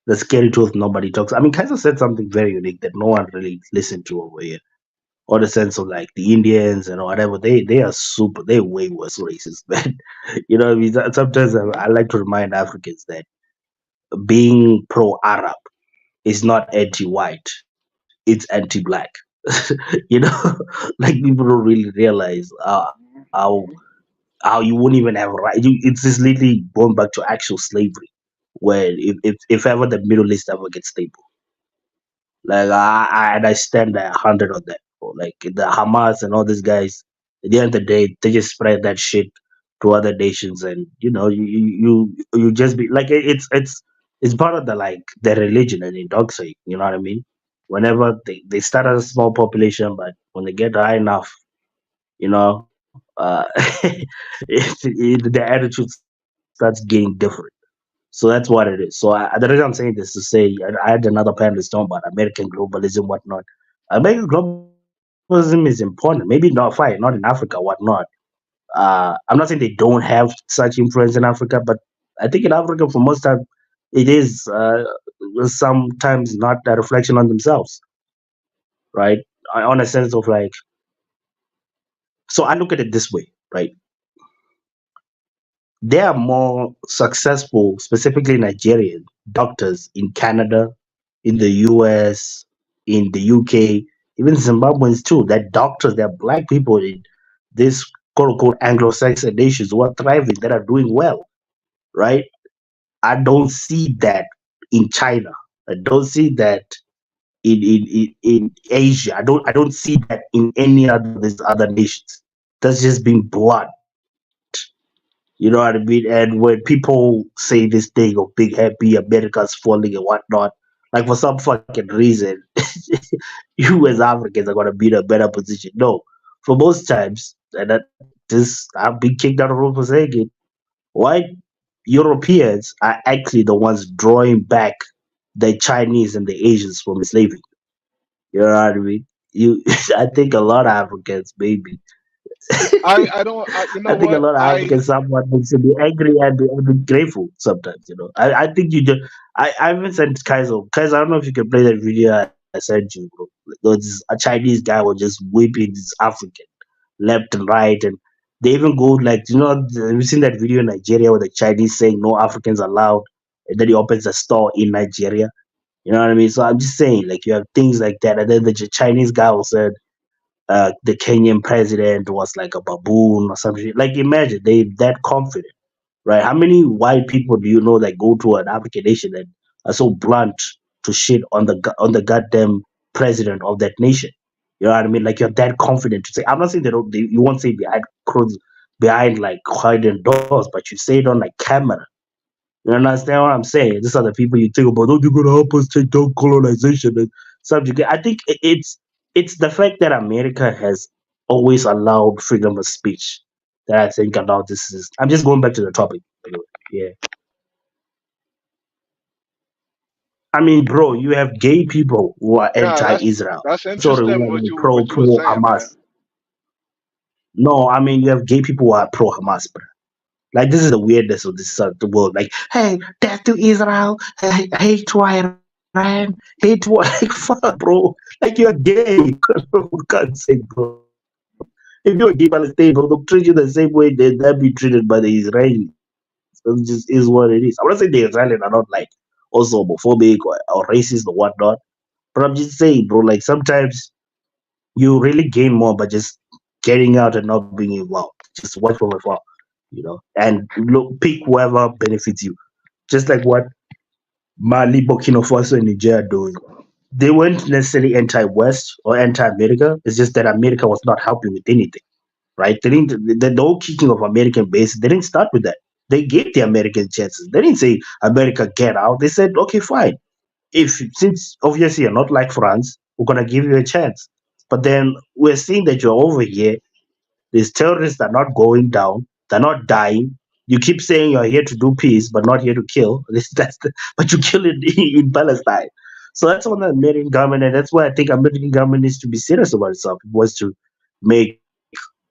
the scary truth. Nobody talks. I mean, Kaiser said something very unique that no one really listened to over here. Or the sense of like the Indians and whatever, they are they're way worse racist, man. You know, what I mean, sometimes I like to remind Africans that being pro-Arab is not anti-white; it's anti-black. You know, like people don't really realize how how you won't even have right. It's just literally going back to actual slavery, where if ever the Middle East ever gets stable, like and I stand 100 on that. Like the Hamas and all these guys. At the end of the day, they just spread that shit to other nations, and you just be like it's part of the like their religion and indoctrinate. You know what I mean? Whenever they start as a small population, but when they get high enough, you know, their attitude starts getting different. So that's what it is. So the reason I'm saying this to say I had another panelist talking about American globalism, whatnot. American globalism is important. Maybe not fine, not in Africa, whatnot. I'm not saying they don't have such influence in Africa, but I think in Africa, for most time, it is sometimes not a reflection on themselves, right? On a sense of like, so I look at it this way, right? There are more successful, specifically Nigerian doctors in Canada, in the US, in the UK, even Zimbabweans too. That doctors, they're black people in this quote unquote Anglo-Saxon nations who are thriving, that are doing well, right? I don't see that in China. I don't see that in Asia. I don't see that in any other these other nations. That's just been blood. You know what I mean? And when people say this thing of big happy America's falling and whatnot, like for some fucking reason, you as Africans are gonna be in a better position. No, for most times, and that this I've been kicked out of room for saying it. White Europeans are actually the ones drawing back the Chinese and the Asians from enslaving. You know what I mean? You, I think a lot of Africans, maybe I don't. You I know think a what? lot of Africans somewhat needs to be angry and be grateful sometimes, you know. I think you just I even sent Kaiser. Kaiser, I don't know if you can play that video I sent you, bro. Like, there was a Chinese guy was just whipping this African left and right, and they even go like, have you seen that video in Nigeria where the Chinese saying no Africans allowed, and then he opens a store in Nigeria. You know what I mean? So I'm just saying, like, you have things like that, and then the Chinese guy was said the Kenyan president was like a baboon or something. Like, imagine they that confident, right? How many white people do you know that go to an African nation and are so blunt to shit on on the goddamn president of that nation? You know what I mean? Like, you're that confident to say. I'm not saying you won't say behind like hidden doors, but you say it on like camera. You understand what I'm saying? These are the people you think about. Oh, they're gonna help us take down colonization and subjugate. I think it's the fact that America has always allowed freedom of speech that I think about this is. I'm just going back to the topic. Anyway. Yeah, I mean, bro, you have gay people who are Yeah, anti-Israel. that's Sorry, who interesting. are What like you pro what you were pro saying, man. Hamas. No, I mean you have gay people who are pro Hamas, bro. Like, this is the weirdness of this the world. Like, hey, death to Israel, hate to Iran, hate to like fuck, bro. Like, you're gay. For God's sake, bro. If you're a gay Palestinian, bro, they'll treat you the same way they'll be treated by the Israelis. It just is what it is. I'm not saying the Israelis are not like also homophobic or racist or whatnot, but I'm just saying, bro, like sometimes you really gain more by just getting out and not being involved. Just watch from afar, and look, pick whoever benefits you. Just like what Mali, Burkina Faso, and Niger are doing. They weren't necessarily anti-West or anti-America. It's just that America was not helping with anything, right? They didn't. The whole kicking of American bases. They didn't start with that. They gave the American chances. They didn't say America get out. They said, okay, fine. If since obviously you're not like France, we're gonna give you a chance. But then we're seeing that you're over here. These terrorists are not going down. They're not dying. You keep saying you're here to do peace, but not here to kill. But you kill it in Palestine. So that's on the American government, and that's why I think American government needs to be serious about itself. It was to make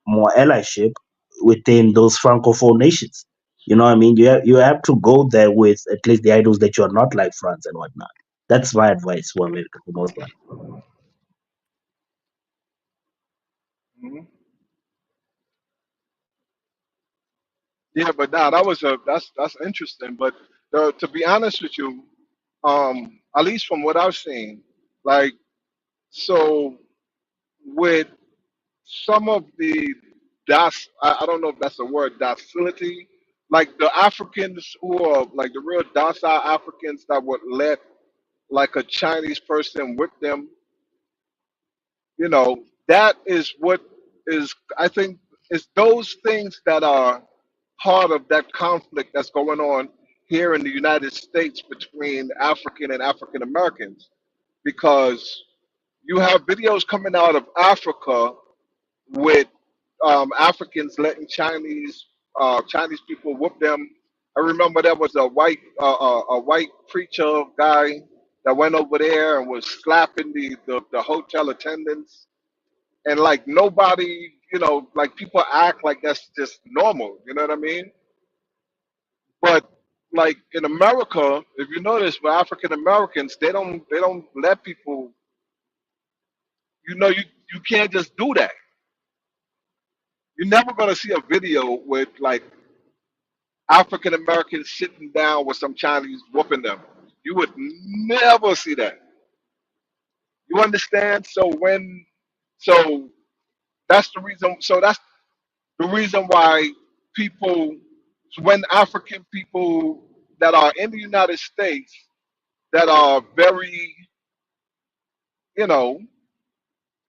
more allyship within those francophone nations. You know what I mean? You have to go there with at least the idols that you're not like France and whatnot. That's my advice for America for the most part. Hmm. Yeah, but nah, that's interesting. But to be honest with you, at least from what I've seen, like so with some of the I don't know if that's a word, docility, like the Africans who are like the real docile Africans that would let like a Chinese person whip them, that is what is I think it's those things that are part of that conflict that's going on here in the United States between African and African Americans, because you have videos coming out of Africa with Africans letting Chinese people whoop them. I remember there was a white preacher guy that went over there and was slapping the hotel attendants, and like nobody, like people act like that's just normal. You know what I mean? But like in America, if you notice, with African Americans, they don't let people. You can't just do that. You're never gonna see a video with like African Americans sitting down with some Chinese whooping them. You would never see that. You understand? So that's the reason. So that's the reason why people, when African people that are in the United States that are very, you know,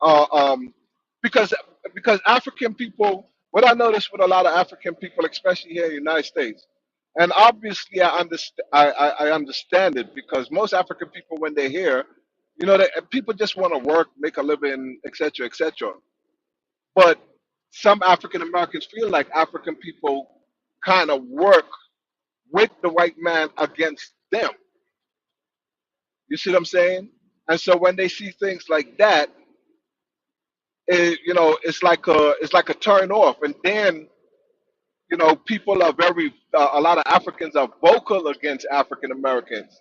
uh, um, because African people, what I noticed with a lot of African people, especially here in the United States, and obviously I understand it because most African people when they're here, people just want to work, make a living, etc., etc. But some African Americans feel like African people kind of work with the white man against them. You see what I'm saying? And so when they see things like that, it's like a turn off. And then people are very a lot of Africans are vocal against African Americans.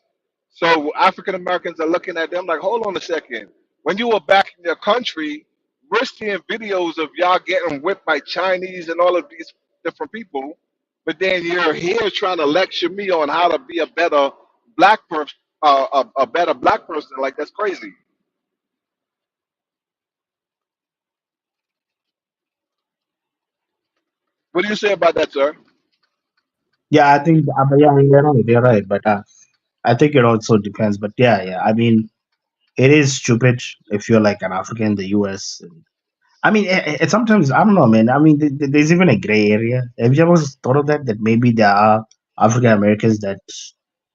So African Americans are looking at them like, hold on a second. When you were back in your country, we're seeing videos of y'all getting whipped by Chinese and all of these different people, but then you're here trying to lecture me on how to be a better black person, a better black person. Like that's crazy. What do you say about that, sir? Yeah, I think, but yeah, you're right. You're right. But I think it also depends. But yeah, yeah. I mean, it is stupid if you're like an African in the US. I mean, it sometimes, I don't know, man. I mean, there's even a gray area. Have you ever thought of that? That maybe there are African Americans that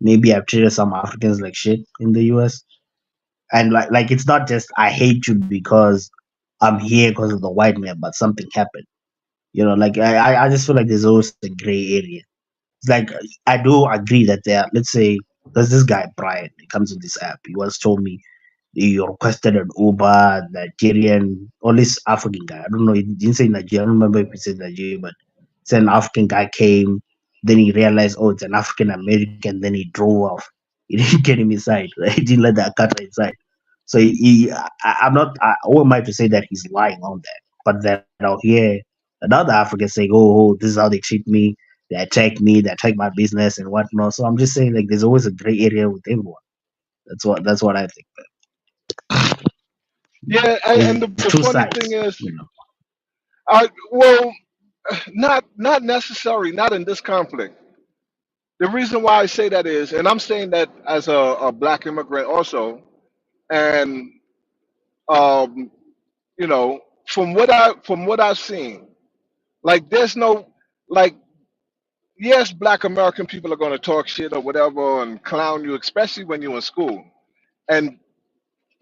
maybe have treated some Africans like shit in the US, and like it's not just I hate you because I'm here because of the white man, but something happened. Like I just feel like there's always a gray area. It's like I do agree that there. Let's say there's this guy Brian. He comes on this app. He once told me you requested an Uber, Nigerian, or this African guy. I don't know. He didn't say Nigeria. I don't remember if he said Nigeria, but it's an African guy came. Then he realized, oh, it's an African American. Then he drove off. He didn't get him inside. Right? He didn't let the Akata inside. So I'm not. Who am I to say that he's lying on that? But then I'll hear another African saying, oh, this is how they treat me. They attack me. They attack my business and whatnot. So I'm just saying, like, there's always a gray area with everyone. That's what I think. Yeah, There's and the two funny thing sides. is, well, not necessary, not in this conflict. The reason why I say that is, and I'm saying that as a black immigrant also, and um, from what I've seen, like there's no like yes, black American people are going to talk shit or whatever and clown you, especially when you're in school. And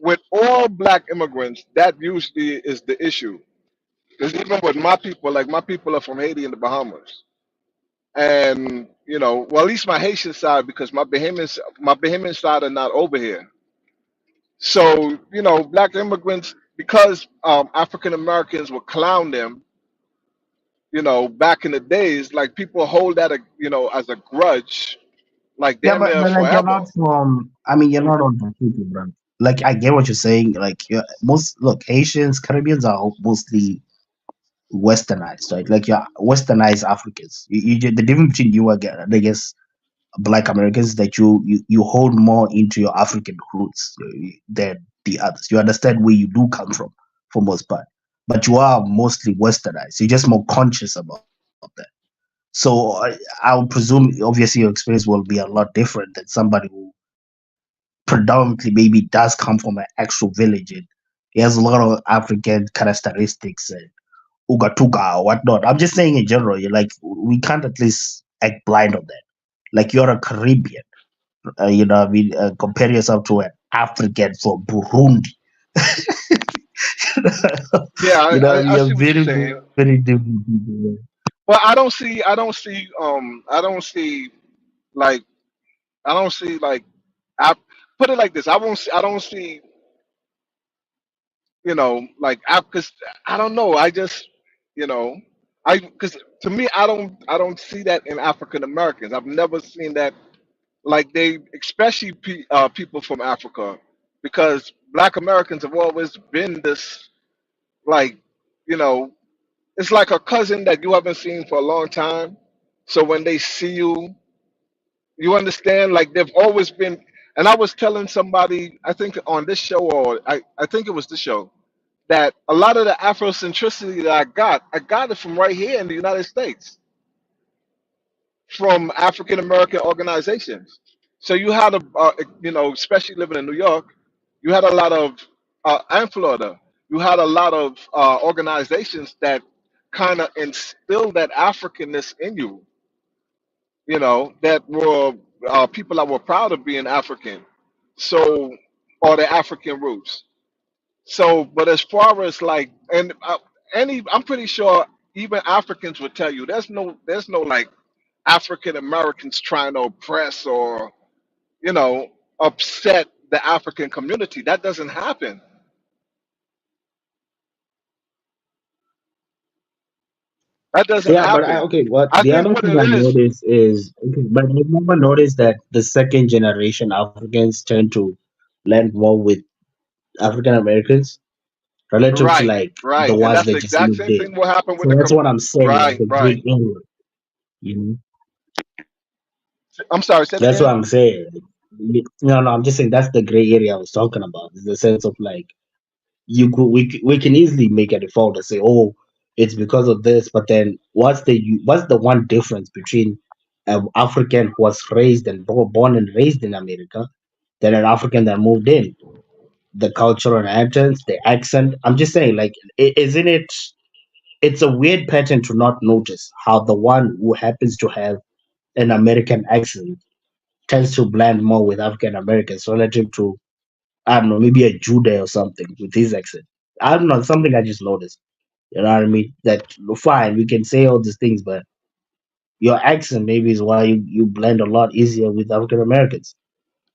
with all black immigrants, that usually is the issue. Because even with my people, like my people are from Haiti and the Bahamas, and well, at least my Haitian side, because my Bahamian side are not over here. So black immigrants, because African Americans would clown them, back in the days, like people hold that as a grudge, like Yeah, damn but near like you're forever. not from. I mean, you're not on the people, bro. Like I get what you're saying. Like most look, Haitians, Caribbeans are mostly westernized, right? Like you're westernized Africans. The difference between you and I guess Black Americans is that you hold more into your African roots than the others. You understand where you do come from for most part, but you are mostly westernized. You're just more conscious about that. So I would presume, obviously, your experience will be a lot different than somebody who predominantly maybe does come from an actual village and he has a lot of African characteristics Ugatuga or whatnot. I'm just saying in general, you're like, we can't at least act blind on that. Like you're a Caribbean, compare yourself to an African from Burundi. Yeah, We I are see what you're very, saying. very different people. But like I don't see like I put it like this. I don't see like because I don't know. I just you know I because to me I don't see that in African Americans. I've never seen that like they especially people from Africa because Black Americans have always been this like you know it's like a cousin that you haven't seen for a long time. So when they see you, you understand like they've always been. And I was telling somebody I think on this show or I think it was this show that a lot of the Afrocentricity that I got it from right here in the United States, from African American organizations. So you had especially living in New York, you had a lot of, and Florida, you had a lot of organizations that kind of instilled that Africanness in you, that were people that were proud of being African. So, or the African roots. So, but as far as like, and I'm pretty sure even Africans would tell you there's no like African Americans trying to oppress or you know upset the African community. That doesn't happen. That doesn't Yeah, but happen. okay. What I the think other what thing it I is, notice is, okay, but I never noticed that the second generation Africans tend to blend more with African Americans relative to like the and ones that's the that just exact moved same in. thing. What happened with So that's what I'm saying, like right, the right. gray area. You know, I'm sorry. Say it that's what again. I'm saying. No, no, I'm just saying that's the gray area I was talking about. Is the sense of like we can easily make a default and say, oh, it's because of this, but then what's the one difference between an African who was raised and born and raised in America than an African that moved in? The cultural inheritance, the accent. I'm just saying, like, isn't it? It's a weird pattern to not notice how the one who happens to have an American accent tends to blend more with African Americans relative to, I don't know, maybe a Judah or something with his accent. I don't know, something I just noticed. You know what I mean? That fine, we can say all these things, but your accent maybe is why you blend a lot easier with African Americans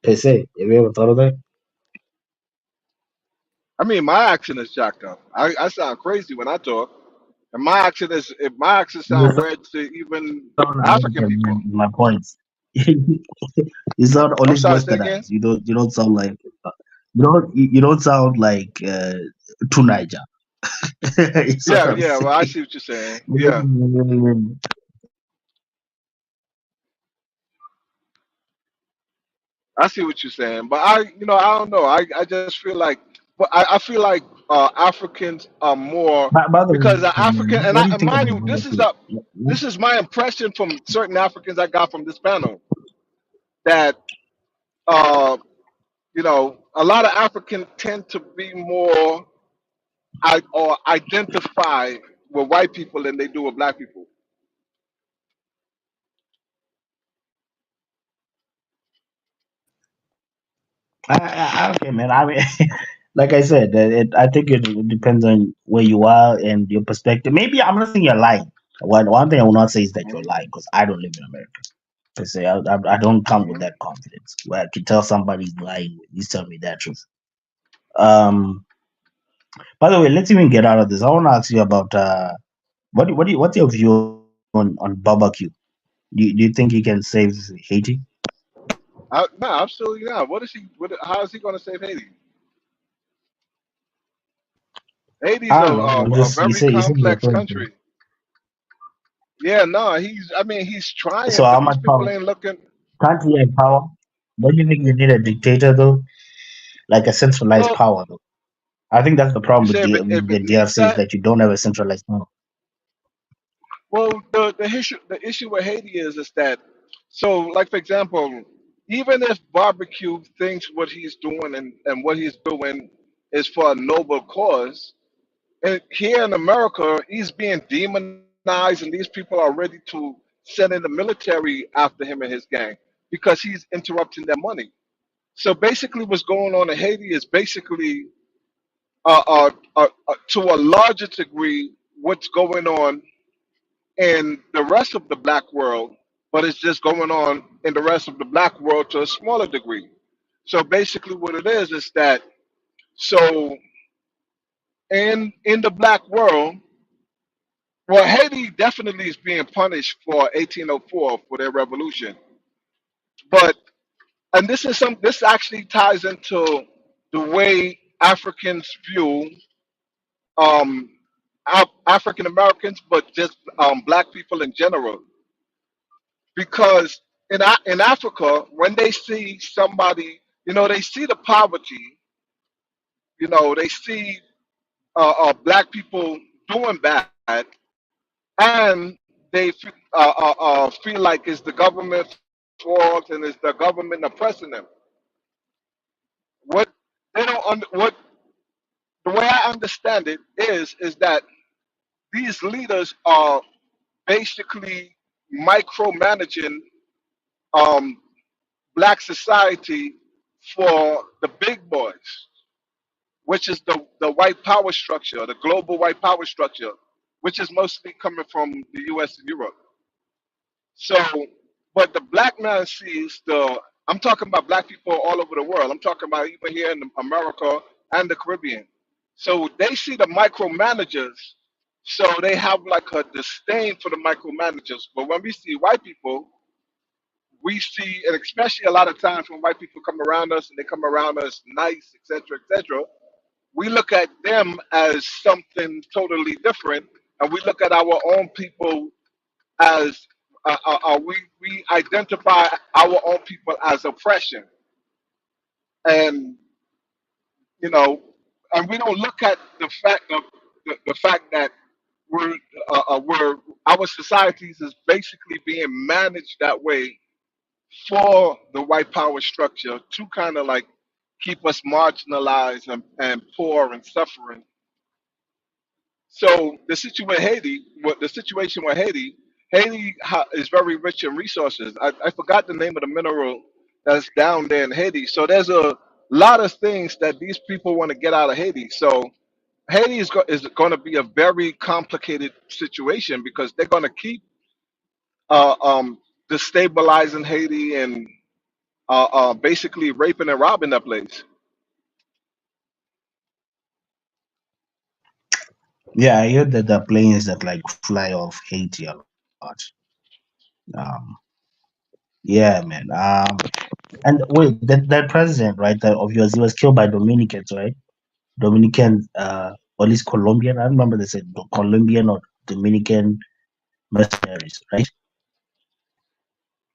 per se. Have you ever thought of that? I mean, my accent is jacked up. I sound crazy when I talk, and my accent is if my accent You sound weird to even sound African American, people. man, in my points. You sound I'm only sorry. Say again. westernized. You don't sound like you don't sound like to Niger. You see what Yeah, I'm yeah. Well, I saying? see what you're saying. Yeah, I see what you're saying. But I don't know. I just feel like, but I feel like Africans are more By the way, because African, what do you and think mind about you, barbecue? this is my impression from certain Africans I got from this panel that a lot of Africans tend to be more or identify with white people than they do with black people. Okay, man. I mean, like I said, I think it depends on where you are and your perspective. Maybe I'm not saying you're lying. One thing I will not say is that you're Hmm. lying because I don't live in America. Per se, I don't come with Hmm. that confidence where I can tell somebody's lying when he's telling me that truth. Um, by the way, let's even get out of this. I want to ask you about what's your view on barbecue? Do you think he can save Haiti? No, absolutely not. What is he? How is he going to save Haiti? Haiti's I don't know. I'm a just very you say you're complex president. country. Yeah, no, I mean, he's So trying, how but much these people power? ain't looking. Can't he have power? Don't you think you need a dictator though, like a centralized Well, power though? I think that's the problem you with say if with the it needs DRC is that. that you don't have a centralized power. Well, the issue with Haiti is that so like for example, even if barbecue thinks what he's doing and what he's doing is for a noble cause, And here in America, he's being demonized, and these people are ready to send in the military after him and his gang because he's interrupting their money. So basically, what's going on in Haiti is basically, to a larger degree, what's going on in the rest of the black world, but it's just going on in the rest of the black world to a smaller degree. So basically, what it is that so in the black world, well, Haiti definitely is being punished for 1804 for their revolution, but and this actually ties into the way Africans view um, African Americans, but just black people in general. Because in Africa, when they see somebody, they see the poverty, they see black people doing bad, and they feel like it's the government's fault and it's the government oppressing them. What they don't what the way I understand it is that these leaders are basically micromanaging um, black society for the big boys, which is the white power structure, the global white power structure, which is mostly coming from the US and Europe. So, but the black man sees I'm talking about black people all over the world. I'm talking about even here in America and the Caribbean. So they see the micromanagers, so they have like a disdain for the micromanagers. But when we see white people, we see, and especially a lot of times when white people come around us and they come around us nice, etc., we look at them as something totally different, and we look at our own people as we identify our own people as oppression, and you know, and we don't look at the fact that we're our societies is basically being managed that way for the white power structure to kind of like keep us marginalized and poor and suffering. So the situation with Haiti, is very rich in resources. I forgot the name of the mineral that's down there in Haiti. So there's a lot of things that these people want to get out of Haiti. So Haiti is going to be a very complicated situation because they're going to keep uh, um, destabilizing Haiti and basically raping and robbing that place. Yeah, I heard that the planes that like fly off Haiti a lot. Um, yeah, man. And wait, that president, right, of yours, he was killed by Dominicans, right? Dominican, or at least Colombian. I don't remember they said Colombian or Dominican mercenaries, right?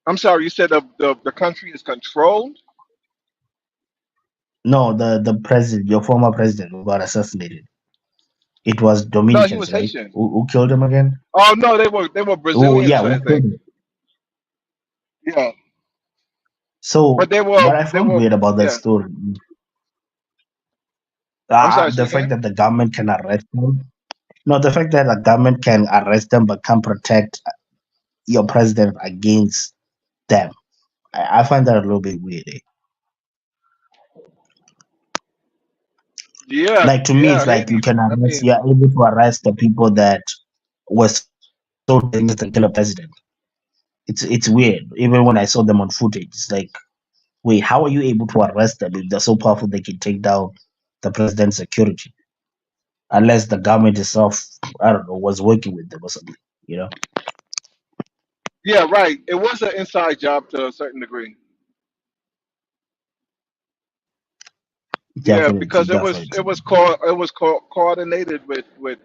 I'm sorry, you said the country is controlled. No, the president, your former president, who got assassinated. It was No, he Dominicans, was right? Haitian. Who killed him again? Oh no, they were Oh, yeah, Brazilians, I who think. killed him? Yeah, but So, what I they found were weird about that yeah. story, I'm sorry, say the again. fact that the government can arrest them. No, the fact that the government can arrest them but can't protect your president against them. I find that a little bit weird. Yeah, Like to me, yeah, it's like you Haiti. can I arrest, mean, you're able to arrest the people that were so dangerous and kill a president. It's weird. Even when I saw them on footage, it's like, wait, how are you able to arrest them if they're so powerful they can take down the president's security? Unless the government itself, I don't know, was working with them or something. You know, yeah, right. It was an inside job to a certain degree. Yeah, definitely, because definitely. it was coordinated with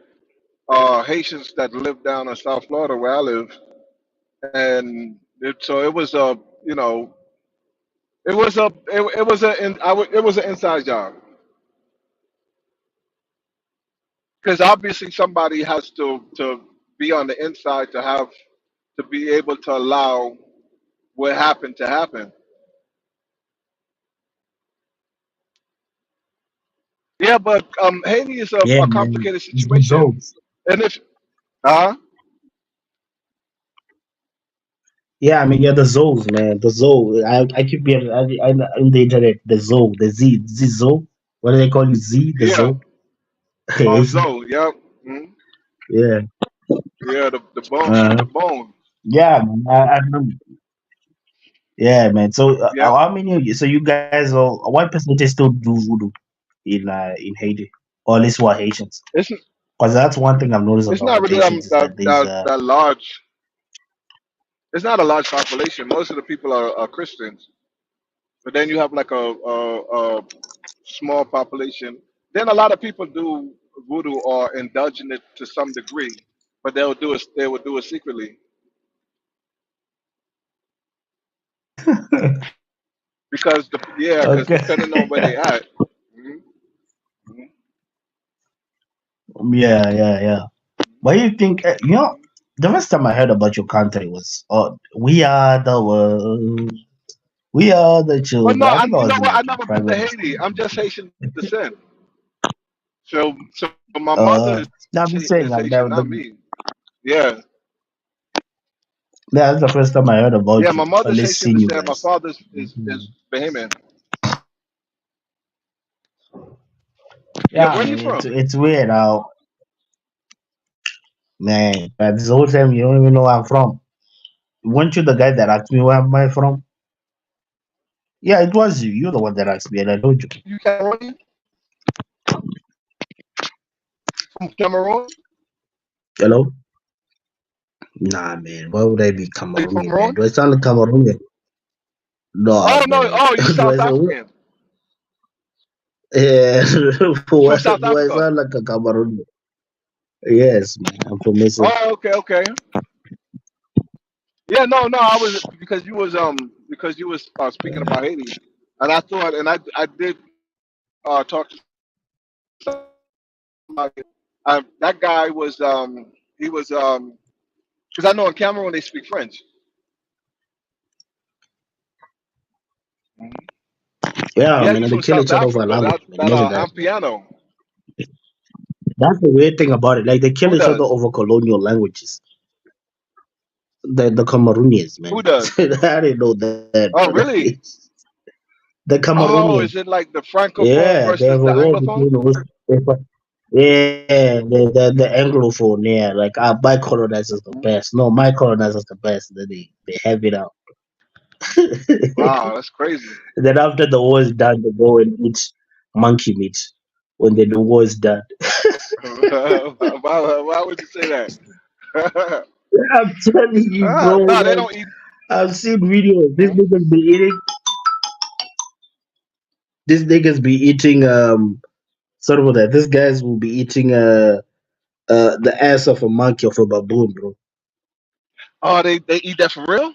Haitians that live down in South Florida where I live, and so it was a you know it was it was an inside job because obviously somebody has to be on the inside to be able to allow what happened to happen. Yeah, but Haiti is Yeah, a man. complicated It's the situation, zones. and if uh Yeah, I mean, yeah, the zones, man. The zone. I keep hearing I on the internet. The zone. The zone. What do they call you? Z. The yeah, zone. yeah. Zoe, yep, yeah, the bone, she with Uh, the bone, yeah, man. I know. Yeah, man. So yep. how many? So you guys are what percentage still do voodoo in Haiti, or at least who are Haitians? It's Because that's one thing I've noticed it's about not the really Haitians is that there's that large. It's not a large population. Most of the people are Christians, but then you have like a small population. Then a lot of people do voodoo or indulge in it to some degree, but they will do it secretly because because okay. depending on where they at. Mhm, mhm, Yeah. What do you think? The first time I heard about your country was, "Oh, we are the world, we are the Well, no, children." I think I you was know in what? I like in never been to primary Haiti. school. I'm just Haitian descent. So my mother Uh, no, I'm just saying, is I've Haitian, never. not me. Yeah, That's the first time I heard yeah. about you. My At mother's least Haitian seeing you descent. My guys. father's Mhm. is Bahamian. Yeah, Yeah, I where you mean, from? it's weird how, man. But this whole time you don't even know where I'm from. Weren't you the guy that asked me where am I from? Yeah, it was you. You're the one that asked me, and I told you. You Cameroonian? From Cameroon? Hello? Nah, man. Why would I be Are you from Cameroonian, man? Cameroon? Do I sound like Cameroonian? No, Oh no! man. Oh, you Do I South sound? African. Yeah. You Why from South do I Africa? sound like a Cameroonian? Yes, man. I'm from Mesa. Oh, okay, okay. Yeah, no, no. I was because you was speaking about Haiti, and I thought, and I did talk to somebody. That guy was he was because I know in Cameroon they speak French. Mhm. Yeah, Yeah, man. you And they from kill South each other over Africa. language. Man. That Imagine that. I'm piano. That's the weird thing about it. Like they kill Who each other does? over colonial languages. The Cameroonians, Who man. does? I didn't know that. Oh, really? The Oh, is Cameroonians. it like the francophone Yeah, they versus have the a war anglophone? between us. Yeah, the Anglophone. Yeah, like my colonizer's the Mhm. best. No, my colonizer's the best. Then they have it out. Wow, that's crazy. Then after the war is done, they go and eat monkey meat. When the war is done, Why would you say that? I'm telling you, bro. No, they Like don't eat. I've seen videos. These Mhm. niggas be eating. These niggas be eating. Sort of that. These guys will be eating the ass of a monkey of a baboon, bro. Oh, they eat that for real?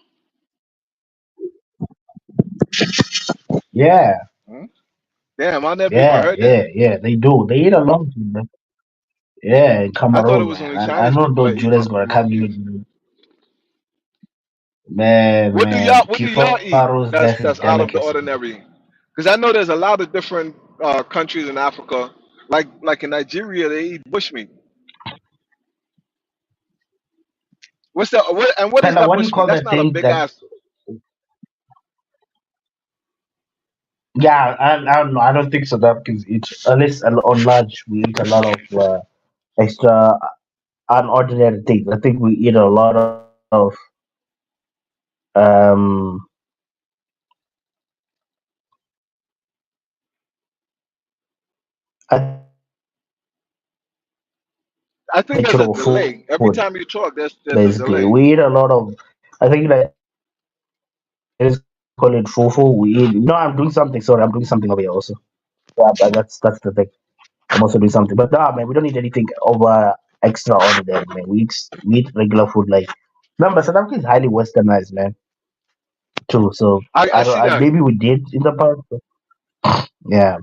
Yeah, Mhm. Damn, I never even heard that. yeah. They do. They eat a lot, man. Yeah, in I thought it Cameroon, was man. only I Chinese know people those that eat Judas, but I can't monkeys. even. Man. What do y'all eat Kifaru's death is that's out of the delicacy, man. ordinary? Because I know there's a lot of different countries in Africa. Like in Nigeria, they eat bushmeat. What is Pella, that what do you bushmeat? call That's the not a thing big that? ass. Yeah, I don't know. I don't think so. That because it's at least on large, we eat a lot of extra unordinary things. I think we eat a lot of um. I think we eat a lot of I think there's a natural delay. food. Every time you talk, there's a Basically, delay. we eat a lot of. I think like let's call it fufu. We eat. I'm doing something. Sorry, I'm doing something over here also. Yeah, but that's the thing. I'm also doing something. But nah, man, we don't need anything over extraordinary, man. We eat regular food. Like remember, South Africa is highly westernized, man. Too. So I I don't. see that. Maybe we did in the past. But yeah,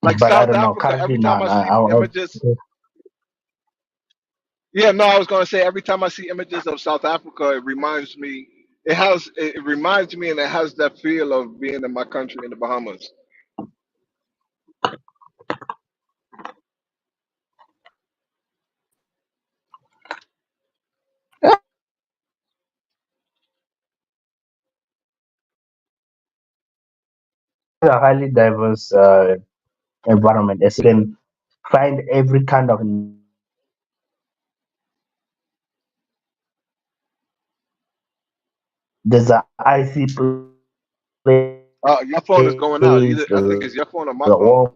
Like but I South don't know. Africa, Currently, every time man. I see images, yeah, no, I was gonna say every time I see images of South Africa, it reminds me. It reminds me, and it has that feel of being in my country in the Bahamas. a highly diverse environment. As you can find every kind of nationality in South Africa. There's a icy place, there's a warm Your phone is place. going out. Either I think it's your phone or my phone.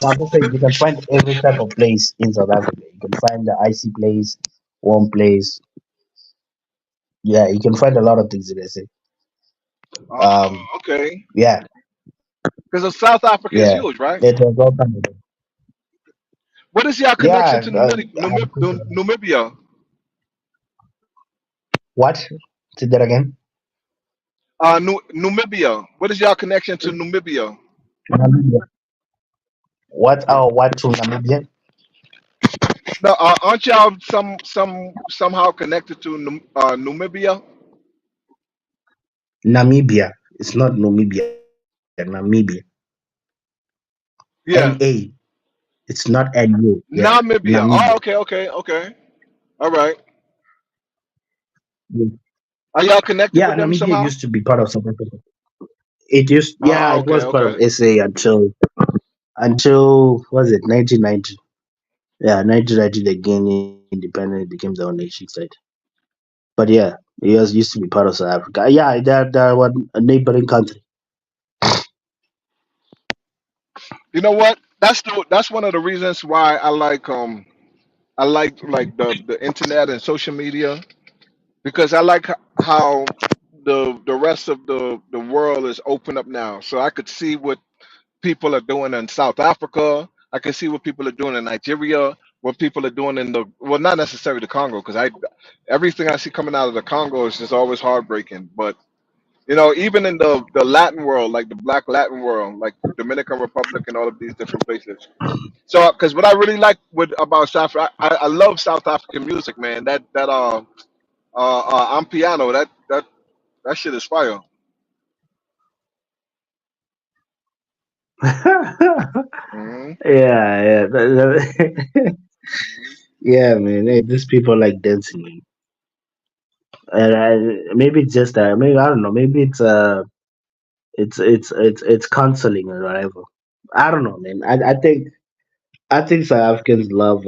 So I'm just saying you can find every type of place in South Africa. You can find the icy place, warm place. Yeah, you can find a lot of things in there. Okay. Yeah, Because South Africa is yeah. huge, right? It was all kind of What is your connection yeah. to Namibia? What? Say that again. Namibia. What is your connection to Namibia? Namibia. What? Oh, what to Namibia? No, aren't y'all somehow connected to Namibia? Namibia. It's not Namibia. Namibia. Yeah, NA. It's not NU. Yeah, Namibia. Namibia. Oh, okay. All right. Yeah, Are y'all connected yeah, with them Namibia somehow? used to be part of South Africa. It used, yeah, it Okay, was part of okay. SA until was it 1990? Yeah, 1990 they gained independence, became their own nation state. But yeah, it was used to be part of South Africa. Yeah, they're one a neighboring country. You know what? That's one of the reasons why I like the internet and social media because I like how the rest of the world is open up now. So I could see what people are doing in South Africa. I can see what people are doing in Nigeria. What people are doing in the well, not necessarily the Congo, because I everything I see coming out of the Congo is just always heartbreaking. But even in the Latin world, like the Black Latin world, like Dominican Republic and all of these different places. So, because what I really like about South, I love South African music, man. I'm piano. That shit is fire. Hmm. Yeah, yeah, yeah, man. Hey, these people like dancing, man. And maybe it's just maybe I don't know. Maybe it's counseling or whatever. I don't know, man. I think South Africans love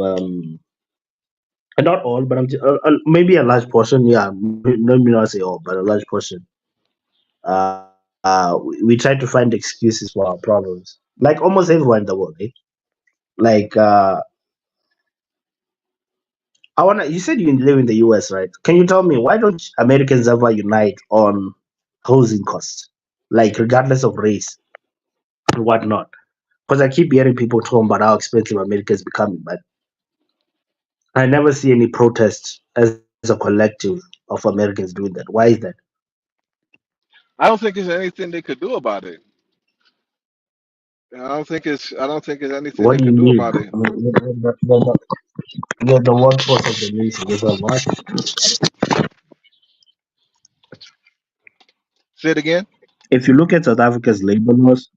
not all, but maybe a large portion. Yeah, let me not say all, but a large portion. We try to find excuses for our problems, like almost everyone in the world. Eh? Like I wanna. You said you live in the U.S., right? Can you tell me why don't Americans ever unite on housing costs, like regardless of race and whatnot? Because I keep hearing people talking about how expensive America is becoming, but I never see any protests as a collective of Americans doing that. Why is that? I don't think there's anything they could do about it. I don't think there's anything What they do you could do mean? about it. You're the workforce of the nation. You're the what? Say it again. If you look at South Africa's labor laws,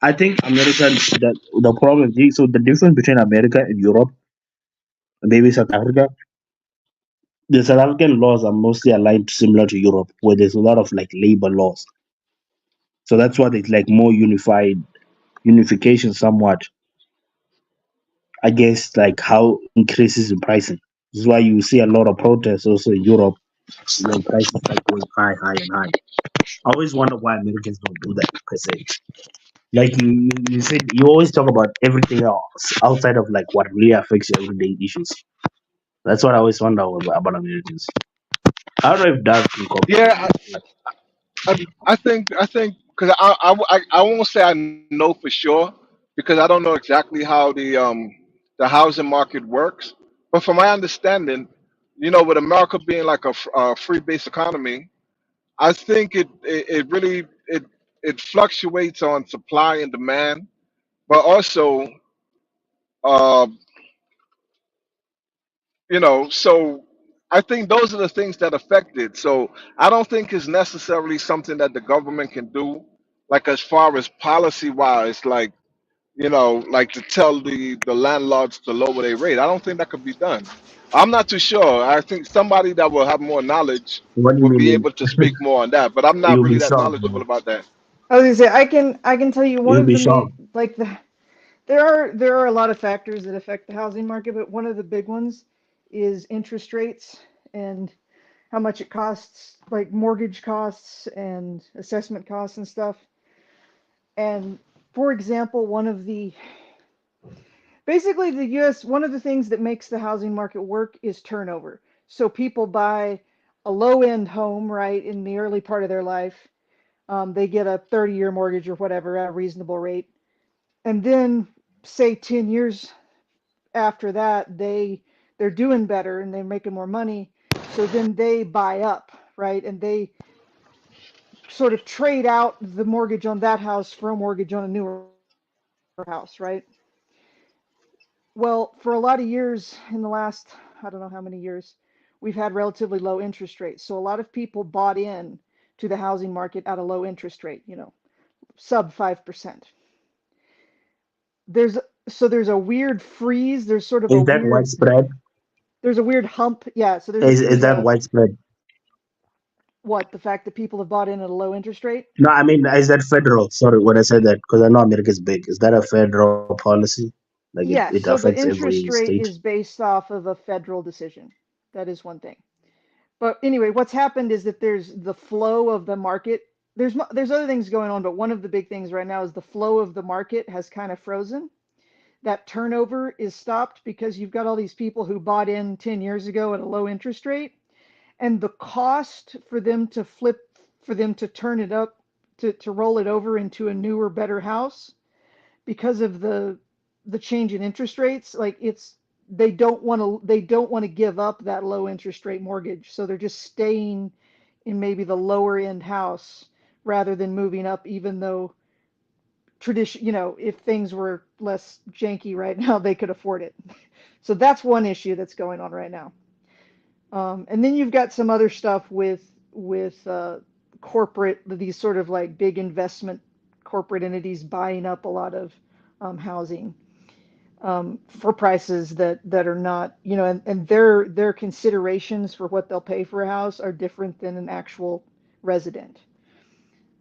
I think America, the problem, so the difference between America and Europe, maybe South Africa, the South African laws are mostly aligned similar to Europe, where there's a lot of like labor laws. So that's what it's like more unification somewhat against like how increases in pricing. This is why you see a lot of protests also in Europe when prices like going high, high, and high. I always wonder why Americans don't do that per se. Like you said, you always talk about everything else outside of like what really affects your everyday issues. That's what I always wonder about Americans. I don't know if Dark can Yeah, comprehend that. I think because I won't say I know for sure because I don't know exactly how the housing market works. But from my understanding, with America being like a free base economy, I think it really it fluctuates on supply and demand, but also uh, so I think those are the things that affect it. So I don't think it's necessarily something that the government can do, like as far as policy wise, like like to tell the landlords to lower their rate. I don't think that could be done. I'm not too sure. I think somebody that will have more knowledge What do you will be mean? able to speak more on that, but I'm not You'll be really that shocked, knowledgeable bro. about that. I was gonna say I can tell you one You'll of be the main shocked. like there are a lot of factors that affect the housing market, but one of the big ones is interest rates and how much it costs, like mortgage costs and assessment costs and stuff. And for example, basically the US, one of the things that makes the housing market work is turnover. So people buy a low end home, right, in the early part of their life. They get a 30-year mortgage or whatever at a reasonable rate. And then say 10 years after that, they're doing better and they're making more money. So then they buy up, right? And they sort of trade out the mortgage on that house for a mortgage on a newer house, right? Well, for a lot of years in the last, I don't know how many years, we've had relatively low interest rates. So a lot of people bought in to the housing market at a low interest rate, sub 5%. There's there's a weird freeze, there's sort of a Is that weird widespread? there's a weird hump. Yeah, so there's Is there's that a widespread? what, the fact that people have bought in at a low interest rate? No, I mean, is that federal? Sorry, when I said that, because I know America is big. Is that a federal policy? Like it Yes, so affects the every interest rate state? is based off of a federal decision. That is one thing. But anyway, what's happened is that there's the flow of the market. There's other things going on, but one of the big things right now is the flow of the market has kind of frozen. That turnover is stopped because you've got all these people who bought in 10 years ago at a low interest rate, and the cost for them to turn it up, to roll it over into a newer, better house because of the change in interest rates, like they don't want to give up that low interest rate mortgage, so they're just staying in maybe the lower end house rather than moving up, even though tradition, if things were less janky right now, they could afford it. So that's one issue that's going on right now. And then you've got some other stuff with corporate, these sort of like big investment corporate entities buying up a lot of housing for prices that are not, and their considerations for what they'll pay for a house are different than an actual resident.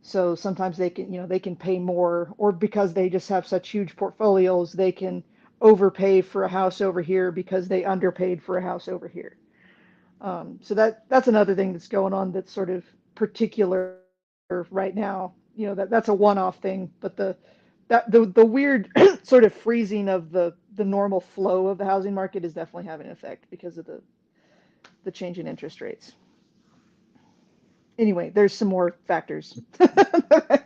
So sometimes they can pay more, or because they just have such huge portfolios, they can overpay for a house over here because they underpaid for a house over here. So that's another thing that's going on that's sort of particular right now. That's a one-off thing, but the weird sort of freezing of the normal flow of the housing market is definitely having an effect because of the change in interest rates. Anyway, there's some more factors that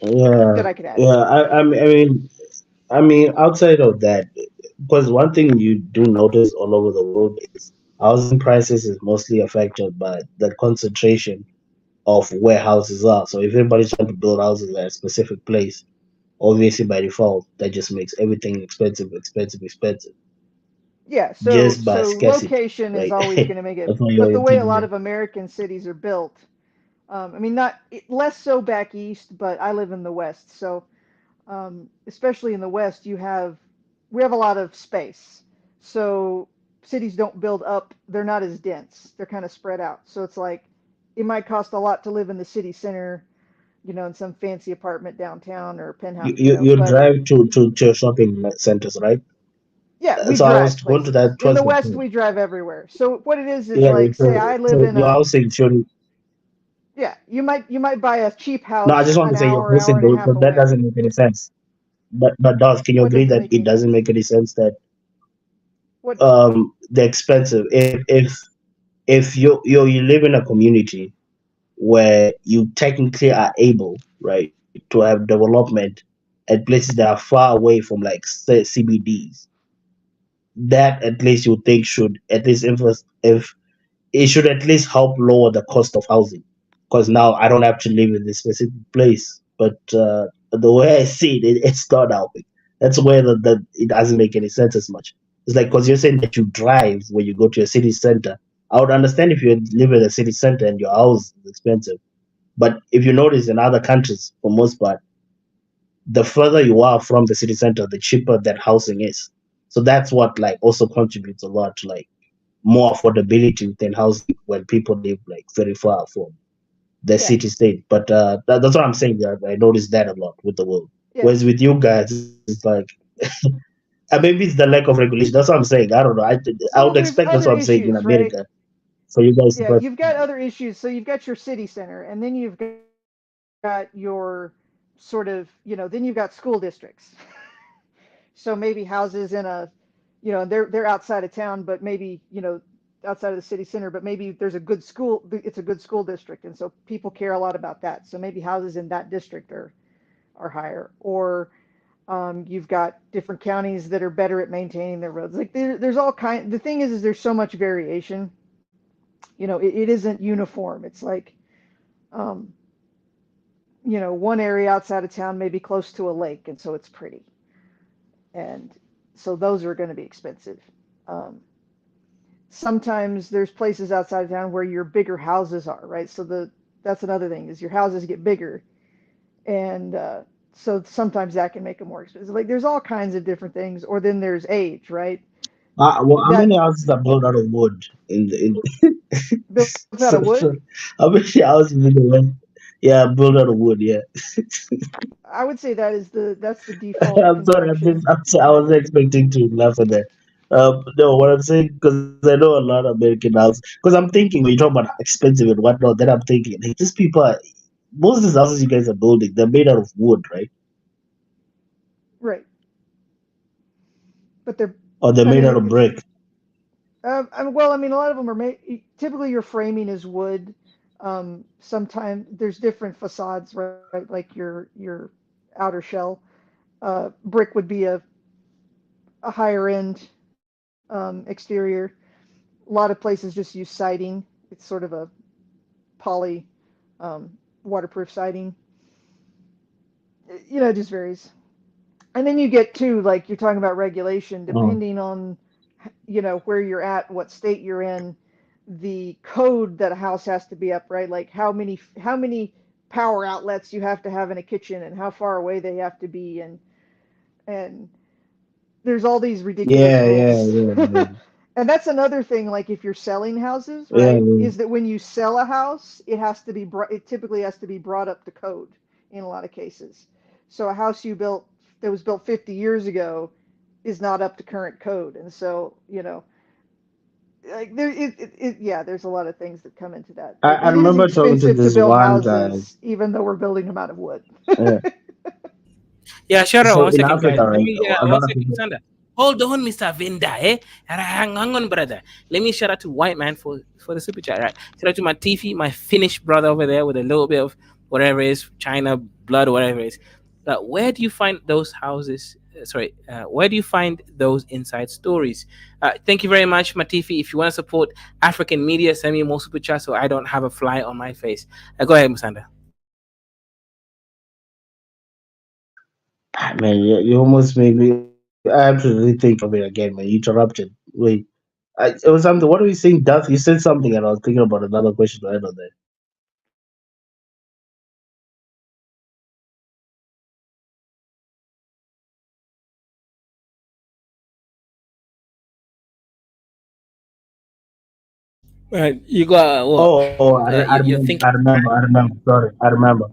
Yeah, I could add. yeah. I mean, outside of that, because one thing you do notice all over the world is housing prices is mostly affected by the concentration of where houses are. So if everybody's trying to build houses at a specific place, obviously by default, that just makes everything expensive, expensive, expensive, Yeah, so just by so scarcity, location is right? always going to make it, That's what but you're the way a lot thinking. of American cities are built, I mean, less so back east, but I live in the west, so especially in the west, we have a lot of space, so cities don't build up. They're not as dense. They're kind of spread out. So it's like it might cost a lot to live in the city center, in some fancy apartment downtown or penthouse, You but drive to shopping centers, right? yeah, we So I was drive going to places. that In towards the the West, point. we drive everywhere. So what it is Yeah, like, say I live so in your a, housing should. yeah, you might buy a cheap No, I house just want an to say your hour housing, and a half but that away. doesn't make any sense. But Dawes, can you What agree doesn't that make it any doesn't sense? make any sense that What? they're expensive if you live in a community where you technically are able, right, to have development at places that are far away from like say, CBDs, that at least you think should at least if it should at least help lower the cost of housing. Because now I don't have to live in this specific place, but the way I see it, it's not helping. That's where the it doesn't make any sense as much. It's like because you're saying that you drive when you go to a city center. I would understand if you live in a city center and your house is expensive, but if you notice in other countries, for most part, the further you are from the city center, the cheaper that housing is. So that's what like also contributes a lot to like more affordability within housing when people live like very far from the Yeah, city state. But that's what I'm saying. I noticed that a lot with the world. yeah. Whereas with you guys, it's like maybe it's the lack of regulation. That's what I'm saying. I don't know. I would Well, there's expect that's what other I'm saying in issues, right? America for you guys to. Yeah, you've got other issues. So you've got your city center, and then you've got your sort of, then you've got school districts. So maybe houses in a, they're outside of town, but maybe, outside of the city center, but maybe there's a good school, it's a good school district, and so people care a lot about that. So maybe houses in that district are higher, or you've got different counties that are better at maintaining their roads. Like there's all kind. The thing is there's so much variation. It isn't uniform. It's like, um, one area outside of town may be close to a lake, and so it's pretty, and so those are going to be expensive. Um, Sometimes there's places outside of town where your bigger houses are, right? So that's another thing is your houses get bigger, and so sometimes that can make them more expensive. Like there's all kinds of different things, or then there's age, right? Well, how That many houses are built out of wood built out of so, wood. how many houses in the West? Yeah, built out of wood. Yeah. I would say that's the default I'm sorry. construction. I was expecting to laugh at that. No, what I'm saying because I know a lot of American houses. Because I'm thinking when you talk about expensive and whatnot, then I'm thinking like these people, most of these houses you guys are building, they're made out of wood, right? Right, but they're, Or they're I made out mean, of brick. well, I mean, a lot of them are made. Typically, your framing is wood. Sometimes there's different facades, right? Like your outer shell. Brick would be a higher end exterior. A lot of places just use siding. It's sort of a poly waterproof siding. It just varies. And then you get to, like, you're talking about regulation, Oh. depending on where you're at, what state you're in, the code that a house has to be up, right? Like how many power outlets you have to have in a kitchen, and how far away they have to be, and there's all these ridiculous rules. Yeah. And that's another thing, like if you're selling houses, Yeah, right, yeah. is that when you sell a house, it typically has to be brought up to code in a lot of cases. So a house you built that was built 50 years ago is not up to current code. And so, like yeah, there's a lot of things that come into that. Like I it is remember talking to expensive to this build one guy. houses, even though we're building them out of wood. Yeah. Yeah, shut up. So One in second, guys. Africa, Let right? me, yeah, A one lot of second, people. Sanda. Hold on, Mr. Vinda, eh? Hang on, brother. Let me shout out to White Man for the super chat, right? Shout out to my Tifi, my Finnish brother over there with a little bit of whatever it is, China blood or whatever it is. But where do you find those houses? Where do you find those inside stories? Thank you very much, Matifi. If you want to support African media, send me more super chat so I don't have a fly on my face. Go ahead, Musanda. Man, you almost made me. I have to rethink of it again, man. You interrupted. Wait, it was something. What were you saying, Duff? You said something, and I was thinking about another question to add on that. You got what? I You're remember. thinking. Sorry, I remember.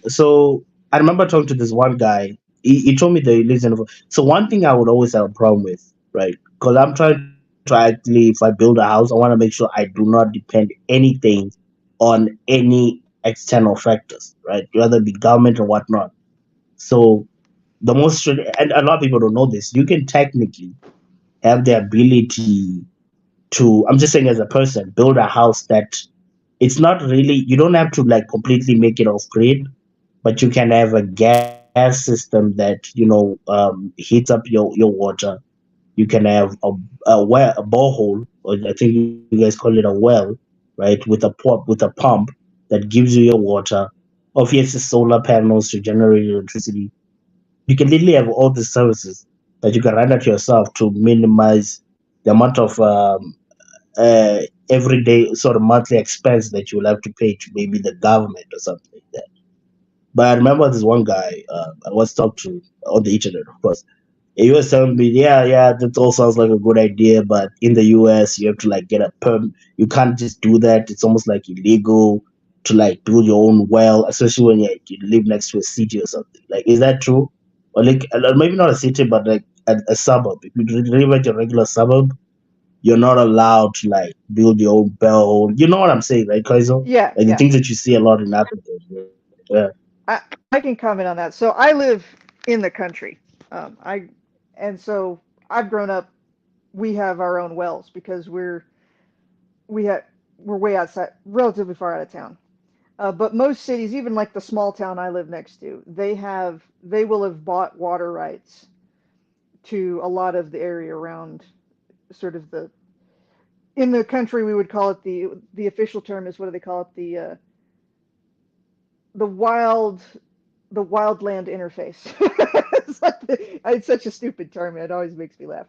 So I remember talking to this one guy. He told me that he lives in. So one thing I would always have a problem with, right? Because I'm trying to actually, if I build a house, I want to make sure I do not depend anything on any external factors, right? Whether it be government or whatnot. So and a lot of people don't know this. You can technically have the ability to. I'm just saying as a person, build a house that it's not really. You don't have to like completely make it off grid, but you can have a gas system that heats up your water. You can have a borehole, or I think you guys call it a well, right, with a pump that gives you your water. Obviously, solar panels to generate electricity. You can literally have all the services that you can run at yourself to minimize the amount of everyday sort of monthly expense that you will have to pay to maybe the government or something like that. But I remember this one guy I was talked to on the internet, of course. He was telling me, yeah, that all sounds like a good idea, but in the US, you have to like get a perm. You can't just do that. It's almost like illegal to like build your own well, especially when you live next to a city or something. Like, is that true? Or like maybe not a city, but like a suburb. If you live at your regular suburb, you're not allowed to like build your own bell. You know what I'm saying, right, Kaizo? Yeah, Like the yeah. things that you see a lot in Africa. Yeah. I can comment on that. So I live in the country. I and so I've grown up. We have our own wells because we have we're way outside, relatively far out of town. But most cities, even like the small town I live next to, they will have bought water rights to a lot of the area around sort of the in the country we would call it the official term is what do they call it the wild the wildland interface. It's such a stupid term. It always makes me laugh.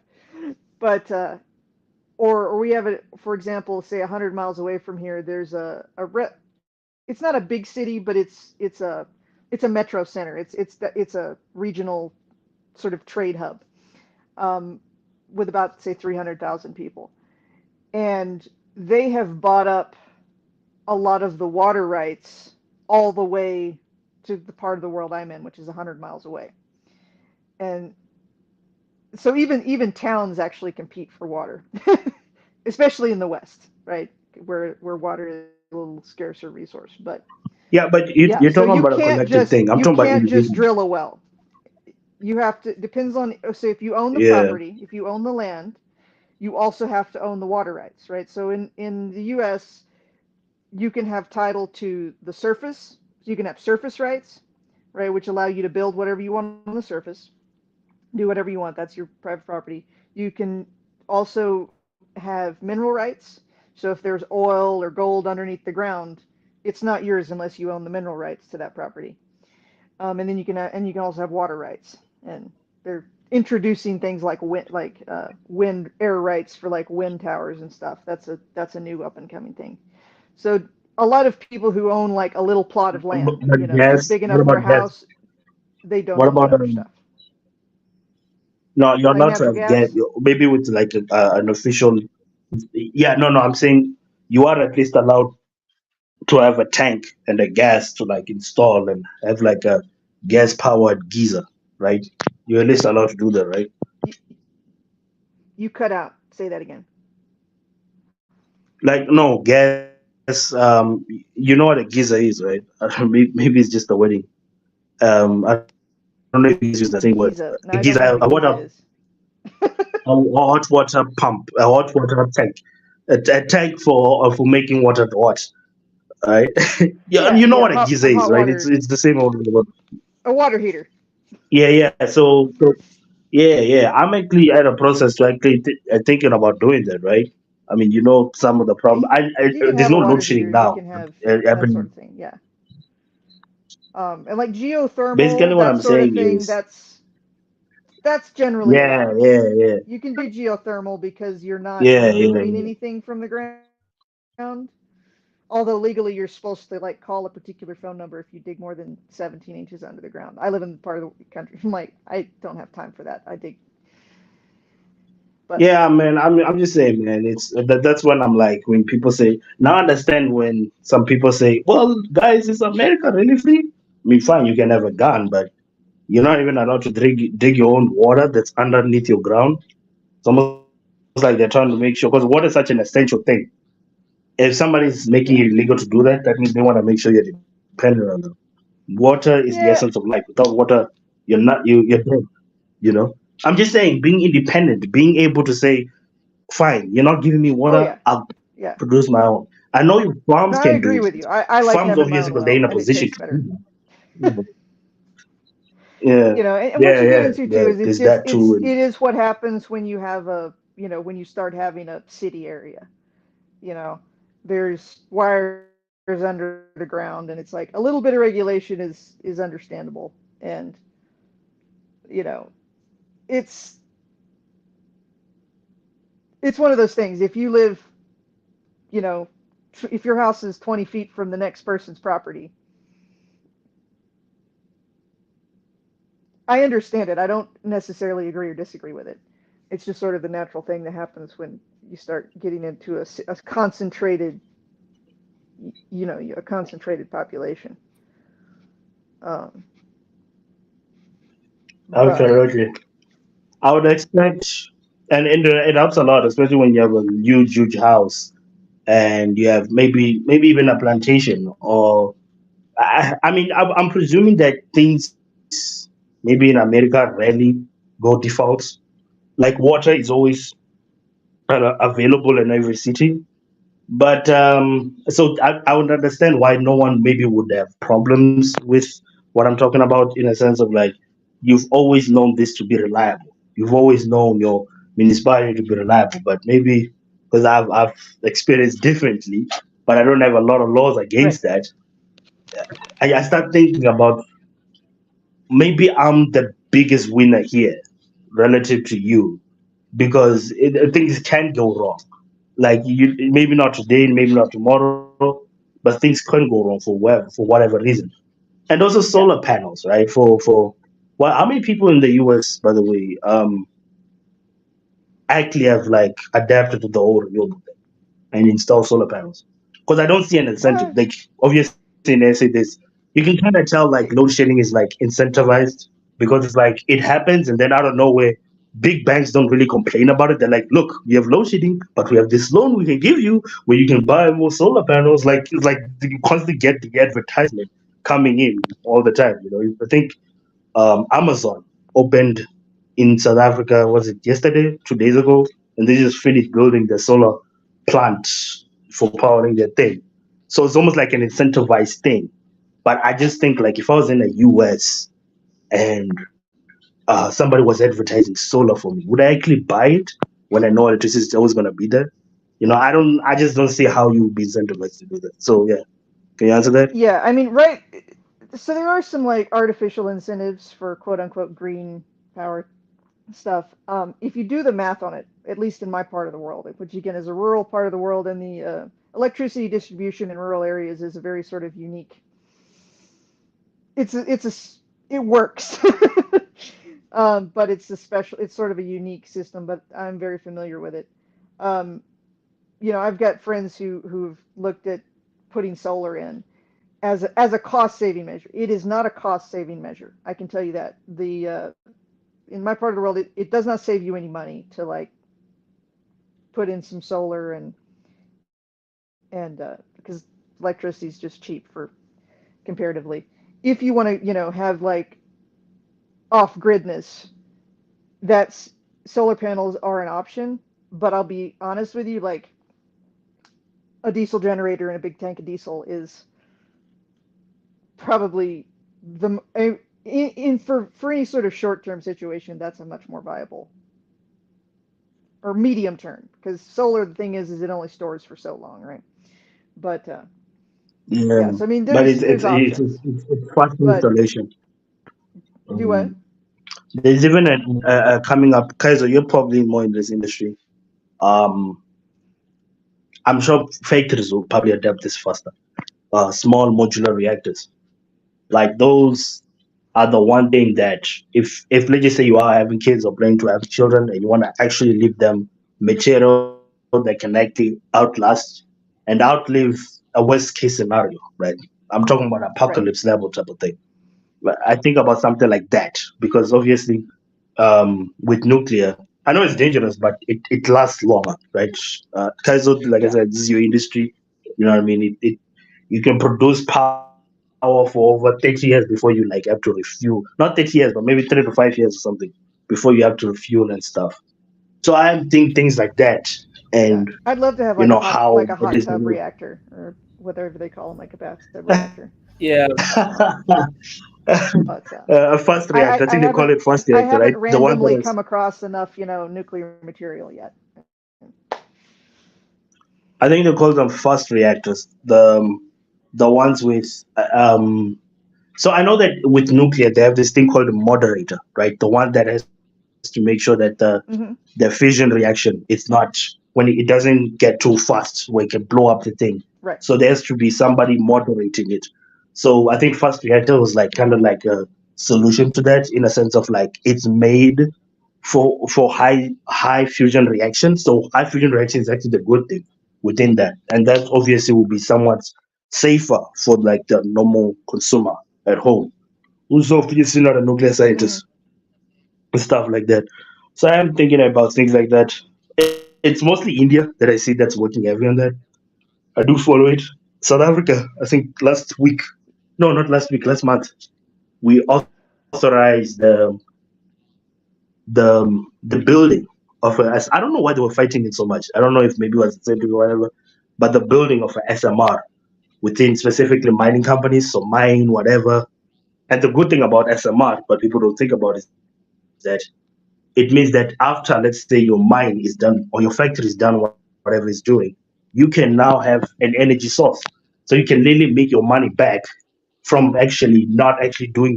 But or we have it, for example, say 100 miles away from here. There's it's not a big city, but it's a metro center. It's a regional sort of trade hub um, with about say 300,000 people, and they have bought up a lot of the water rights all the way to the part of the world I'm in, which is 100 miles away. And so even towns actually compete for water, especially in the West, right, where water is a little scarcer resource. But Yeah, but yeah, you're so talking about a collective thing. I'm you talking about can't just individuals. drill a well. You have to depends on say if you own the Yeah. property, if you own the land, you also have to own the water rights, right? So in the U.S. you can have title to the surface. So you can have surface rights, right, which allow you to build whatever you want on the surface, do whatever you want. That's your private property. You can also have mineral rights. So if there's oil or gold underneath the ground, it's not yours unless you own the mineral rights to that property. And then you can also have water rights, and they're introducing things like wind air rights for like wind towers and stuff. That's a new up and coming thing. So a lot of people who own like a little plot of land, But just gas, big what enough for a about gas? house, they don't What own the about other stuff. no, you're Like allowed to natural have gas, gas. maybe with like an official. Yeah, no, I'm saying you are at least allowed to have a tank and a gas to like install and have like a gas powered geyser, right? You're at least allowed to do that, right? You, you cut out. Say that again. Like no gas. You know what a geyser is, right? Maybe it's just the wording. I don't know if you guys use the same word. A geyser, Giza. No, a I don't know water, what a Giza is. a hot water pump, a hot water tank, a tank for making water hot. Right? Yeah, Yeah, you know yeah. what a geyser A is, hot right? It's the same old. water heater. Yeah, yeah. So yeah, yeah. I'm actually at a process to actually thinking about doing that, right? I mean, some of the Yeah, problem. you can There's have a no water load shedding heater. You now. can have that sort Happening. of thing. Yeah. And like geothermal, Basically, what that I'm sort of saying thing. is, That's generally yeah, allowed. yeah, yeah, You can do geothermal because you're not yeah, yeah, removing yeah. anything from the ground. Although legally you're supposed to like call a particular phone number if you dig more than 17 inches under the ground. I live in part of the country. I'm like, I don't have time for that. I dig, but Yeah, man. I'm just saying, man. That's when I'm like, when people say, now I understand when some people say, well, guys, is America really free? I mean, fine, you can have a gun, but you're not even allowed to dig your own water that's underneath your ground. It's almost like they're trying to make sure, because water is such an essential thing. If somebody's making it yeah, illegal to do that, that means they want to make sure you're dependent on them. Water is the essence of life. yeah. Without water, you're dead. You know. I'm just saying, being independent, being able to say, fine, you're not giving me Oh water, yeah, I'll yeah. produce my own. I know your No, farms I can do agree it. with you. I like Farms having my obviously own because they're well. in a I think it position tastes to do better. that. Yeah, And what yeah, you get yeah, into too yeah. is There's that too. And it is what happens when you have when you start having a city area. You know, there's wires under the ground, and it's like a little bit of regulation is understandable. And you know, it's it's one of those things. If you live, you know, if your house is 20 feet from the next person's property, I understand it. I don't necessarily agree or disagree with it. It's just sort of the natural thing that happens when you start getting into a concentrated, a concentrated population. Um, Okay, but okay. I would expect, and it helps a lot, especially when you have a huge house and you have maybe even a plantation. Or I mean, I'm presuming that things maybe in America rarely go default. Like water is always available in every city. But so I would understand why no one maybe would have problems with what I'm talking about, in a sense of like, you've always known this to be reliable. You've always known your municipality to be reliable, but maybe because I've experienced differently, but I don't have a lot of laws right, against that. I start thinking about maybe I'm the biggest winner here relative to you, because things can go wrong. Like, you, maybe not today, maybe not tomorrow, but things can go wrong for whatever reason. And also solar yeah. panels, right? For well, how many people in the US, by the way, actually have like adapted to the whole renewable thing and install solar panels? Because I don't see an incentive. Uh, Like, obviously, they say this, you can kind of tell like load shedding is like incentivized, because it's like it happens and then out of nowhere, big banks don't really complain about it. They're like, look, we have load shedding, but we have this loan we can give you where you can buy more solar panels. Like, it's like you constantly get the advertisement coming in all the time. I think Amazon opened in South Africa, was it yesterday, 2 days ago? And they just finished building the solar plant for powering their thing. So it's almost like an incentivized thing. But I just think, like, if I was in the US and somebody was advertising solar for me, would I actually buy it when I know electricity is always going to be there? I just don't see how you would be incentivized to do that. So yeah, can you answer that? yeah, I mean, right. So there are some like artificial incentives for quote unquote green power stuff. If you do the math on it, at least in my part of the world, which again is a rural part of the world, and the electricity distribution in rural areas is a very sort of unique. It works, but it's a special. It's sort of a unique system, but I'm very familiar with it. Um, I've got friends who've looked at putting solar in as a cost saving measure. It is not a cost saving measure. I can tell you that. The In my part of the world, it does not save you any money to like put in some solar and because electricity is just cheap for comparatively. If you want to, have like off gridness, that's solar panels are an option. But I'll be honest with you, like a diesel generator and a big tank of diesel is probably the in for any sort of short term situation, that's a much more viable or medium term, because solar, the thing is it only stores for so long, right? But Yeah, yeah, so I mean, but there's options, it's fast but installation. do what? There's even a coming up, Kaiser. You're probably more in this industry. Um, I'm sure factories will probably adapt this faster. Small modular reactors, like those, are the one thing that, if let's just say you are having kids or planning to have children and you want to actually leave them material that can actually outlast and outlive a worst case scenario, right? I'm talking about Right. apocalypse level type of thing. But I think about something like that, because obviously, with nuclear, I know it's dangerous, but it lasts longer, right? Kaizo, like I Yeah. said, this is your industry. You know what I mean? You can produce power for over 30 years before you like have to refuel. Not 30 years, but maybe 3 to 5 years or something before you have to refuel and stuff. So I think things like that, and Yeah, I'd love to have how like a it is. hot tub reactor or whatever they call them, like a bathtub reactor. Yeah, But A fast reactor. I think they call it fast I reactor, right? haven't The one that randomly is, come across enough nuclear material yet. I think they call them fast reactors. The ones with so I know that with nuclear they have this thing called a moderator, right? The one that has to make sure that the Hmm. fission reaction is not, when it doesn't get too fast where it can blow up the thing. Right. So there has to be somebody moderating it. So I think fast reactor was like kind of like solution to that, in a sense of like it's made for high fusion reaction. So high fusion reaction is actually the good thing within that, and that obviously will be somewhat safer for like the normal consumer at home, who's obviously not a nuclear Mm-hmm. scientist and stuff like that. So I am thinking about things like that. It's mostly India that I see that's working heavy on that. I do follow it. South Africa, I think last week, no, not last week, last month, we authorized the building of a. I don't know why they were fighting it so much. I don't know if maybe it was the same thing or whatever, but the building of a SMR within specifically mining companies, so mine whatever. And the good thing about SMR, but people don't think about, is that it means that after, let's say, your mine is done or your factory is done, whatever it's doing, you can now have an energy source. So you can really make your money back from actually not actually doing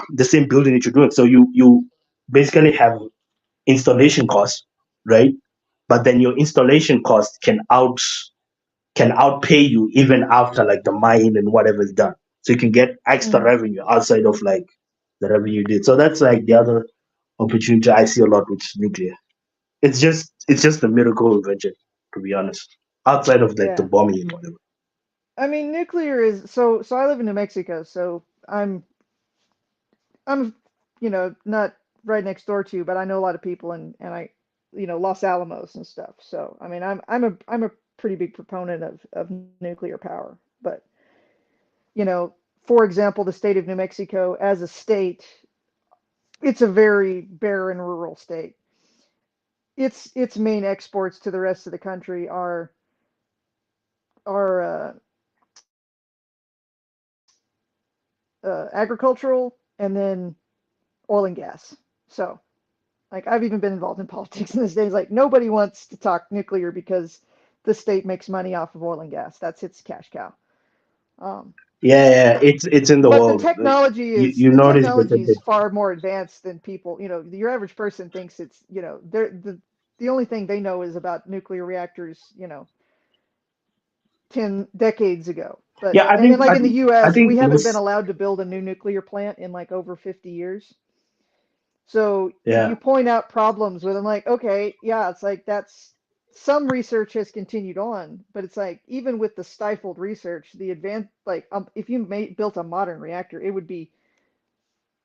the same building that you're doing. So you basically have installation costs, right? But then your installation cost can outpay you even after like the mine and whatever is done. So you can get extra Mm-hmm. revenue outside of like the revenue you did. So that's like the other opportunity I see a lot with nuclear. It's just a miracle invention, to be honest. Outside of like the Yeah. bombing and whatever. I mean, nuclear is so I live in New Mexico, so I'm not right next door to you, but I know a lot of people and I Los Alamos and stuff. So I mean, I'm a pretty big proponent of nuclear power. But you know, for example, the state of New Mexico as a state, it's a very barren rural state. Its main exports to the rest of the country are agricultural and then oil and gas. So like I've even been involved in politics in this day. It's like nobody wants to talk nuclear because the state makes money off of oil and gas. That's its cash cow. Um, Yeah, it's in the but the world. technology is You the notice the technology is far more advanced than people. Your average person thinks it's they're the only thing they know is about nuclear reactors. 10 decades ago. But yeah. I and think like I in the think I U.S., we think haven't been this. allowed to build a new nuclear plant in like over 50 years. So you Yeah, point out problems with, I'm like, okay, yeah, it's like that's some research has continued on, but it's like even with the stifled research, the advanced like if you built a modern reactor, it would be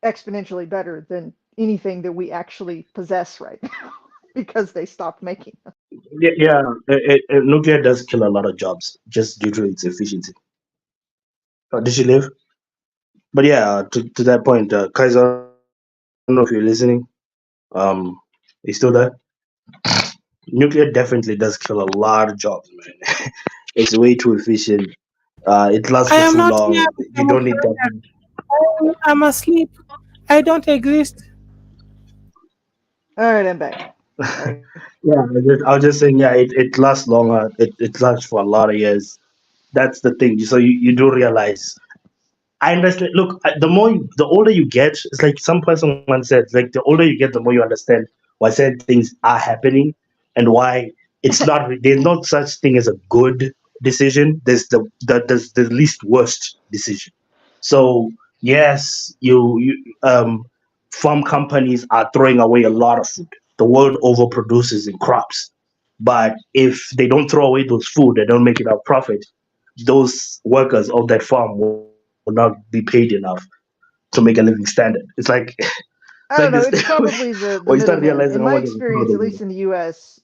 exponentially better than anything that we actually possess right now because they stopped making them. yeah. Nuclear does kill a lot of jobs just due to its efficiency. Did she live? But yeah, to that point, Kaiser, I don't know if you're listening. You still there? Nuclear definitely does kill a lot of jobs, man. It's way too efficient. It lasts for I too am not long. here. You I'm don't need that afraid. much. I'm asleep. I don't exist. All right, I'm back. Sorry. Yeah, I was just saying, yeah, it lasts longer. It lasts for a lot of years. That's the thing. So you do realize. I understand. Look, the older you get, it's like some person once said, like the older you get, the more you understand why certain things are happening and why it's not. There's no such thing as a good decision. There's the least worst decision. So yes, farm companies are throwing away a lot of food. The world overproduces in crops, but if they don't throw away those food, they don't make enough profit, those workers of that farm will not be paid enough to make a living standard. It's like I this don't know. It's probably where you the start realizing middleman. how In much my of a experience, at problem. least in the U.S.,